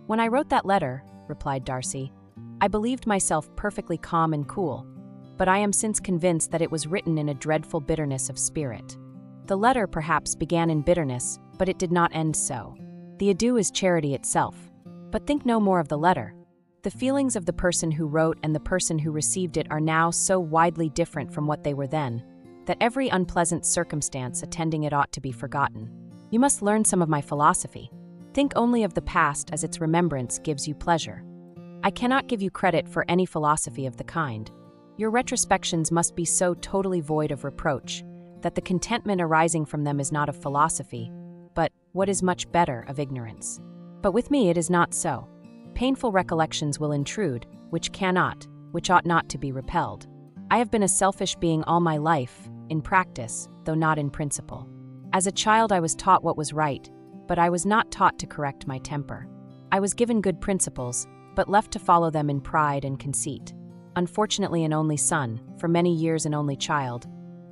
When I wrote that letter, replied Darcy, I believed myself perfectly calm and cool, but I am since convinced that it was written in a dreadful bitterness of spirit. The letter, perhaps, began in bitterness, but it did not end so. The adieu is charity itself. But think no more of the letter. The feelings of the person who wrote and the person who received it are now so widely different from what they were then, that every unpleasant circumstance attending it ought to be forgotten. You must learn some of my philosophy. Think only of the past as its remembrance gives you pleasure. I cannot give you credit for any philosophy of the kind. Your retrospections must be so totally void of reproach, that the contentment arising from them is not of philosophy, but, what is much better, of ignorance. But with me it is not so. Painful recollections will intrude, which ought not to be repelled. I have been a selfish being all my life, in practice, though not in principle. As a child I was taught what was right, but I was not taught to correct my temper. I was given good principles, but left to follow them in pride and conceit. Unfortunately an only son, for many years an only child,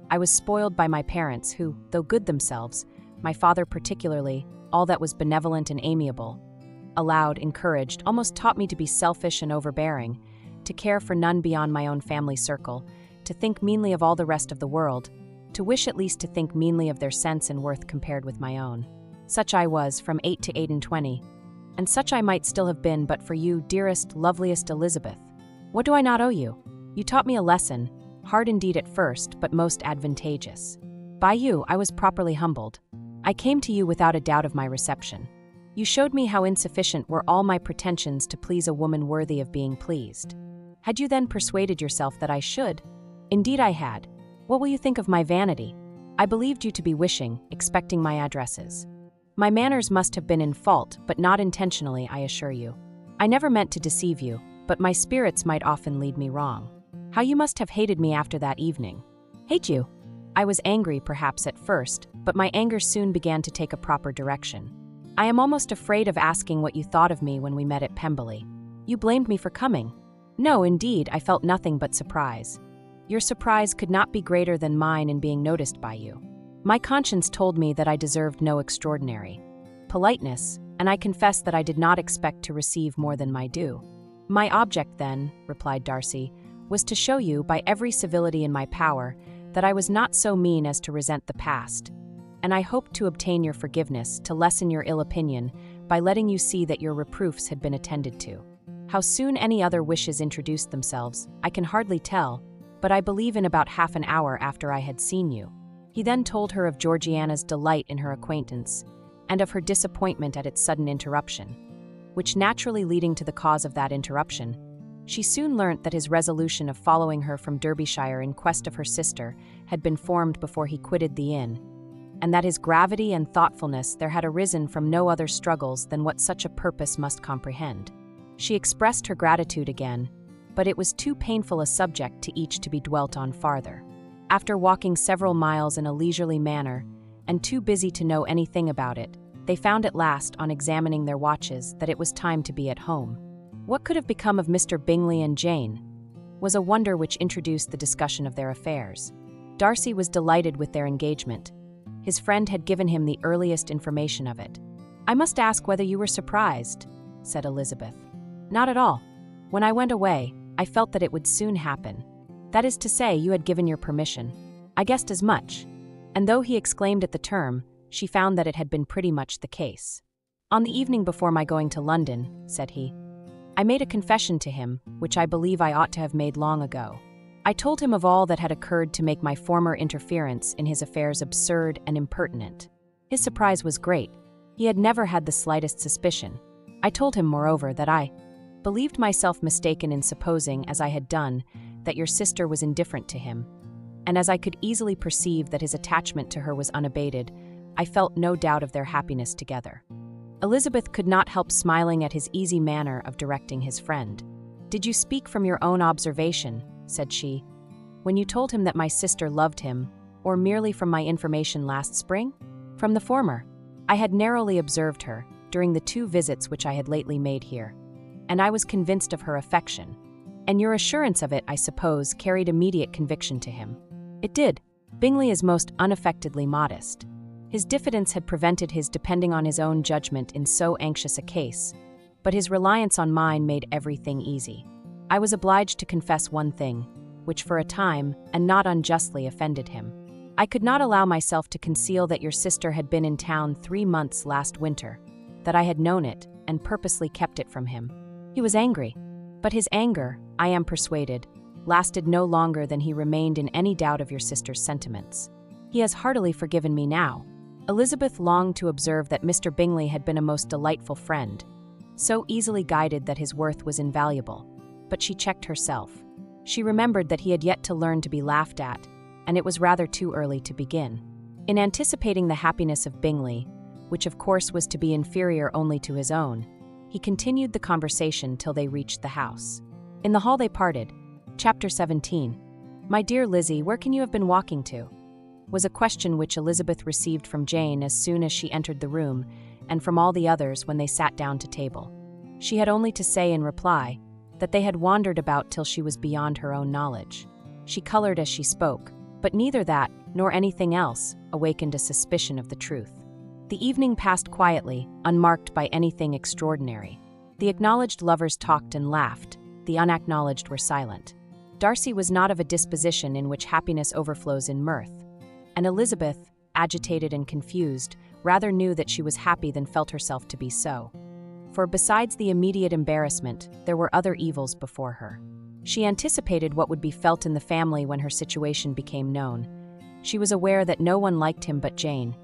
I was spoiled by my parents who, though good themselves, my father particularly, all that was benevolent and amiable, allowed, encouraged, almost taught me to be selfish and overbearing, to care for none beyond my own family circle, to think meanly of all the rest of the world, to wish at least to think meanly of their sense and worth compared with my own. Such I was from 8 to 28, and such I might still have been but for you, dearest, loveliest Elizabeth. What do I not owe you? You taught me a lesson, hard indeed at first, but most advantageous. By you I was properly humbled. I came to you without a doubt of my reception. You showed me how insufficient were all my pretensions to please a woman worthy of being pleased. Had you then persuaded yourself that I should? Indeed I had. What will you think of my vanity? I believed you to be wishing, expecting my addresses. My manners must have been in fault, but not intentionally, I assure you. I never meant to deceive you, but my spirits might often lead me wrong. How you must have hated me after that evening. Hate you? I was angry, perhaps, at first, but my anger soon began to take a proper direction. I am almost afraid of asking what you thought of me when we met at Pemberley. You blamed me for coming. No, indeed, I felt nothing but surprise. Your surprise could not be greater than mine in being noticed by you. My conscience told me that I deserved no extraordinary politeness, and I confess that I did not expect to receive more than my due. My object then, replied Darcy, was to show you, by every civility in my power, that I was not so mean as to resent the past, and I hoped to obtain your forgiveness, to lessen your ill opinion, by letting you see that your reproofs had been attended to. How soon any other wishes introduced themselves, I can hardly tell, but I believe in about half an hour after I had seen you. He then told her of Georgiana's delight in her acquaintance, and of her disappointment at its sudden interruption, which naturally leading to the cause of that interruption, she soon learnt that his resolution of following her from Derbyshire in quest of her sister had been formed before he quitted the inn, and that his gravity and thoughtfulness there had arisen from no other struggles than what such a purpose must comprehend. She expressed her gratitude again, but it was too painful a subject to each to be dwelt on farther. After walking several miles in a leisurely manner, and too busy to know anything about it, they found at last, on examining their watches, that it was time to be at home. What could have become of Mr. Bingley and Jane was a wonder which introduced the discussion of their affairs. Darcy was delighted with their engagement. His friend had given him the earliest information of it. "I must ask whether you were surprised," said Elizabeth. "Not at all. When I went away, I felt that it would soon happen. That is to say, you had given your permission. I guessed as much." And though he exclaimed at the term, she found that it had been pretty much the case. "On the evening before my going to London," said he, "I made a confession to him, which I believe I ought to have made long ago. I told him of all that had occurred to make my former interference in his affairs absurd and impertinent. His surprise was great. He had never had the slightest suspicion. I told him, moreover, that I believed myself mistaken in supposing, as I had done, that your sister was indifferent to him, and as I could easily perceive that his attachment to her was unabated, I felt no doubt of their happiness together." Elizabeth could not help smiling at his easy manner of directing his friend. "Did you speak from your own observation," said she, "when you told him that my sister loved him, or merely from my information last spring?" "From the former. I had narrowly observed her, during the 2 visits which I had lately made here, and I was convinced of her affection. And your assurance of it, I suppose, carried immediate conviction to him." "It did. Bingley is most unaffectedly modest. His diffidence had prevented his depending on his own judgment in so anxious a case, but his reliance on mine made everything easy. I was obliged to confess one thing, which for a time, and not unjustly, offended him. I could not allow myself to conceal that your sister had been in town 3 months last winter, that I had known it, and purposely kept it from him. He was angry, but his anger, I am persuaded, lasted no longer than he remained in any doubt of your sister's sentiments. He has heartily forgiven me now." Elizabeth longed to observe that Mr. Bingley had been a most delightful friend, so easily guided that his worth was invaluable, but she checked herself. She remembered that he had yet to learn to be laughed at, and it was rather too early to begin. In anticipating the happiness of Bingley, which of course was to be inferior only to his own, he continued the conversation till they reached the house. In the hall they parted. Chapter 17. "My dear Lizzie, where can you have been walking to?" was a question which Elizabeth received from Jane as soon as she entered the room, and from all the others when they sat down to table. She had only to say in reply that they had wandered about till she was beyond her own knowledge. She colored as she spoke, but neither that, nor anything else, awakened a suspicion of the truth. The evening passed quietly, unmarked by anything extraordinary. The acknowledged lovers talked and laughed, the unacknowledged were silent. Darcy was not of a disposition in which happiness overflows in mirth, and Elizabeth, agitated and confused, rather knew that she was happy than felt herself to be so. For besides the immediate embarrassment, there were other evils before her. She anticipated what would be felt in the family when her situation became known. She was aware that no one liked him but Jane,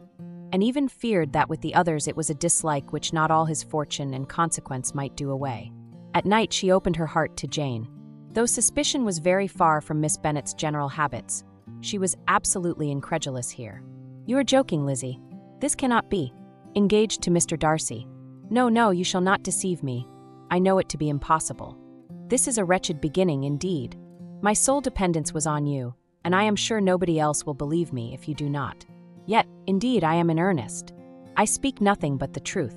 and even feared that with the others it was a dislike which not all his fortune and consequence might do away. At night she opened her heart to Jane. Though suspicion was very far from Miss Bennet's general habits, she was absolutely incredulous here. "You are joking, Lizzie. This cannot be. Engaged to Mr. Darcy? No, no, you shall not deceive me. I know it to be impossible. This is a wretched beginning, indeed. My sole dependence was on you, and I am sure nobody else will believe me if you do not. Yet, indeed, I am in earnest. I speak nothing but the truth.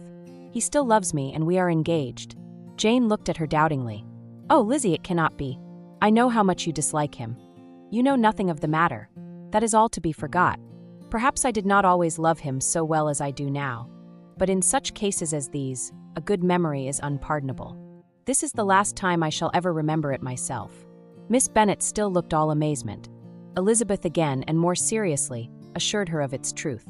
He still loves me, and we are engaged." Jane looked at her doubtingly. "Oh, Lizzie, it cannot be. I know how much you dislike him. You know nothing of the matter. That is all to be forgot. Perhaps I did not always love him so well as I do now, but in such cases as these, a good memory is unpardonable. This is the last time I shall ever remember it myself." Miss Bennet still looked all amazement. Elizabeth again, and more seriously, assured her of its truth.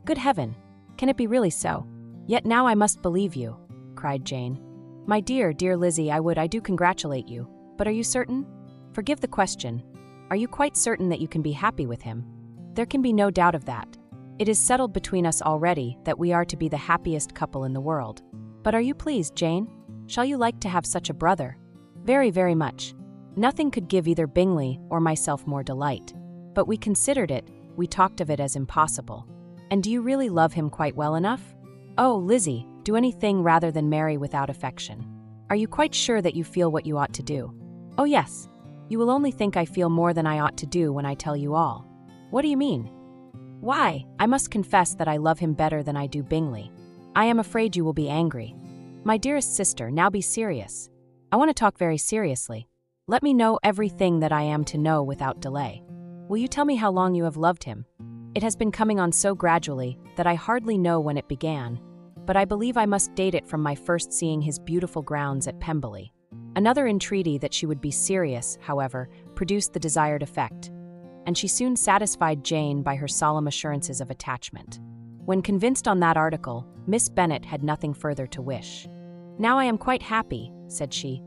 "Good heaven! Can it be really so? Yet now I must believe you," cried Jane. "My dear, dear Lizzie, I do congratulate you. But are you certain? Forgive the question. Are you quite certain that you can be happy with him?" "There can be no doubt of that. It is settled between us already that we are to be the happiest couple in the world. But are you pleased, Jane? Shall you like to have such a brother? Very, very much. Nothing could give either Bingley or myself more delight. But we considered it, we talked of it as impossible. And do you really love him quite well enough? Oh, Lizzie, do anything rather than marry without affection. Are you quite sure that you feel what you ought to do? Oh yes. You will only think I feel more than I ought to do when I tell you all. What do you mean? Why, I must confess that I love him better than I do Bingley. I am afraid you will be angry. My dearest sister, now be serious. I want to talk very seriously. Let me know everything that I am to know without delay. Will you tell me how long you have loved him? It has been coming on so gradually that I hardly know when it began, but I believe I must date it from my first seeing his beautiful grounds at Pemberley. Another entreaty that she would be serious, however, produced the desired effect, and she soon satisfied Jane by her solemn assurances of attachment. When convinced on that article, Miss Bennet had nothing further to wish. Now I am quite happy, said she,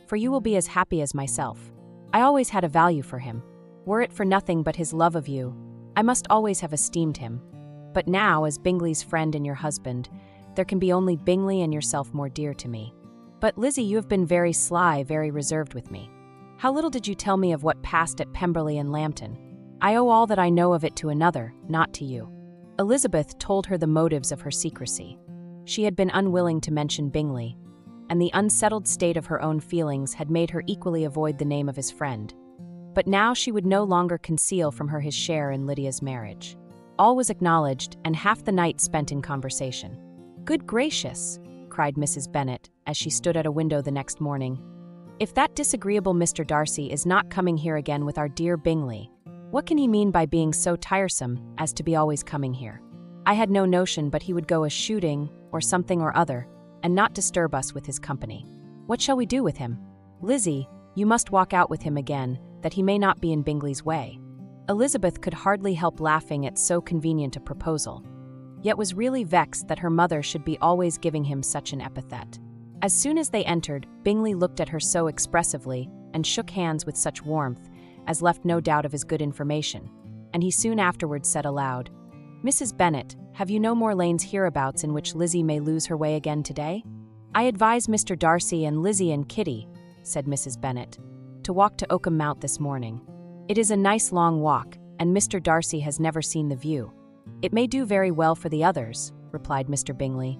for you will be as happy as myself. I always had a value for him. Were it for nothing but his love of you, I must always have esteemed him. But now, as Bingley's friend and your husband, there can be only Bingley and yourself more dear to me. But Lizzie, you have been very sly, very reserved with me. How little did you tell me of what passed at Pemberley and Lambton? I owe all that I know of it to another, not to you. Elizabeth told her the motives of her secrecy. She had been unwilling to mention Bingley, and the unsettled state of her own feelings had made her equally avoid the name of his friend. But now she would no longer conceal from her his share in Lydia's marriage. All was acknowledged, and half the night spent in conversation. Good gracious, cried Mrs. Bennet, as she stood at a window the next morning. If that disagreeable Mr. Darcy is not coming here again with our dear Bingley, what can he mean by being so tiresome as to be always coming here? I had no notion but he would go a-shooting, or something or other, and not disturb us with his company. What shall we do with him? Lizzie, you must walk out with him again, that he may not be in Bingley's way. Elizabeth could hardly help laughing at so convenient a proposal, yet was really vexed that her mother should be always giving him such an epithet. As soon as they entered, Bingley looked at her so expressively and shook hands with such warmth as left no doubt of his good information, and he soon afterwards said aloud, Mrs. Bennet, have you no more lanes hereabouts in which Lizzie may lose her way again today? I advise Mr. Darcy and Lizzie and Kitty, said Mrs. Bennet, to walk to Oakham Mount this morning. It is a nice long walk, and Mr. Darcy has never seen the view. It may do very well for the others, replied Mr. Bingley,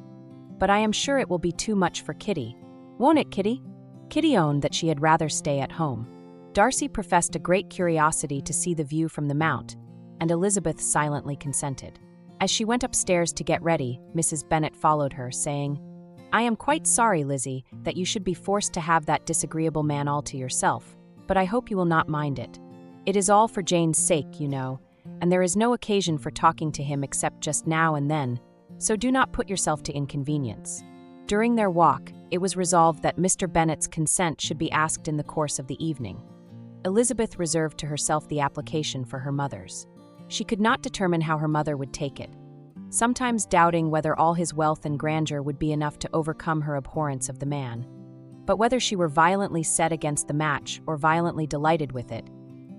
but I am sure it will be too much for Kitty. Won't it, Kitty? Kitty owned that she had rather stay at home. Darcy professed a great curiosity to see the view from the mount, and Elizabeth silently consented. As she went upstairs to get ready, Mrs. Bennet followed her, saying, I am quite sorry, Lizzie, that you should be forced to have that disagreeable man all to yourself, but I hope you will not mind it. It is all for Jane's sake, you know, and there is no occasion for talking to him except just now and then, so do not put yourself to inconvenience. During their walk, it was resolved that Mr. Bennet's consent should be asked in the course of the evening. Elizabeth reserved to herself the application for her mother's. She could not determine how her mother would take it, sometimes doubting whether all his wealth and grandeur would be enough to overcome her abhorrence of the man. But whether she were violently set against the match or violently delighted with it,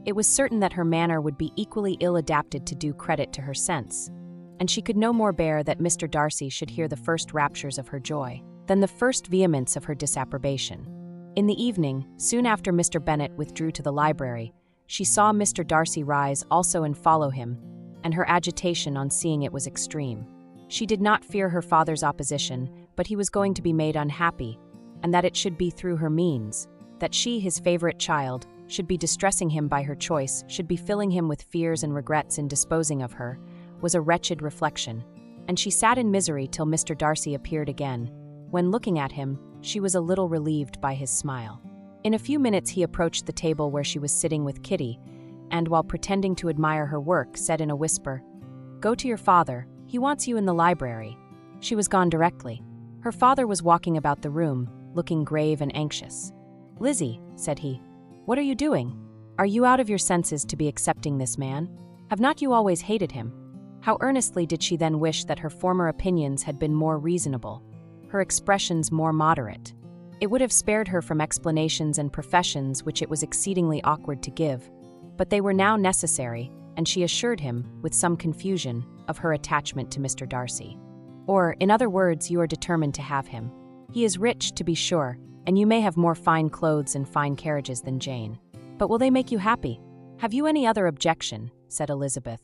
it was certain that her manner would be equally ill-adapted to do credit to her sense, and she could no more bear that Mr. Darcy should hear the first raptures of her joy than the first vehemence of her disapprobation. In the evening, soon after Mr. Bennet withdrew to the library, she saw Mr. Darcy rise also and follow him, and her agitation on seeing it was extreme. She did not fear her father's opposition, but he was going to be made unhappy, and that it should be through her means, that she, his favorite child, should be distressing him by her choice, should be filling him with fears and regrets in disposing of her, was a wretched reflection, and she sat in misery till Mr. Darcy appeared again, when, looking at him, she was a little relieved by his smile. In a few minutes he approached the table where she was sitting with Kitty, and, while pretending to admire her work, said in a whisper, Go to your father, he wants you in the library. She was gone directly. Her father was walking about the room, looking grave and anxious. Lizzie, said he, what are you doing? Are you out of your senses to be accepting this man? Have not you always hated him? How earnestly did she then wish that her former opinions had been more reasonable, her expressions more moderate. It would have spared her from explanations and professions which it was exceedingly awkward to give, but they were now necessary, and she assured him, with some confusion, of her attachment to Mr. Darcy. Or, in other words, you are determined to have him. He is rich, to be sure, and you may have more fine clothes and fine carriages than Jane. But will they make you happy? Have you any other objection, said Elizabeth,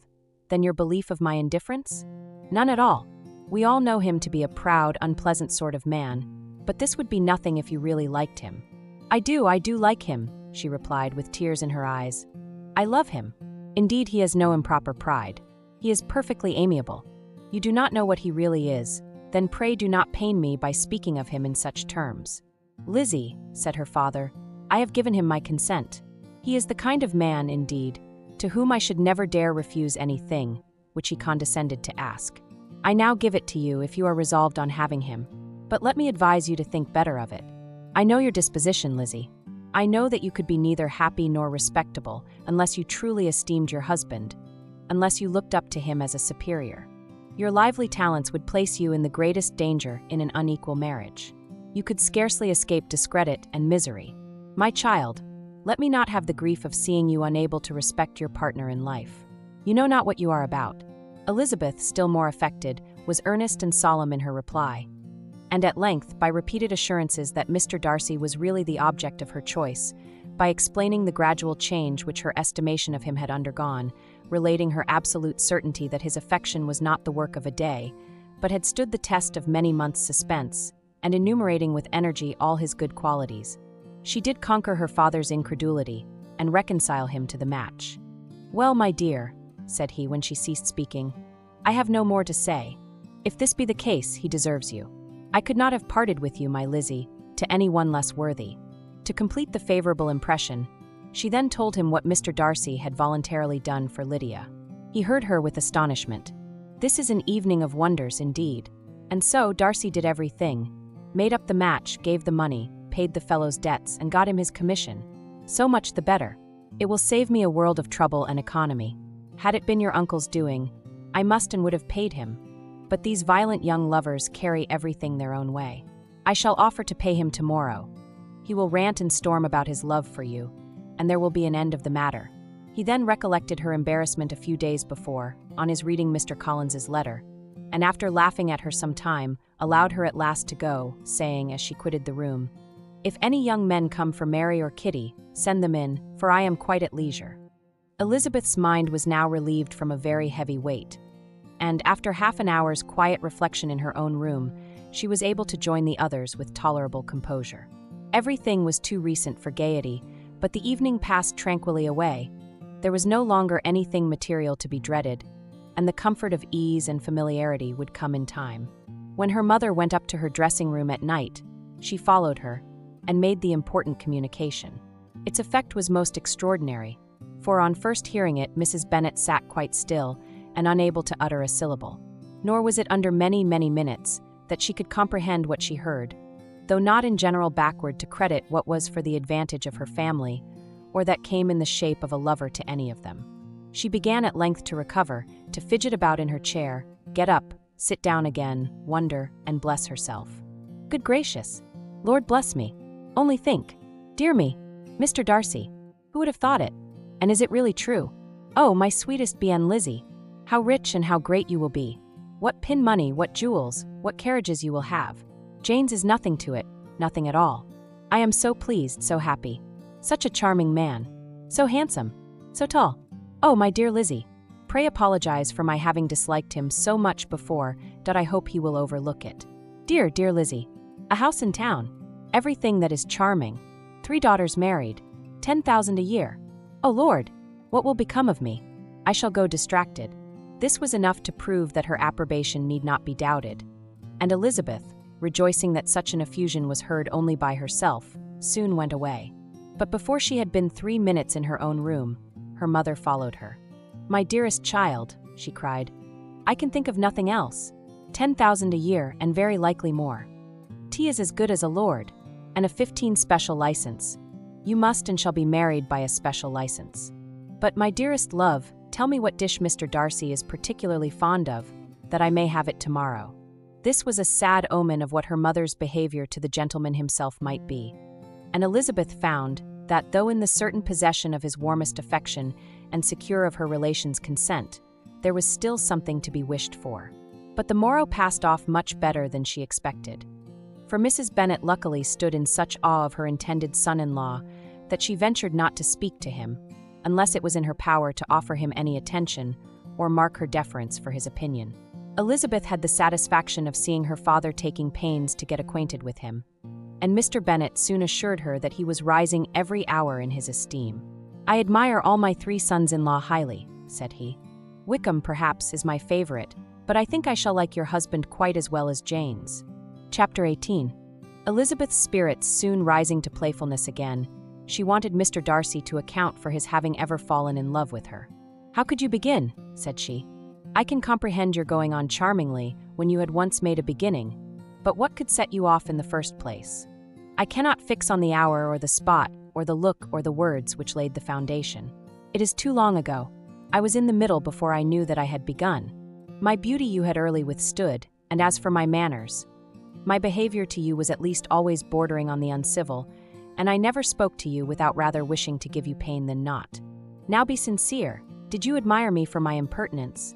than your belief of my indifference? None at all. We all know him to be a proud, unpleasant sort of man, but this would be nothing if you really liked him. I do like him, she replied with tears in her eyes. I love him. Indeed, he has no improper pride. He is perfectly amiable. You do not know what he really is, then pray do not pain me by speaking of him in such terms. Lizzie, said her father, I have given him my consent. He is the kind of man, indeed, to whom I should never dare refuse anything which he condescended to ask. I now give it to you if you are resolved on having him, but let me advise you to think better of it. I know your disposition, Lizzie. I know that you could be neither happy nor respectable unless you truly esteemed your husband, unless you looked up to him as a superior. Your lively talents would place you in the greatest danger in an unequal marriage. You could scarcely escape discredit and misery. My child, let me not have the grief of seeing you unable to respect your partner in life. You know not what you are about. Elizabeth, still more affected, was earnest and solemn in her reply, and at length, by repeated assurances that Mr. Darcy was really the object of her choice, by explaining the gradual change which her estimation of him had undergone, relating her absolute certainty that his affection was not the work of a day, but had stood the test of many months' suspense, and enumerating with energy all his good qualities, she did conquer her father's incredulity and reconcile him to the match. Well, my dear, said he when she ceased speaking, I have no more to say. If this be the case, he deserves you. I could not have parted with you, my Lizzie, to any one less worthy. To complete the favorable impression, she then told him what Mr. Darcy had voluntarily done for Lydia. He heard her with astonishment. This is an evening of wonders indeed. And so Darcy did everything, made up the match, gave the money, paid the fellow's debts, and got him his commission. So much the better. It will save me a world of trouble and economy. Had it been your uncle's doing, I must and would have paid him. But these violent young lovers carry everything their own way. I shall offer to pay him tomorrow. He will rant and storm about his love for you, and there will be an end of the matter. He then recollected her embarrassment a few days before, on his reading Mr. Collins's letter, and after laughing at her some time, allowed her at last to go, saying as she quitted the room, If any young men come for Mary or Kitty, send them in, for I am quite at leisure. Elizabeth's mind was now relieved from a very heavy weight, and after half an hour's quiet reflection in her own room, she was able to join the others with tolerable composure. Everything was too recent for gaiety, but the evening passed tranquilly away. There was no longer anything material to be dreaded, and the comfort of ease and familiarity would come in time. When her mother went up to her dressing room at night, she followed her, and made the important communication. Its effect was most extraordinary, for on first hearing it, Mrs. Bennet sat quite still and unable to utter a syllable. Nor was it under many, many minutes that she could comprehend what she heard, though not in general backward to credit what was for the advantage of her family, or that came in the shape of a lover to any of them. She began at length to recover, to fidget about in her chair, get up, sit down again, wonder, and bless herself. Good gracious! Lord bless me! Only think! Dear me! Mr. Darcy! Who would have thought it? And is it really true? Oh, my sweetest bien Lizzie! How rich and how great you will be! What pin money, what jewels, what carriages you will have! Jane's is nothing to it, nothing at all. I am so pleased, so happy. Such a charming man. So handsome. So tall. Oh, my dear Lizzie! Pray apologize for my having disliked him so much before, that I hope he will overlook it. Dear, dear Lizzie! A house in town. Everything that is charming. 3 daughters married. 10,000 a year. Oh Lord! What will become of me? I shall go distracted. This was enough to prove that her approbation need not be doubted. And Elizabeth, rejoicing that such an effusion was heard only by herself, soon went away. But before she had been 3 minutes in her own room, her mother followed her. My dearest child, she cried, I can think of nothing else. 10,000 a year, and very likely more. Tea is as good as a lord, and a 15 special license. You must and shall be married by a special license. But my dearest love, tell me what dish Mr. Darcy is particularly fond of, that I may have it tomorrow. This was a sad omen of what her mother's behavior to the gentleman himself might be. And Elizabeth found that, though in the certain possession of his warmest affection, and secure of her relation's consent, there was still something to be wished for. But the morrow passed off much better than she expected. For Mrs. Bennet luckily stood in such awe of her intended son-in-law that she ventured not to speak to him, unless it was in her power to offer him any attention or mark her deference for his opinion. Elizabeth had the satisfaction of seeing her father taking pains to get acquainted with him, and Mr. Bennet soon assured her that he was rising every hour in his esteem. "I admire all my 3 sons-in-law highly," said he. "Wickham, perhaps, is my favorite, but I think I shall like your husband quite as well as Jane's." Chapter 18. Elizabeth's spirits soon rising to playfulness again, she wanted Mr. Darcy to account for his having ever fallen in love with her. "How could you begin?" said she. "I can comprehend your going on charmingly when you had once made a beginning, but what could set you off in the first place? I cannot fix on the hour or the spot or the look or the words which laid the foundation. It is too long ago. I was in the middle before I knew that I had begun. My beauty you had early withstood, and as for my manners, my behavior to you was at least always bordering on the uncivil, and I never spoke to you without rather wishing to give you pain than not. Now be sincere. Did you admire me for my impertinence?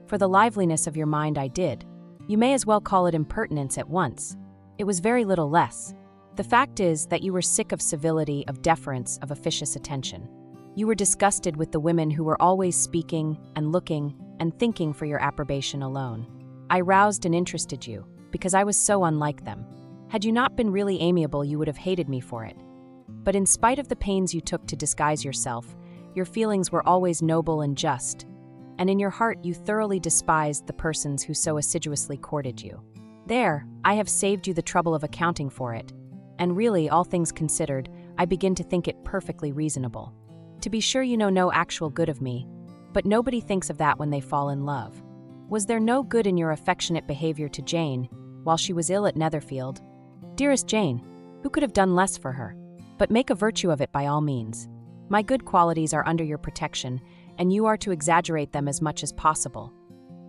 For the liveliness of your mind I did. You may as well call it impertinence at once. It was very little less. The fact is that you were sick of civility, of deference, of officious attention. You were disgusted with the women who were always speaking and looking and thinking for your approbation alone. I roused and interested you, because I was so unlike them. Had you not been really amiable, you would have hated me for it. But in spite of the pains you took to disguise yourself, your feelings were always noble and just, and in your heart you thoroughly despised the persons who so assiduously courted you. There, I have saved you the trouble of accounting for it, and really, all things considered, I begin to think it perfectly reasonable. To be sure, you know no actual good of me, but nobody thinks of that when they fall in love. Was there no good in your affectionate behavior to Jane while she was ill at Netherfield? Dearest Jane, who could have done less for her? But make a virtue of it by all means. My good qualities are under your protection, and you are to exaggerate them as much as possible.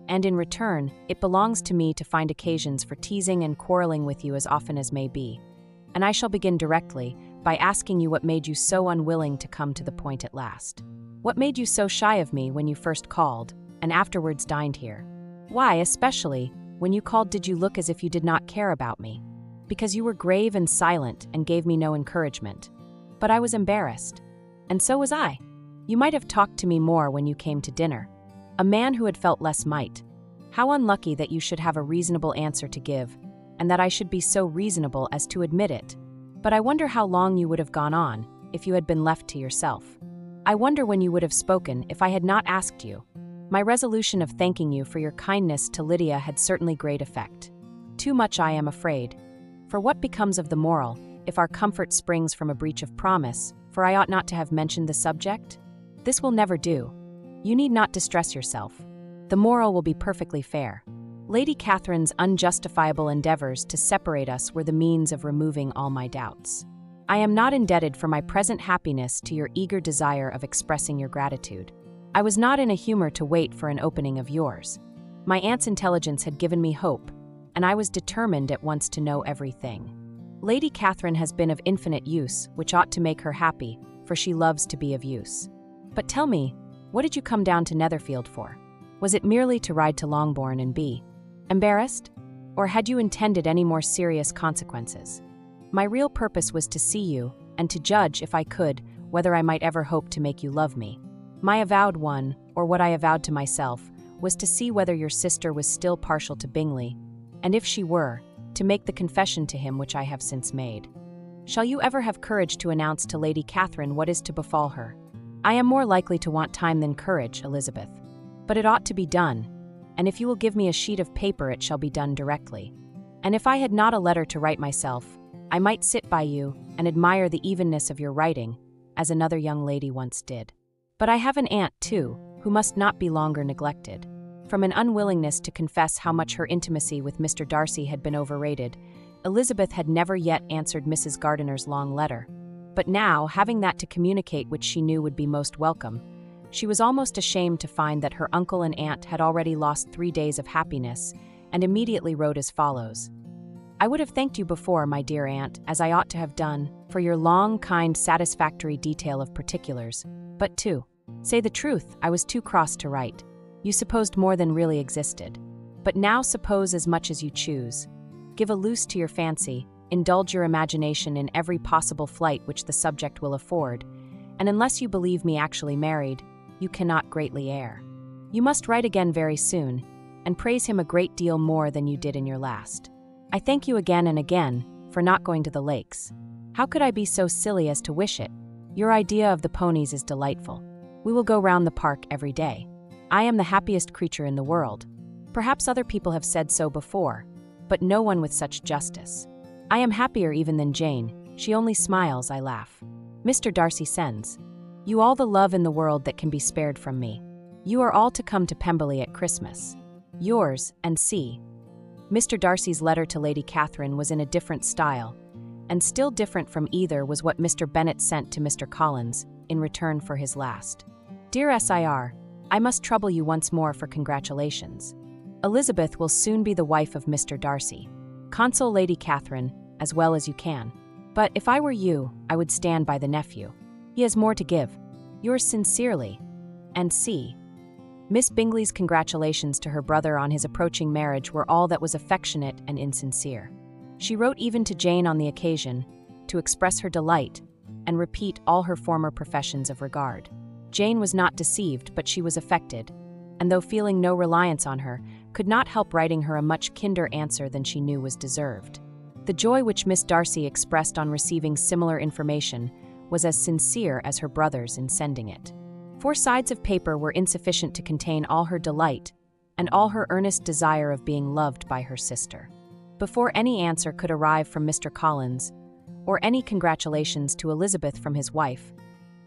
And in return, it belongs to me to find occasions for teasing and quarreling with you as often as may be. And I shall begin directly by asking you what made you so unwilling to come to the point at last. What made you so shy of me when you first called, and afterwards dined here? Why, especially, when you called, did you look as if you did not care about me? Because you were grave and silent and gave me no encouragement. But I was embarrassed. And so was I. You might have talked to me more when you came to dinner. A man who had felt less might. How unlucky that you should have a reasonable answer to give, and that I should be so reasonable as to admit it. But I wonder how long you would have gone on if you had been left to yourself. I wonder when you would have spoken if I had not asked you. My resolution of thanking you for your kindness to Lydia had certainly great effect. Too much, I am afraid. For what becomes of the moral, if our comfort springs from a breach of promise, for I ought not to have mentioned the subject? This will never do. You need not distress yourself. The moral will be perfectly fair. Lady Catherine's unjustifiable endeavors to separate us were the means of removing all my doubts. I am not indebted for my present happiness to your eager desire of expressing your gratitude. I was not in a humor to wait for an opening of yours. My aunt's intelligence had given me hope, and I was determined at once to know everything. Lady Catherine has been of infinite use, which ought to make her happy, for she loves to be of use. But tell me, what did you come down to Netherfield for? Was it merely to ride to Longbourn and be embarrassed? Or had you intended any more serious consequences? My real purpose was to see you, and to judge, if I could, whether I might ever hope to make you love me. My avowed one, or what I avowed to myself, was to see whether your sister was still partial to Bingley, and if she were, to make the confession to him which I have since made. Shall you ever have courage to announce to Lady Catherine what is to befall her? I am more likely to want time than courage, Elizabeth. But it ought to be done, and if you will give me a sheet of paper it shall be done directly. And if I had not a letter to write myself, I might sit by you and admire the evenness of your writing, as another young lady once did. But I have an aunt, too, who must not be longer neglected. From an unwillingness to confess how much her intimacy with Mr. Darcy had been overrated, Elizabeth had never yet answered Mrs. Gardiner's long letter. But now, having that to communicate which she knew would be most welcome, she was almost ashamed to find that her uncle and aunt had already lost 3 days of happiness, and immediately wrote as follows. I would have thanked you before, my dear aunt, as I ought to have done, for your long, kind, satisfactory detail of particulars, but 2. Say the truth, I was too cross to write. You supposed more than really existed. But now suppose as much as you choose. Give a loose to your fancy, indulge your imagination in every possible flight which the subject will afford, and unless you believe me actually married, you cannot greatly err. You must write again very soon, and praise him a great deal more than you did in your last. I thank you again and again for not going to the lakes. How could I be so silly as to wish it? Your idea of the ponies is delightful. We will go round the park every day. I am the happiest creature in the world. Perhaps other people have said so before, but no one with such justice. I am happier even than Jane. She only smiles, I laugh. Mr. Darcy sends you all the love in the world that can be spared from me. You are all to come to Pemberley at Christmas. Yours, and C. Mr. Darcy's letter to Lady Catherine was in a different style, and still different from either was what Mr. Bennet sent to Mr. Collins in return for his last. Dear Sir, I must trouble you once more for congratulations. Elizabeth will soon be the wife of Mr. Darcy. Console Lady Catherine as well as you can. But if I were you, I would stand by the nephew. He has more to give. Yours sincerely, and C. Miss Bingley's congratulations to her brother on his approaching marriage were all that was affectionate and insincere. She wrote even to Jane on the occasion, to express her delight and repeat all her former professions of regard. Jane was not deceived, but she was affected, and though feeling no reliance on her, could not help writing her a much kinder answer than she knew was deserved. The joy which Miss Darcy expressed on receiving similar information was as sincere as her brother's in sending it. 4 sides of paper were insufficient to contain all her delight and all her earnest desire of being loved by her sister. Before any answer could arrive from Mr. Collins, or any congratulations to Elizabeth from his wife,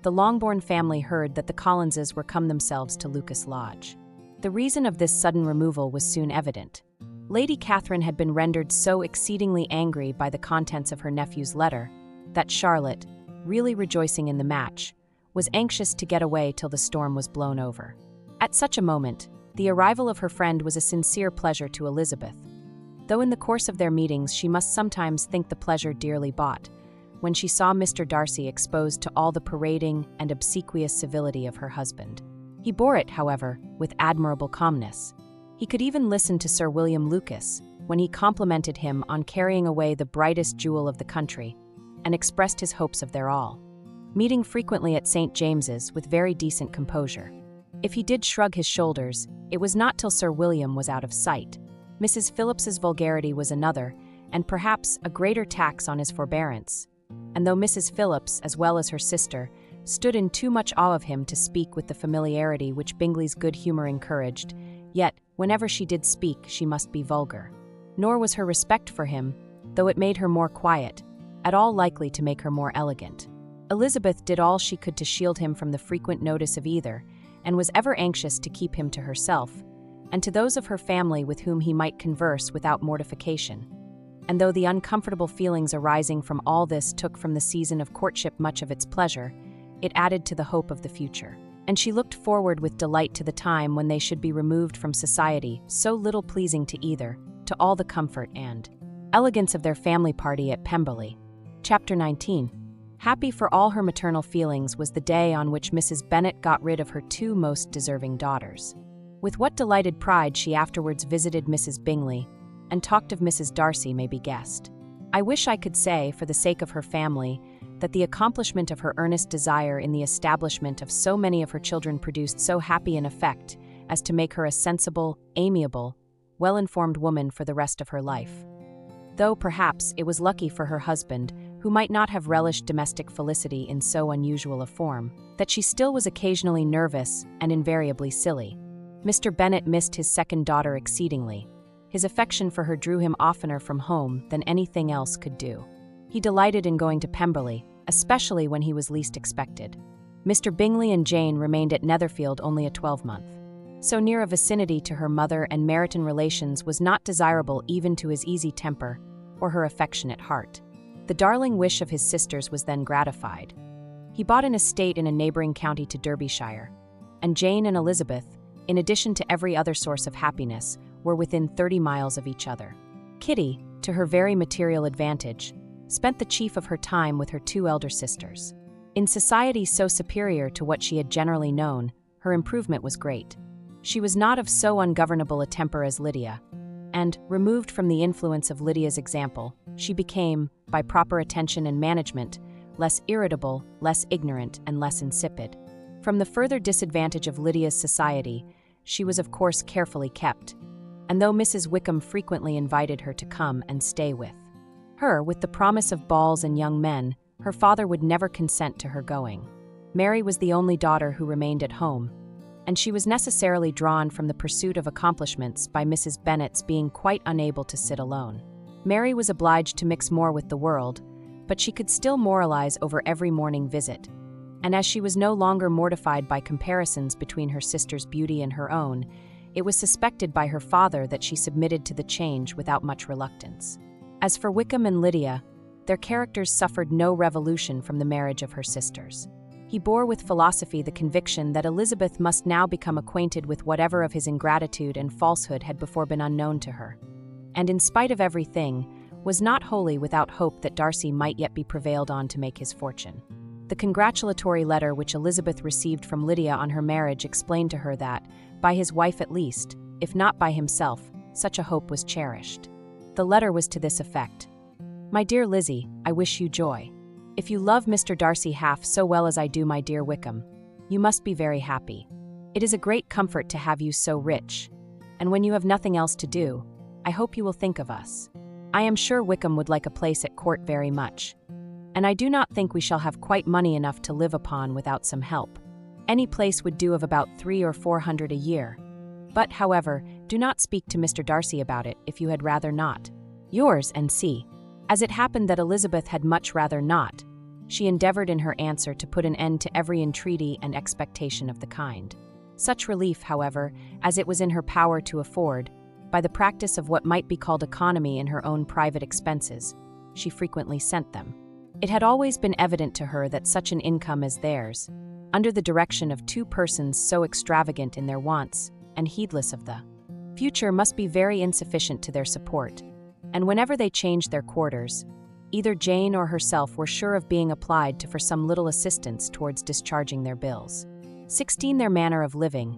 the Longbourn family heard that the Collinses were come themselves to Lucas Lodge. The reason of this sudden removal was soon evident. Lady Catherine had been rendered so exceedingly angry by the contents of her nephew's letter that Charlotte, really rejoicing in the match, was anxious to get away till the storm was blown over. At such a moment, the arrival of her friend was a sincere pleasure to Elizabeth, though in the course of their meetings she must sometimes think the pleasure dearly bought, when she saw Mr. Darcy exposed to all the parading and obsequious civility of her husband. He bore it, however, with admirable calmness. He could even listen to Sir William Lucas when he complimented him on carrying away the brightest jewel of the country, and expressed his hopes of their all. Meeting frequently at St. James's with very decent composure. If he did shrug his shoulders, it was not till Sir William was out of sight. Mrs. Phillips's vulgarity was another, and perhaps a greater tax on his forbearance. And though Mrs. Phillips, as well as her sister, stood in too much awe of him to speak with the familiarity which Bingley's good humour encouraged, yet, whenever she did speak, she must be vulgar. Nor was her respect for him, though it made her more quiet, at all likely to make her more elegant. Elizabeth did all she could to shield him from the frequent notice of either, and was ever anxious to keep him to herself, and to those of her family with whom he might converse without mortification. And though the uncomfortable feelings arising from all this took from the season of courtship much of its pleasure, it added to the hope of the future. And she looked forward with delight to the time when they should be removed from society, so little pleasing to either, to all the comfort and elegance of their family party at Pemberley. Chapter 19. Happy for all her maternal feelings was the day on which Mrs. Bennet got rid of her 2 most deserving daughters. With what delighted pride she afterwards visited Mrs. Bingley, and talked of Mrs. Darcy may be guessed. I wish I could say, for the sake of her family, that the accomplishment of her earnest desire in the establishment of so many of her children produced so happy an effect as to make her a sensible, amiable, well-informed woman for the rest of her life. Though, perhaps, it was lucky for her husband, who might not have relished domestic felicity in so unusual a form, that she still was occasionally nervous and invariably silly. Mr. Bennet missed his second daughter exceedingly. His affection for her drew him oftener from home than anything else could do. He delighted in going to Pemberley, especially when he was least expected. Mr. Bingley and Jane remained at Netherfield only a 12-month. So near a vicinity to her mother and Meryton relations was not desirable even to his easy temper or her affectionate heart. The darling wish of his sisters was then gratified. He bought an estate in a neighbouring county to Derbyshire, and Jane and Elizabeth, in addition to every other source of happiness, were within 30 miles of each other. Kitty, to her very material advantage, spent the chief of her time with her 2 elder sisters. In society so superior to what she had generally known, her improvement was great. She was not of so ungovernable a temper as Lydia, and, removed from the influence of Lydia's example, she became, by proper attention and management, less irritable, less ignorant, and less insipid. From the further disadvantage of Lydia's society, she was of course carefully kept, and though Mrs. Wickham frequently invited her to come and stay with her, with the promise of balls and young men, her father would never consent to her going. Mary was the only daughter who remained at home, and she was necessarily drawn from the pursuit of accomplishments by Mrs. Bennet's being quite unable to sit alone. Mary was obliged to mix more with the world, but she could still moralize over every morning visit, and as she was no longer mortified by comparisons between her sister's beauty and her own, it was suspected by her father that she submitted to the change without much reluctance. As for Wickham and Lydia, their characters suffered no revolution from the marriage of her sisters. He bore with philosophy the conviction that Elizabeth must now become acquainted with whatever of his ingratitude and falsehood had before been unknown to her, and in spite of everything, was not wholly without hope that Darcy might yet be prevailed on to make his fortune. The congratulatory letter which Elizabeth received from Lydia on her marriage explained to her that, by his wife at least, if not by himself, such a hope was cherished. The letter was to this effect: "My dear Lizzie, I wish you joy. If you love Mr. Darcy half so well as I do my dear Wickham, you must be very happy. It is a great comfort to have you so rich, and when you have nothing else to do, I hope you will think of us. I am sure Wickham would like a place at court very much, and I do not think we shall have quite money enough to live upon without some help. Any place would do of about 300 or 400 a year. But, however, do not speak to Mr. Darcy about it if you had rather not. Yours, N.C." As it happened that Elizabeth had much rather not, she endeavored in her answer to put an end to every entreaty and expectation of the kind. Such relief, however, as it was in her power to afford, by the practice of what might be called economy in her own private expenses, she frequently sent them. It had always been evident to her that such an income as theirs, under the direction of two persons so extravagant in their wants and heedless of the future, must be very insufficient to their support, and whenever they changed their quarters, either Jane or herself were sure of being applied to for some little assistance towards discharging their bills. 16. Their manner of living,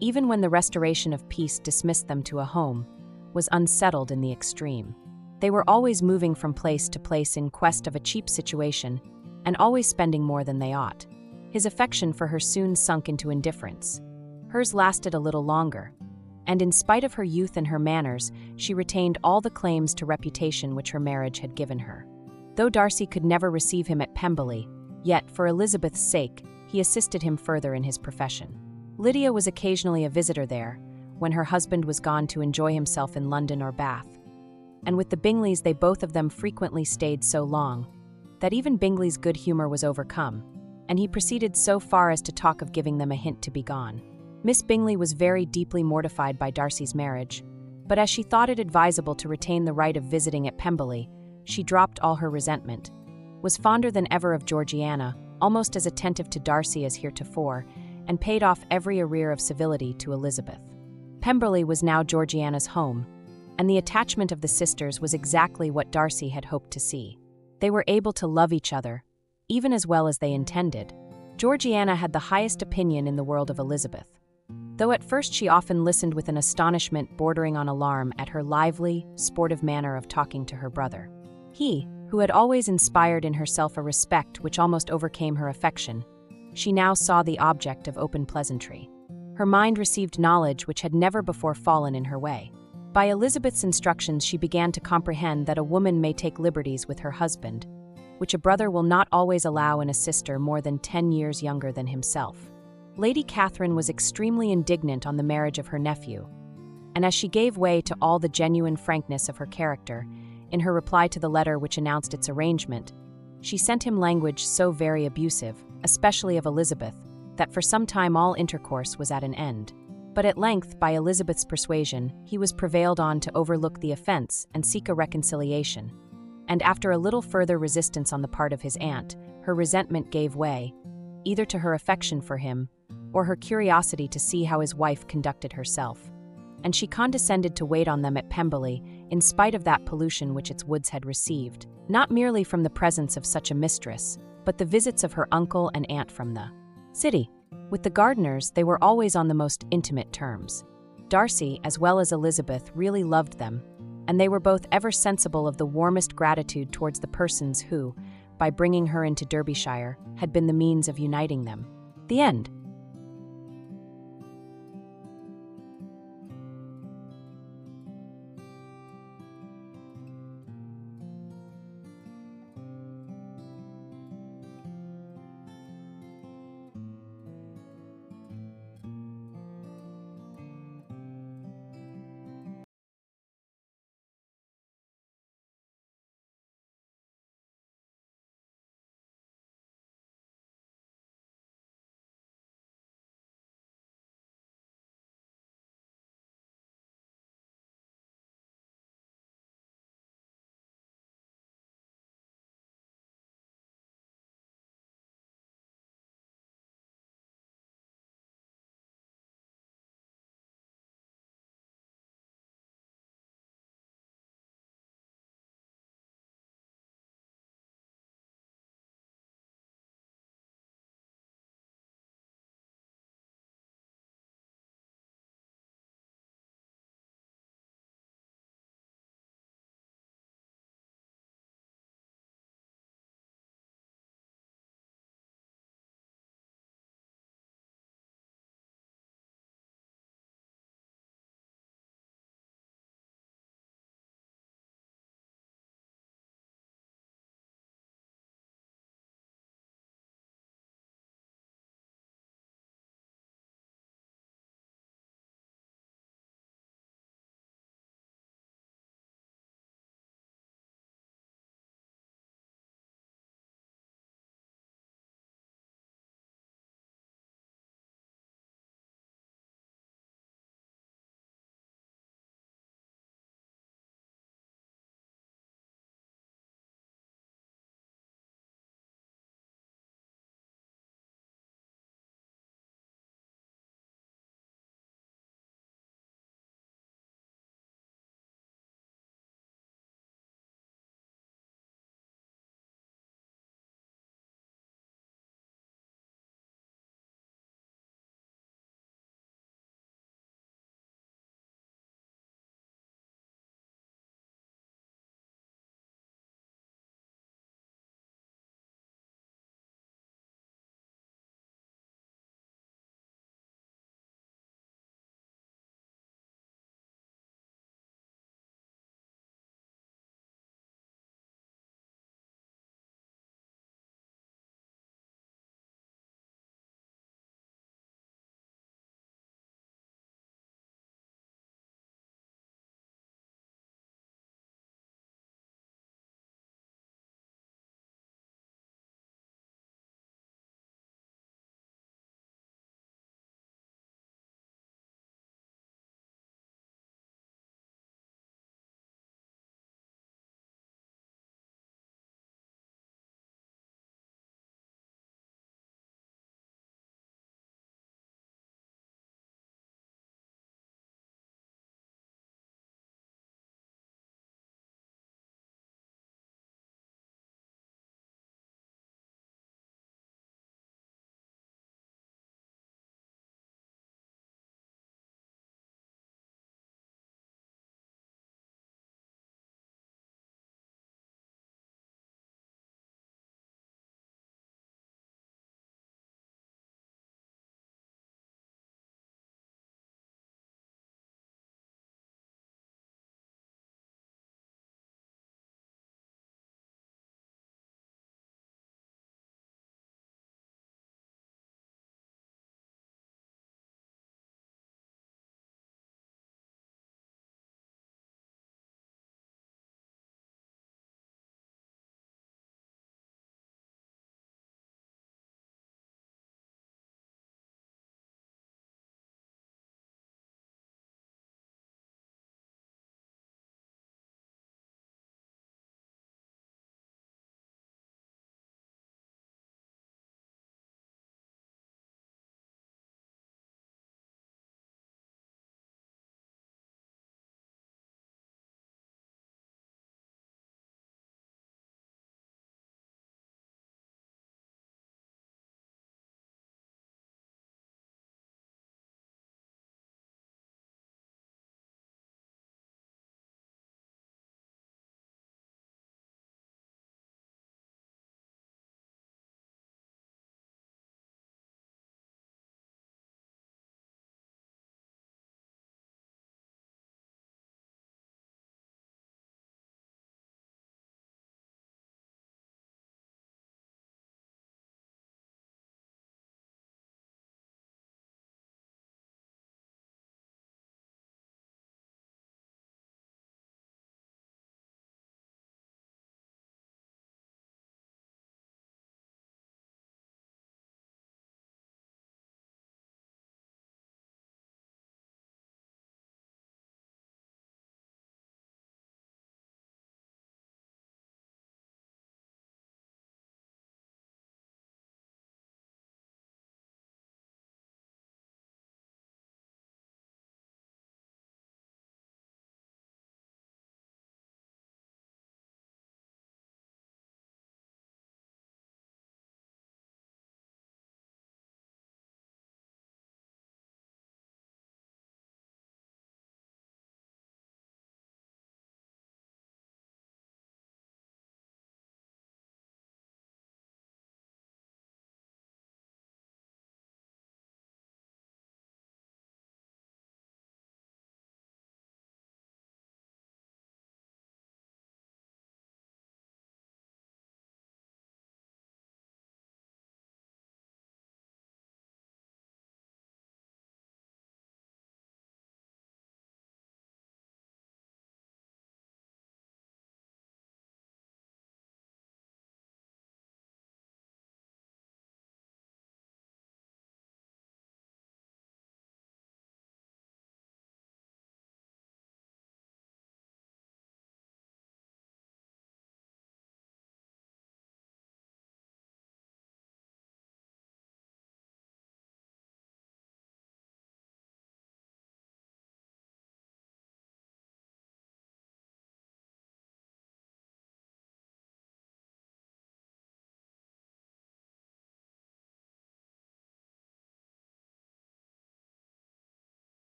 even when the restoration of peace dismissed them to a home, was unsettled in the extreme. They were always moving from place to place in quest of a cheap situation, and always spending more than they ought. His affection for her soon sunk into indifference. Hers lasted a little longer, and in spite of her youth and her manners, she retained all the claims to reputation which her marriage had given her. Though Darcy could never receive him at Pemberley, yet, for Elizabeth's sake, he assisted him further in his profession. Lydia was occasionally a visitor there, when her husband was gone to enjoy himself in London or Bath, and with the Bingleys they both of them frequently stayed so long, that even Bingley's good humour was overcome, and he proceeded so far as to talk of giving them a hint to be gone. Miss Bingley was very deeply mortified by Darcy's marriage, but as she thought it advisable to retain the right of visiting at Pemberley, she dropped all her resentment, was fonder than ever of Georgiana, almost as attentive to Darcy as heretofore, and paid off every arrear of civility to Elizabeth. Pemberley was now Georgiana's home, and the attachment of the sisters was exactly what Darcy had hoped to see. They were able to love each other, even as well as they intended. Georgiana had the highest opinion in the world of Elizabeth, though at first she often listened with an astonishment bordering on alarm at her lively, sportive manner of talking to her brother. He, who had always inspired in herself a respect which almost overcame her affection, she now saw the object of open pleasantry. Her mind received knowledge which had never before fallen in her way. By Elizabeth's instructions she began to comprehend that a woman may take liberties with her husband, which a brother will not always allow in a sister more than 10 years younger than himself. Lady Catherine was extremely indignant on the marriage of her nephew, and as she gave way to all the genuine frankness of her character, in her reply to the letter which announced its arrangement, she sent him language so very abusive, especially of Elizabeth, that for some time all intercourse was at an end. But at length, by Elizabeth's persuasion, he was prevailed on to overlook the offence and seek a reconciliation, and after a little further resistance on the part of his aunt, her resentment gave way, either to her affection for him, or her curiosity to see how his wife conducted herself, and she condescended to wait on them at Pemberley, in spite of that pollution which its woods had received, not merely from the presence of such a mistress, but the visits of her uncle and aunt from the city. With the Gardiners, they were always on the most intimate terms. Darcy, as well as Elizabeth, really loved them, and they were both ever sensible of the warmest gratitude towards the persons who, by bringing her into Derbyshire, had been the means of uniting them. The end.